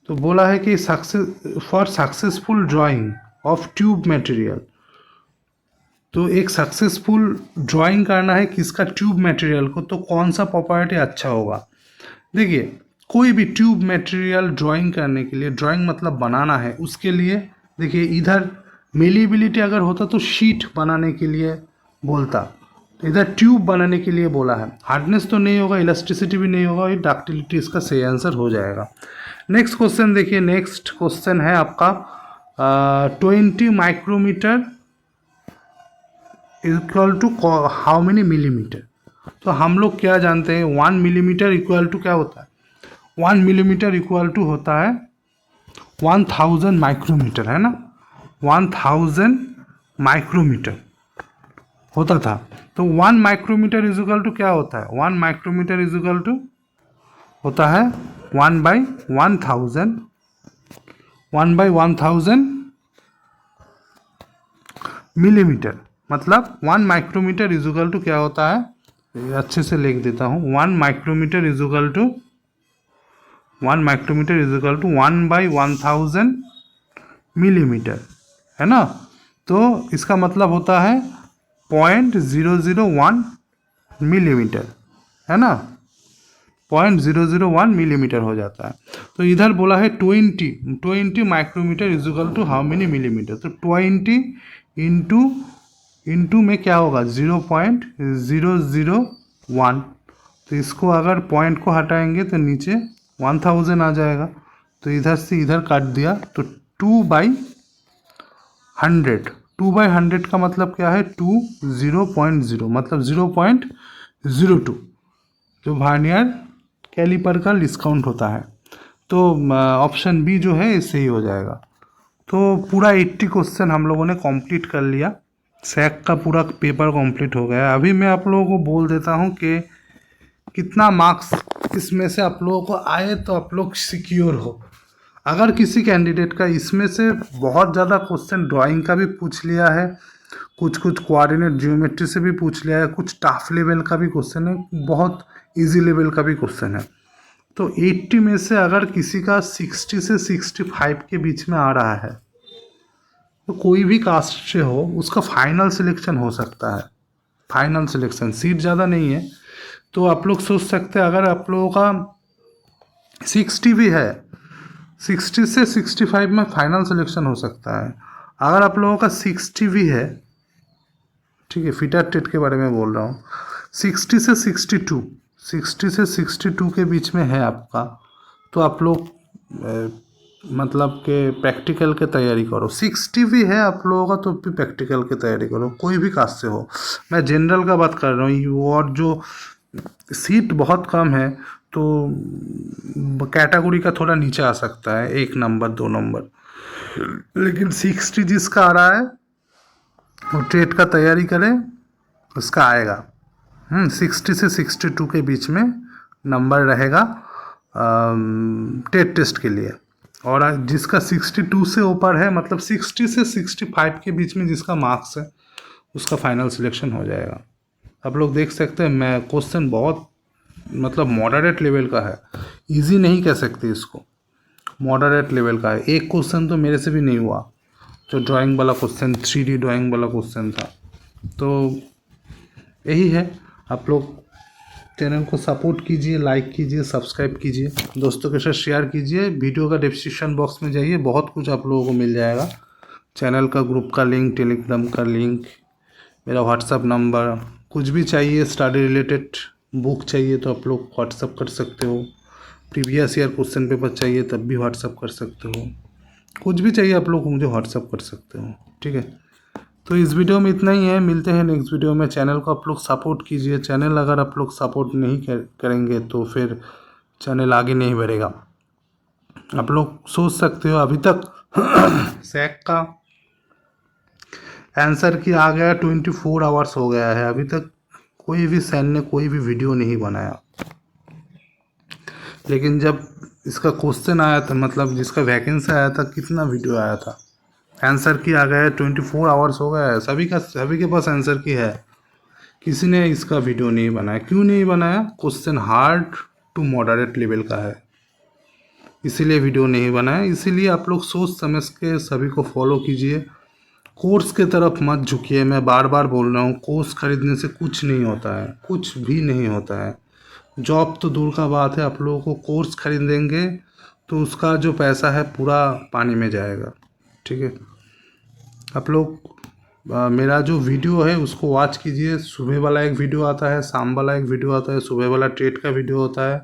तो बोला है कि for successful drying of tube material, तो एक सक्सेसफुल ड्राइंग करना है किसका, ट्यूब मटेरियल को, तो कौन सा प्रॉपर्टी अच्छा होगा। देखिए कोई भी ट्यूब मटेरियल ड्राइंग करने के लिए, ड्राइंग मतलब बनाना है, उसके लिए देखिए इधर मेलिबिलिटी अगर होता तो शीट बनाने के लिए बोलता, इधर ट्यूब बनाने के लिए बोला है। हार्डनेस तो नहीं होगा, इलास्टिसिटी भी नहीं होगा, ये डक्टिलिटी इसका सही आंसर हो जाएगा। नेक्स्ट क्वेश्चन देखिए, नेक्स्ट क्वेश्चन है आपका 20 micrometre equal to how many millimetre. तो हम लोग क्या जानते हैं 1 मिलीमीटर इक्वल टू क्या होता है, 1 मिलीमीटर इक्वल टू होता है 1000 माइक्रोमीटर, है ना, 1000 माइक्रोमीटर होता था। तो 1 माइक्रोमीटर इज इक्वल टू क्या होता है, 1 माइक्रोमीटर इज इक्वल टू होता है 1/1000 मिलीमीटर। मतलब 1 माइक्रोमीटर इज इक्वल टू क्या होता है, अच्छे से लिख देता हूँ, 1 micrometre is equal to 1/1000 millimetre, है ना। तो इसका मतलब होता है 0.001 मिलीमीटर, है ना, 0.001 मिलीमीटर हो जाता है। तो इधर बोला है 20 micrometre is equal to how many millimetre. तो 20 इंटू में क्या होगा 0.001। तो इसको अगर पॉइंट को हटाएंगे तो नीचे 1000 आ जाएगा। तो इधर से इधर काट दिया तो 2/100, 2/100 का मतलब क्या है 0.0 मतलब 0.02 जो वर्नियर कैलिपर का डिस्काउंट होता है। तो ऑप्शन बी जो है इससे ही हो जाएगा। तो पूरा 80 क्वेश्चन हम लोगों ने कंप्लीट कर लिया, सैक का पूरा पेपर कंप्लीट हो गया। अभी मैं आप लोगों को बोल देता हूँ कि कितना मार्क्स इसमें से आप लोगों को आए तो आप लोग सिक्योर हो। अगर किसी कैंडिडेट का इसमें से बहुत ज़्यादा क्वेश्चन ड्राइंग का भी पूछ लिया है, कुछ कुछ कोऑर्डिनेट ज्योमेट्री से भी पूछ लिया है, कुछ टफ लेवल का भी क्वेश्चन है, बहुत इजी लेवल का भी क्वेश्चन है, तो 80 में से अगर किसी का 60 से 65 के बीच में आ रहा है तो कोई भी कास्ट से हो उसका फाइनल सिलेक्शन हो सकता है। फाइनल सिलेक्शन, सीट ज़्यादा नहीं है, तो आप लोग सोच सकते हैं अगर आप लोगों का 60 भी है, 60 से 65 में फाइनल सिलेक्शन हो सकता है। अगर आप लोगों का 60 भी है, ठीक है, फिटर टेट के बारे में बोल रहा हूँ, 60 से 62, 60 से 62 के बीच में है आपका, तो आप लोग मतलब के प्रैक्टिकल की तैयारी करो। 60 भी है आप लोगों का तो भी प्रैक्टिकल की तैयारी करो, कोई भी कास्ट से हो। मैं जनरल का बात कर रहा हूँ, और जो सीट बहुत कम है तो कैटेगरी का थोड़ा नीचे आ सकता है, 1 नंबर 2 नंबर, लेकिन 60 जिसका आ रहा है वो टेट का तैयारी करें, उसका आएगा। 60 से 62 के बीच में नंबर रहेगा टेट टेस्ट के लिए। और जिसका 62 से ऊपर है, मतलब 60 से 65 के बीच में जिसका मार्क्स है, उसका फाइनल सिलेक्शन हो जाएगा। आप लोग देख सकते हैं, मैं क्वेश्चन बहुत मतलब मॉडरेट लेवल का है, इजी नहीं कह सकते इसको, मॉडरेट लेवल का है। एक क्वेश्चन तो मेरे से भी नहीं हुआ, जो ड्राइंग वाला क्वेश्चन, 3D ड्राइंग वाला क्वेश्चन था। तो यही है, आप लोग चैनल को सपोर्ट कीजिए, लाइक कीजिए, सब्सक्राइब कीजिए, दोस्तों के साथ शेयर कीजिए। वीडियो का डिस्क्रिप्शन बॉक्स में जाइए, बहुत कुछ आप लोगों को मिल जाएगा। चैनल का ग्रुप का लिंक, टेलीग्राम का लिंक, मेरा व्हाट्सअप नंबर, कुछ भी चाहिए स्टडी रिलेटेड बुक चाहिए तो आप लोग व्हाट्सअप कर सकते हो। प्रीवियस ईयर क्वेश्चन पेपर चाहिए तब भी व्हाट्सअप कर सकते हो। कुछ भी चाहिए आप लोग मुझे व्हाट्सअप कर सकते हो, ठीक है। तो इस वीडियो में इतना ही है, मिलते हैं नेक्स्ट वीडियो में। चैनल को आप लोग सपोर्ट कीजिए, चैनल अगर आप लोग सपोर्ट नहीं करेंगे तो फिर चैनल आगे नहीं बढ़ेगा। आप लोग सोच सकते हो अभी तक सैक का आंसर की आ गया, 24 आवर्स हो गया है, अभी तक कोई भी सैन ने कोई भी वीडियो नहीं बनाया। लेकिन जब इसका क्वेश्चन आया था, मतलब जिसका वैकेंसी आया था, कितना वीडियो आया था, आंसर की आ गया, 24 आवर्स हो गया है, सभी के पास आंसर की है, किसी ने इसका वीडियो नहीं बनाया। क्यों नहीं बनाया? Question hard to moderate level का है, इसीलिए वीडियो नहीं बनाया। इसीलिए आप लोग सोच समझ के सभी को फॉलो कीजिए, कोर्स के तरफ मत झुकिए। मैं बार बार बोल रहा हूँ, कोर्स खरीदने से कुछ नहीं होता है, कुछ भी नहीं होता है। जॉब तो दूर का बात है, आप लोगों को कोर्स खरीदेंगे तो उसका जो पैसा है पूरा पानी में जाएगा, ठीक है। आप लोग मेरा जो वीडियो है उसको वॉच कीजिए। सुबह वाला एक वीडियो आता है, शाम वाला एक वीडियो आता है। सुबह वाला ट्रेड का वीडियो होता है,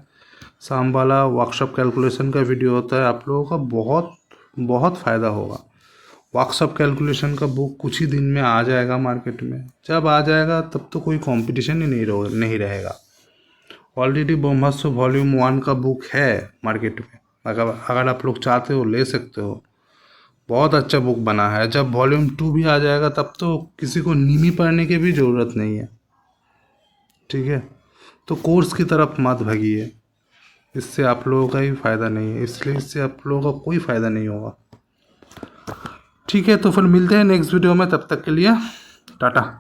शाम वाला वर्कशॉप कैलकुलेशन का वीडियो होता है। आप लोगों का बहुत बहुत फ़ायदा होगा। वर्कशॉप कैलकुलेशन का बुक कुछ ही दिन में आ जाएगा मार्केट में। जब आ जाएगा तब तो कोई कंपटीशन ही नहीं रहेगा। ऑलरेडी ब्रह्मस्त्र वॉल्यूम 1 का बुक है मार्केट में, अगर आप लोग चाहते हो ले सकते हो, बहुत अच्छा बुक बना है। जब वॉल्यूम 2 भी आ जाएगा तब तो किसी को नीमी पढ़ने की भी ज़रूरत नहीं है, ठीक है। तो कोर्स की तरफ मत भागिए, इससे आप लोगों का ही फ़ायदा नहीं है, इसलिए इससे आप लोगों का कोई फ़ायदा नहीं होगा, ठीक है। तो फिर मिलते हैं नेक्स्ट वीडियो में, तब तक के लिए टाटा।